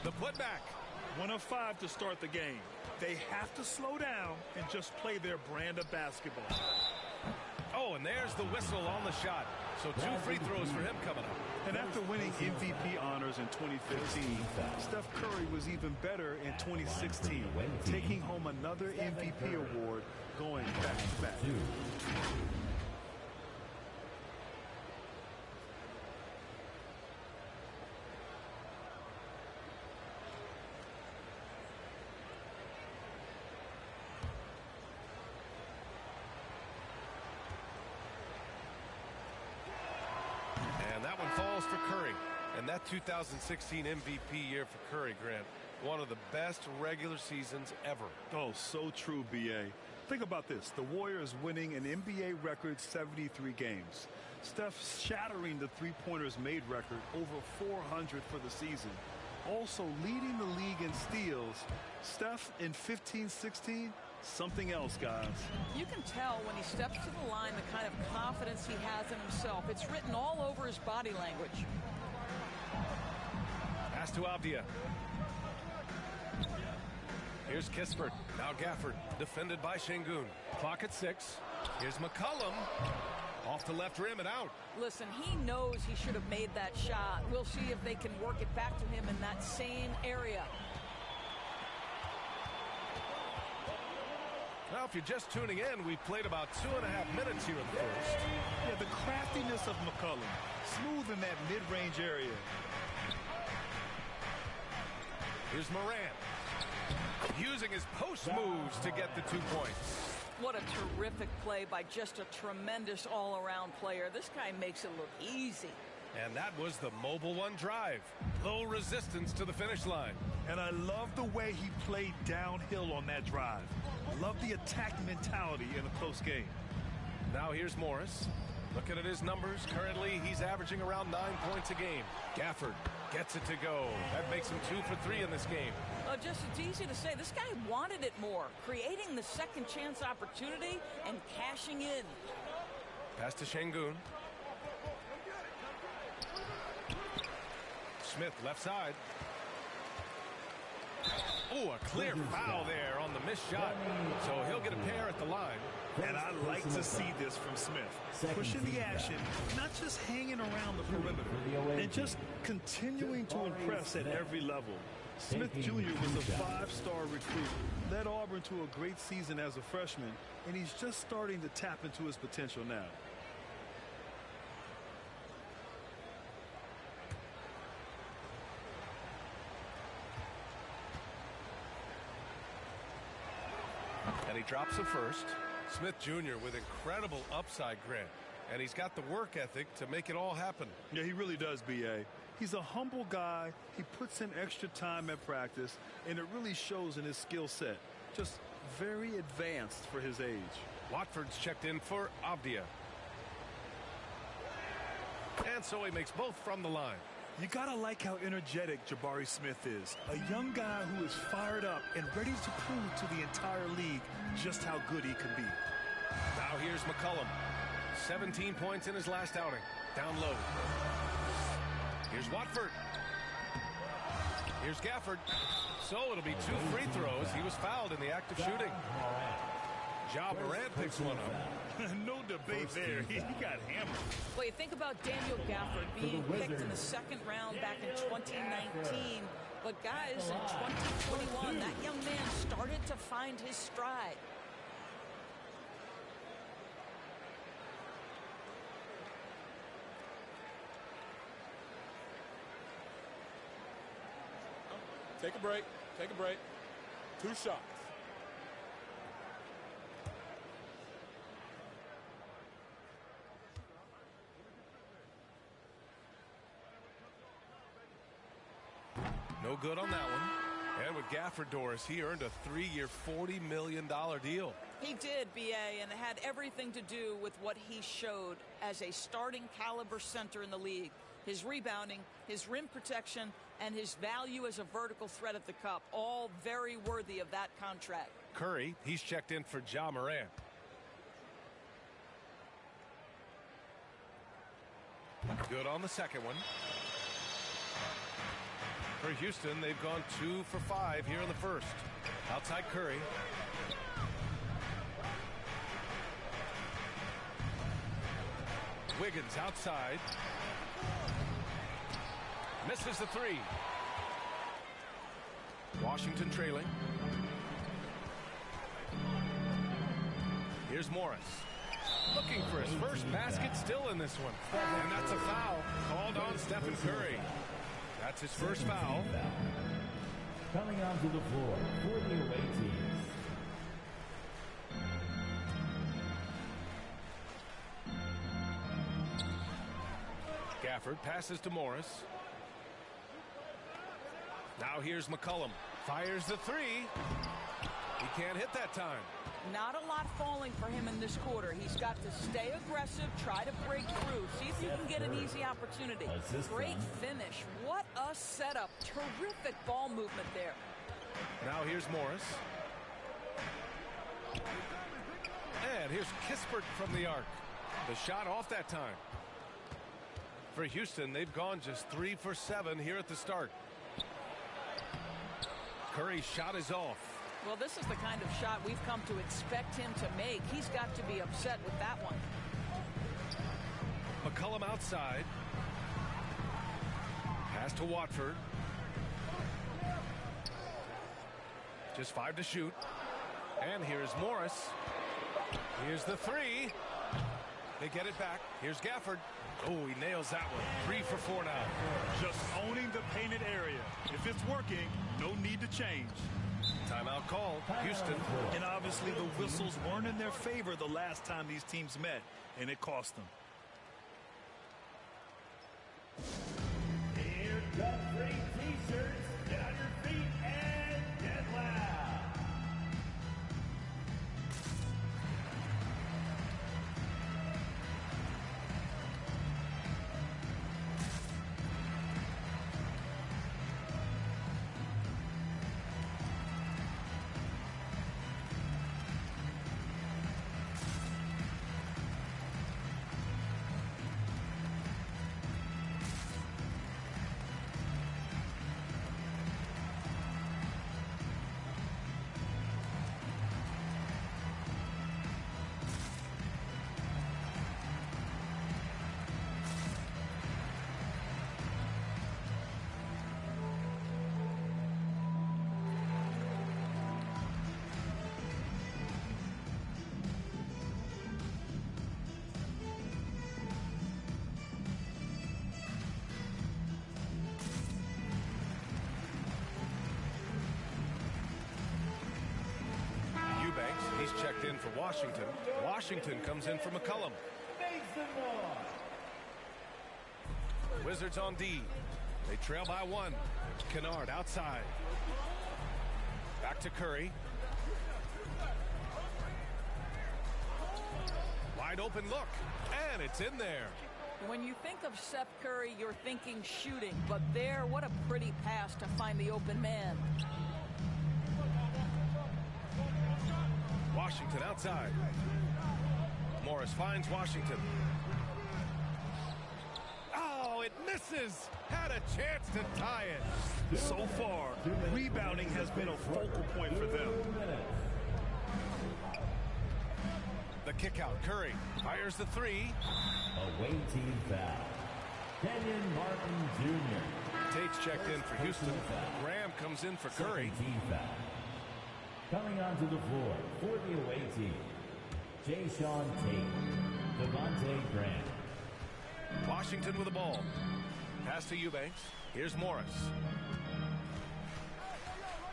the putback. 1 of 5 to start the game. They have to slow down and just play their brand of basketball. Oh, and there's the whistle on the shot. So 2 free throws for him coming up. And after winning MVP honors in 2015, Steph Curry was even better in 2016, taking home another MVP award going back-to-back. That one falls for Curry. And that 2016 MVP year for Curry, Grant, one of the best regular seasons ever. Oh, so true, BA. Think about this. The Warriors winning an NBA record 73 games. Steph shattering the three-pointers made record, over 400 for the season. Also leading the league in steals. Steph in 15-16, something else, guys. You can tell when he steps to the line the kind of confidence he has in himself. It's written all over his body language. Pass to Avdia. Here's Kispert. Now Gafford, defended by Şengün. Clock at 6. Here's McCollum. Off the left rim and out. Listen, he knows he should have made that shot. We'll see if they can work it back to him in that same area. Now, if you're just tuning in, we've played about 2.5 minutes here in the first. Yeah, the craftiness of McCollum. Smooth in that mid-range area. Here's Morant. Using his post moves to get the 2 points. What a terrific play by just a tremendous all-around player. This guy makes it look easy. And that was the mobile one drive. Low resistance to the finish line. And I love the way he played downhill on that drive. Love the attack mentality in a close game. Now here's Morris. Looking at his numbers, currently he's averaging around 9 points a game. Gafford gets it to go. That makes him 2 for 3 in this game. Just it's easy to say. This guy wanted it more, creating the second chance opportunity and cashing in. Pass to Şengün. Smith left side. Oh, a clear foul there on the missed shot. So he'll get a pair at the line. And I like to see this from Smith. Pushing the action, not just hanging around the perimeter, and just continuing to impress at every level. Smith Jr. was a 5-star recruit, led Auburn to a great season as a freshman, and he's just starting to tap into his potential now. And he drops a first. Smith Jr. with incredible upside, Grant. And he's got the work ethic to make it all happen. Yeah, he really does, B.A. He's a humble guy. He puts in extra time at practice, and it really shows in his skill set. Just very advanced for his age. Watford's checked in for Avdia. And so he makes both from the line. You gotta like how energetic Jabari Smith is. A young guy who is fired up and ready to prove to the entire league just how good he can be. Now here's McCollum. 17 points in his last outing. Down low. Here's Watford. Here's Gafford. So it'll be 2 free throws. He was fouled in the act of shooting. Ja Morant picks one up. No debate there. He got hammered. Well, you think about Daniel Gafford being picked in the second round back in 2019. But guys, in 2021, that young man started to find his stride. Take a break. Take a break. 2 shots. No good on that one. And with Gafford, Doris, he earned a 3-year, $40 million deal. He did, B.A., and it had everything to do with what he showed as a starting caliber center in the league. His rebounding, his rim protection, and his value as a vertical threat at the cup, all very worthy of that contract. Curry, he's checked in for Ja Morant. Good on the second one. For Houston, they've gone 2 for 5 here in the first. Outside Curry. Wiggins outside. Misses the 3. Washington trailing. Here's Morris. Looking for his first basket, still in this one. And that's a foul called on Stephen Curry. That's his first foul. Coming onto the floor for the away team. Gafford passes to Morris. Now here's McCollum. Fires the 3. He can't hit that time. Not a lot falling for him in this quarter. He's got to stay aggressive, try to break through, see if you can get an easy opportunity. Great finish. What a setup. Terrific ball movement there. Now here's Morris. And here's Kispert from the arc. The shot off that time. For Houston, they've gone just 3 for 7 here at the start. Curry's shot is off. Well, this is the kind of shot we've come to expect him to make. He's got to be upset with that one. McCollum outside. Pass to Watford. Just 5 to shoot. And here's Morris. Here's the 3. They get it back. Here's Gafford. Oh, he nails that one. 3 for 4 now. Just owning the painted area. If it's working, no need to change. Timeout called. Houston. And obviously the whistles weren't in their favor the last time these teams met, and it cost them. Here come free t-shirts. Get on your feet and get loud. Washington. Washington comes in for McCollum. Wizards on D. They trail by 1. Kennard outside. Back to Curry. Wide open look. And it's in there. When you think of Seth Curry, you're thinking shooting. But there, what a pretty pass to find the open man. Washington outside. Morris finds Washington. Oh, it misses. Had a chance to tie it. So far, rebounding has been a focal point for them. The kick out. Curry fires the 3. Away team foul. Kenyon Martin Jr. Tate's checked in for Houston. Graham comes in for Curry. Team foul. Coming onto the floor for the away team, Jay Sean Tate, Devontae Graham. Washington with the ball. Pass to Eubanks. Here's Morris.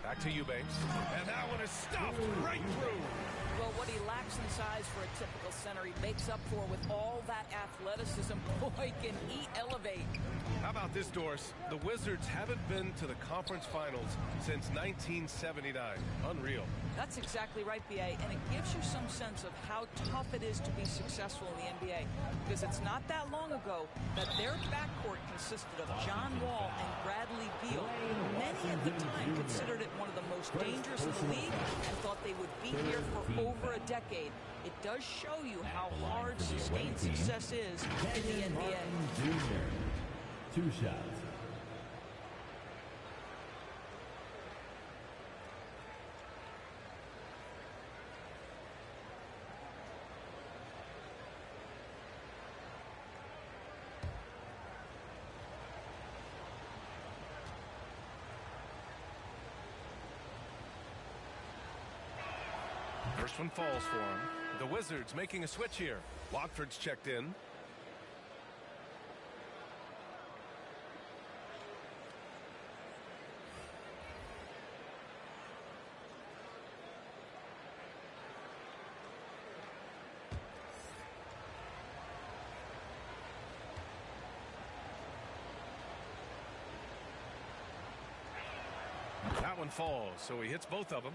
Back to Eubanks. And that one is stuffed right through. Well, what he lacks in size for a typical center, he makes up for with all that athleticism. Boy, can he elevate. How about this, Doris? The Wizards haven't been to the conference finals since 1979. Unreal. That's exactly right, BA, and it gives you some sense of how tough it is to be successful in the NBA, because it's not that long ago that their backcourt consisted of John Wall and Bradley Beal. Many at the time considered it one of the most dangerous in the league and thought they would be here for over a decade. It does show you how hard sustained success is in the NBA. Jr. 2 shots. First one falls for him. The Wizards making a switch here. Watford's checked in. That one falls, so he hits both of them.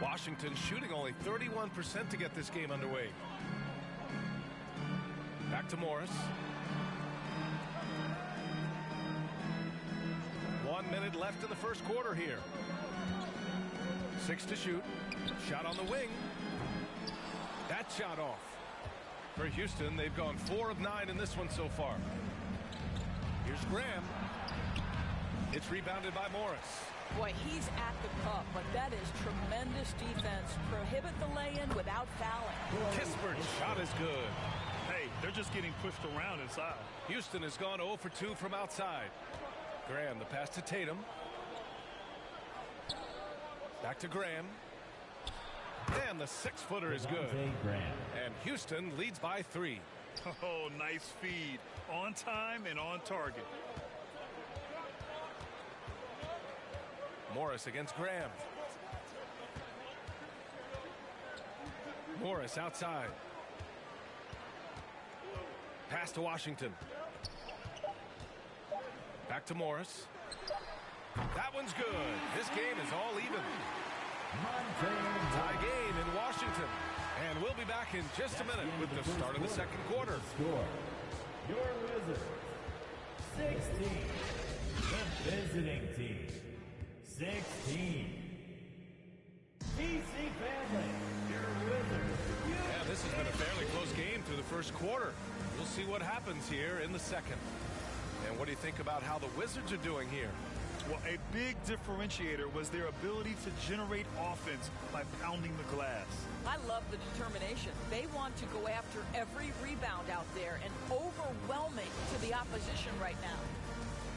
Washington shooting only 31% to get this game underway. Back to Morris. 1 minute left in the first quarter here. 6 to shoot. Shot on the wing. That shot off. For Houston, they've gone 4 of 9 in this one so far. Here's Graham. It's rebounded by Morris. Boy, he's at the cup, but that is tremendous defense. Prohibit the lay-in without fouling. Kispert's shot is good. Hey, they're just getting pushed around inside. Houston has gone 0 for 2 from outside. Graham, the pass to Tatum. Back to Graham. And the 6-footer is good. And Houston leads by 3. Oh, nice feed. On time and on target. Morris against Graham. Morris outside. Pass to Washington. Back to Morris. That one's good. This game is all even. Tie game in Washington. And we'll be back in just a minute with the start of the second quarter. Score. Your Wizards 16. The visiting team 16. DC family, your Wizards. Yeah, this has been a fairly close game through the first quarter. We'll see what happens here in the second. And what do you think about how the Wizards are doing here? Well, a big differentiator was their ability to generate offense by pounding the glass. I love the determination. They want to go after every rebound out there and overwhelming to the opposition right now.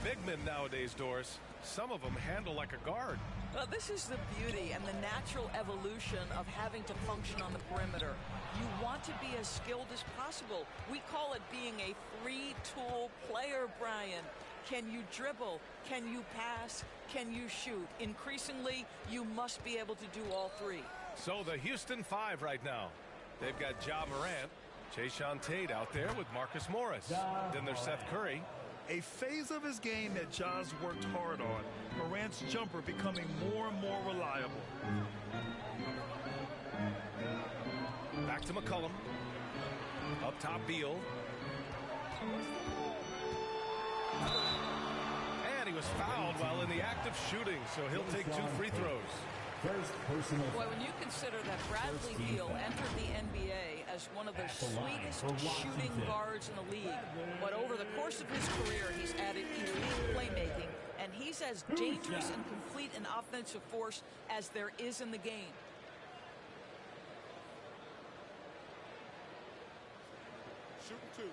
Big men nowadays, Doris. Some of them handle like a guard. Well, this is the beauty and the natural evolution of having to function on the perimeter. You want to be as skilled as possible. We call it being a three-tool player, Brian. Can you dribble? Can you pass? Can you shoot? Increasingly, you must be able to do all three. So the Houston 5 right now. They've got Ja Morant, Jayshawn Tate out there with Marcus Morris. Then there's Seth Curry. A phase of his game that Ja's worked hard on. Morant's jumper becoming more and more reliable. Back to McCollum. Up top, Beal. And he was fouled while in the act of shooting, so he'll take 2 free throws. Boy, when you consider that Bradley Beal entered the NBA as one of the sweetest shooting guards in the league, but over the course of his career, he's added elite playmaking, and he's as dangerous and complete an offensive force as there is in the game. Shooting 2.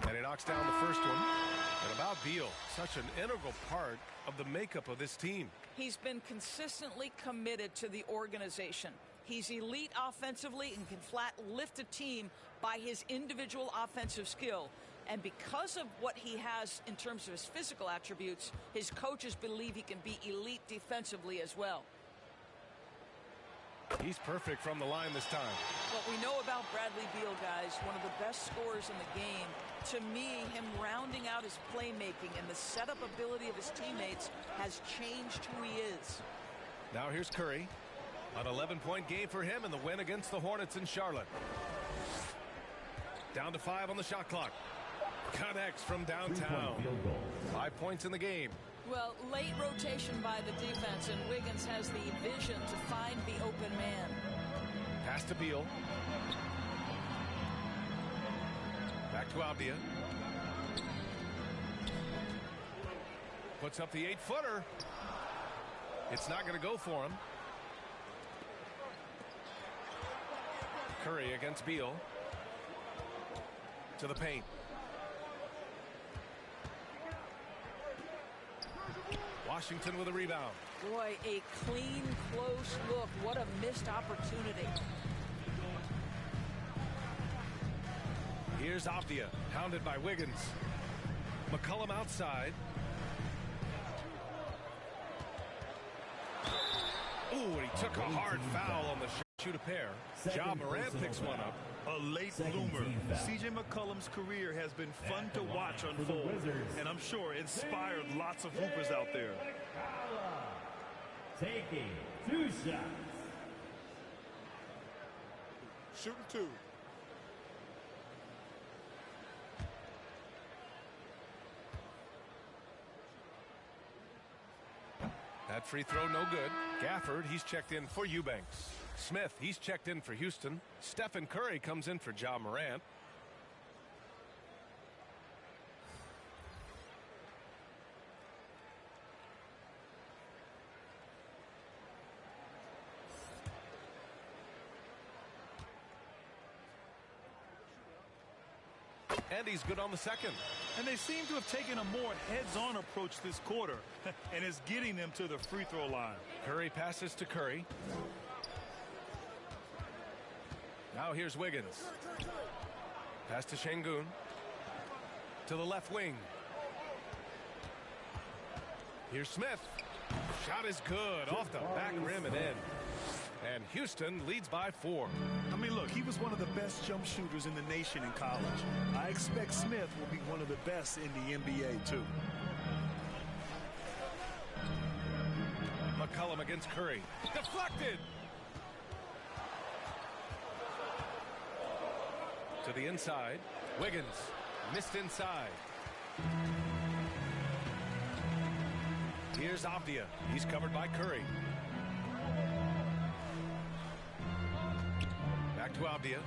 And he knocks down the first one. And about Beal, such an integral part of the makeup of this team. He's been consistently committed to the organization. He's elite offensively and can flat lift a team by his individual offensive skill. And because of what he has in terms of his physical attributes, his coaches believe he can be elite defensively as well. He's perfect from the line this time. What we know about Bradley Beal, guys, one of the best scorers in the game. To me, him rounding out his playmaking and the setup ability of his teammates has changed who he is. Now here's Curry. An 11-point game for him in the win against the Hornets in Charlotte. Down to 5 on the shot clock. Connects from downtown. 5 points in the game. Well, late rotation by the defense, and Wiggins has the vision to find the open man. Pass to Beal. Back to Avdia. Puts up the 8-footer. It's not going to go for him. Curry against Beal. To the paint. Washington with a rebound. Boy, a clean, close look. What a missed opportunity. Here's Avdia, hounded by Wiggins. McCollum outside. Ooh, and he took a hard foul on the shoot a pair. Ja Morant picks one up. A late bloomer. C.J. McCollum's career has been fun to watch unfold, and I'm sure inspired lots of hoopers out there. Taking 2 shots. Shooting 2. That free throw no good. Gafford, he's checked in for Eubanks. Smith, he's checked in for Houston. Stephen Curry comes in for Ja Morant. And he's good on the second. And they seem to have taken a more heads-on approach this quarter, and it's getting them to the free throw line. Curry passes to Curry. Now here's Wiggins. Pass to Şengün. To the left wing. Here's Smith. Shot is good. Off the back rim and in. And Houston leads by 4. I mean, look, he was one of the best jump shooters in the nation in college. I expect Smith will be one of the best in the NBA, too. McCollum against Curry. Deflected. To the inside. Wiggins missed inside. Here's Avdia. He's covered by Curry. Back to Avdia.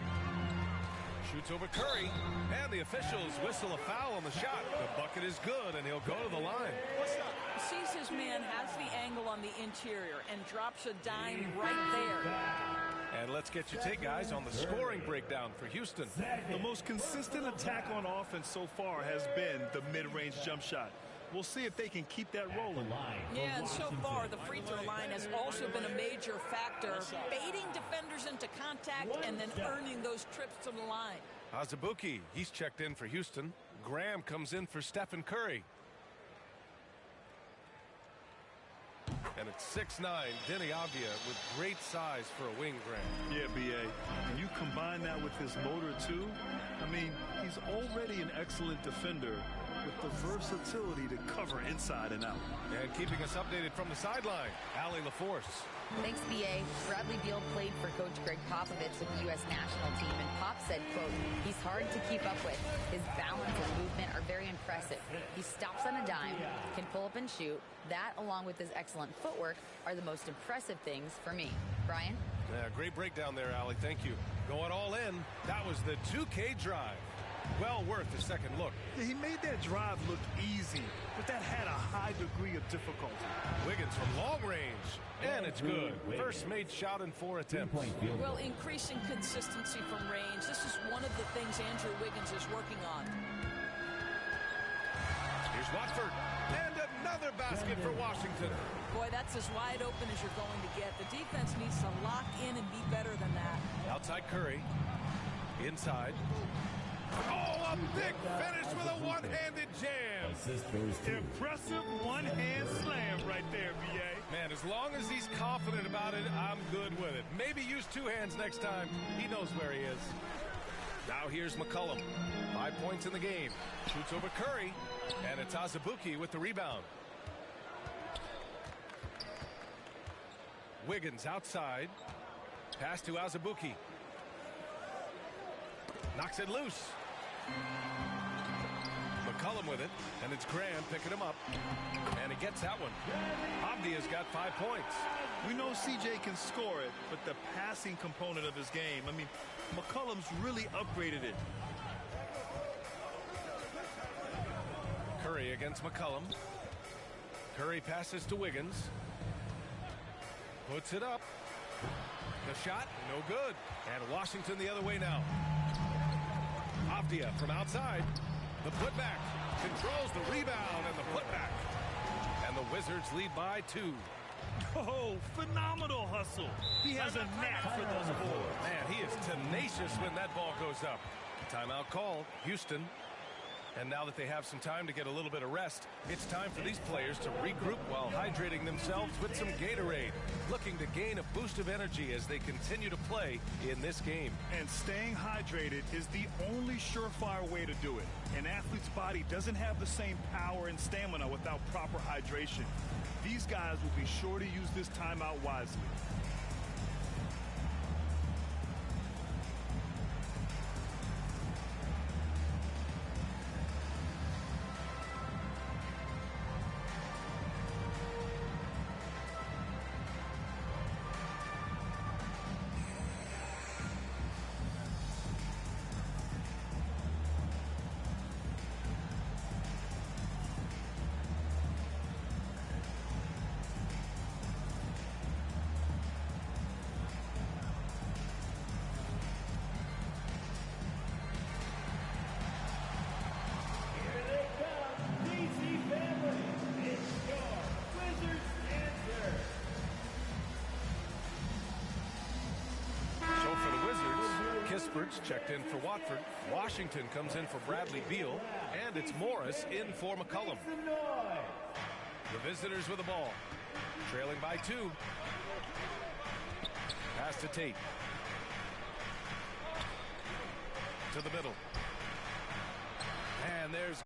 Shoots over Curry. And the officials whistle a foul on the shot. The bucket is good, and he'll go to the line. Sees his man has the angle on the interior and drops a dime right there. And let's get your take, guys, on the scoring breakdown for Houston. The most consistent attack on offense so far has been the mid-range jump shot. We'll see if they can keep that rolling. Yeah, and so far, the free throw line has also been a major factor, baiting defenders into contact and then earning those trips to the line. Azubuike, he's checked in for Houston. Graham comes in for Stephen Curry. And it's 6'9", Denny Avdia with great size for a wing, Graham. Yeah, B.A. And you combine that with his motor, too. I mean, he's already an excellent defender with the versatility to cover inside and out. And keeping us updated from the sideline, Allie LaForce. Thanks, B.A. Bradley Beal played for Coach Greg Popovich with the U.S. national team, and Pop said, quote, he's hard to keep up with. His balance and movement are very impressive. He stops on a dime, can pull up and shoot. That, along with his excellent footwork, are the most impressive things for me. Brian? Yeah, great breakdown there, Allie. Thank you. Going all in, that was the 2K drive. Well worth a second look. Yeah, he made that drive look easy, but that had a high degree of difficulty. Wiggins from long range, and it's good. First made shot in 4 attempts. Well, increasing consistency from range. This is one of the things Andrew Wiggins is working on. Here's Watford, and another basket for Washington. Boy, that's as wide open as you're going to get. The defense needs to lock in and be better than that. Outside Curry, inside. Oh, a big finish with a one-handed jam. Impressive one-hand slam right there, B.A. Man, as long as he's confident about it, I'm good with it. Maybe use 2 hands next time. He knows where he is. Now here's McCollum. 5 points in the game. Shoots over Curry, and it's Azubuike with the rebound. Wiggins outside. Pass to Azubuike. Knocks it loose. McCollum with it, and it's Graham picking him up, and he gets that one. Avdia's got 5 points. We know CJ can score it, but the passing component of his game, I mean, McCollum's really upgraded it. Curry against McCollum. Curry passes to Wiggins. Puts it up. The shot, no good. And Washington the other way now. Avdia from outside. The putback. Controls the rebound and the putback. And the Wizards lead by 2. Oh, phenomenal hustle. He has a knack for those balls. Man, he is tenacious when that ball goes up. Timeout called. Houston. And now that they have some time to get a little bit of rest, it's time for these players to regroup while hydrating themselves with some Gatorade, looking to gain a boost of energy as they continue to play in this game. And staying hydrated is the only surefire way to do it. An athlete's body doesn't have the same power and stamina without proper hydration. These guys will be sure to use this timeout wisely. Checked in for Watford. Washington comes in for Bradley Beal, and it's Morris in for McCollum. The visitors with the ball, trailing by 2. Pass to Tate. To the middle. And there's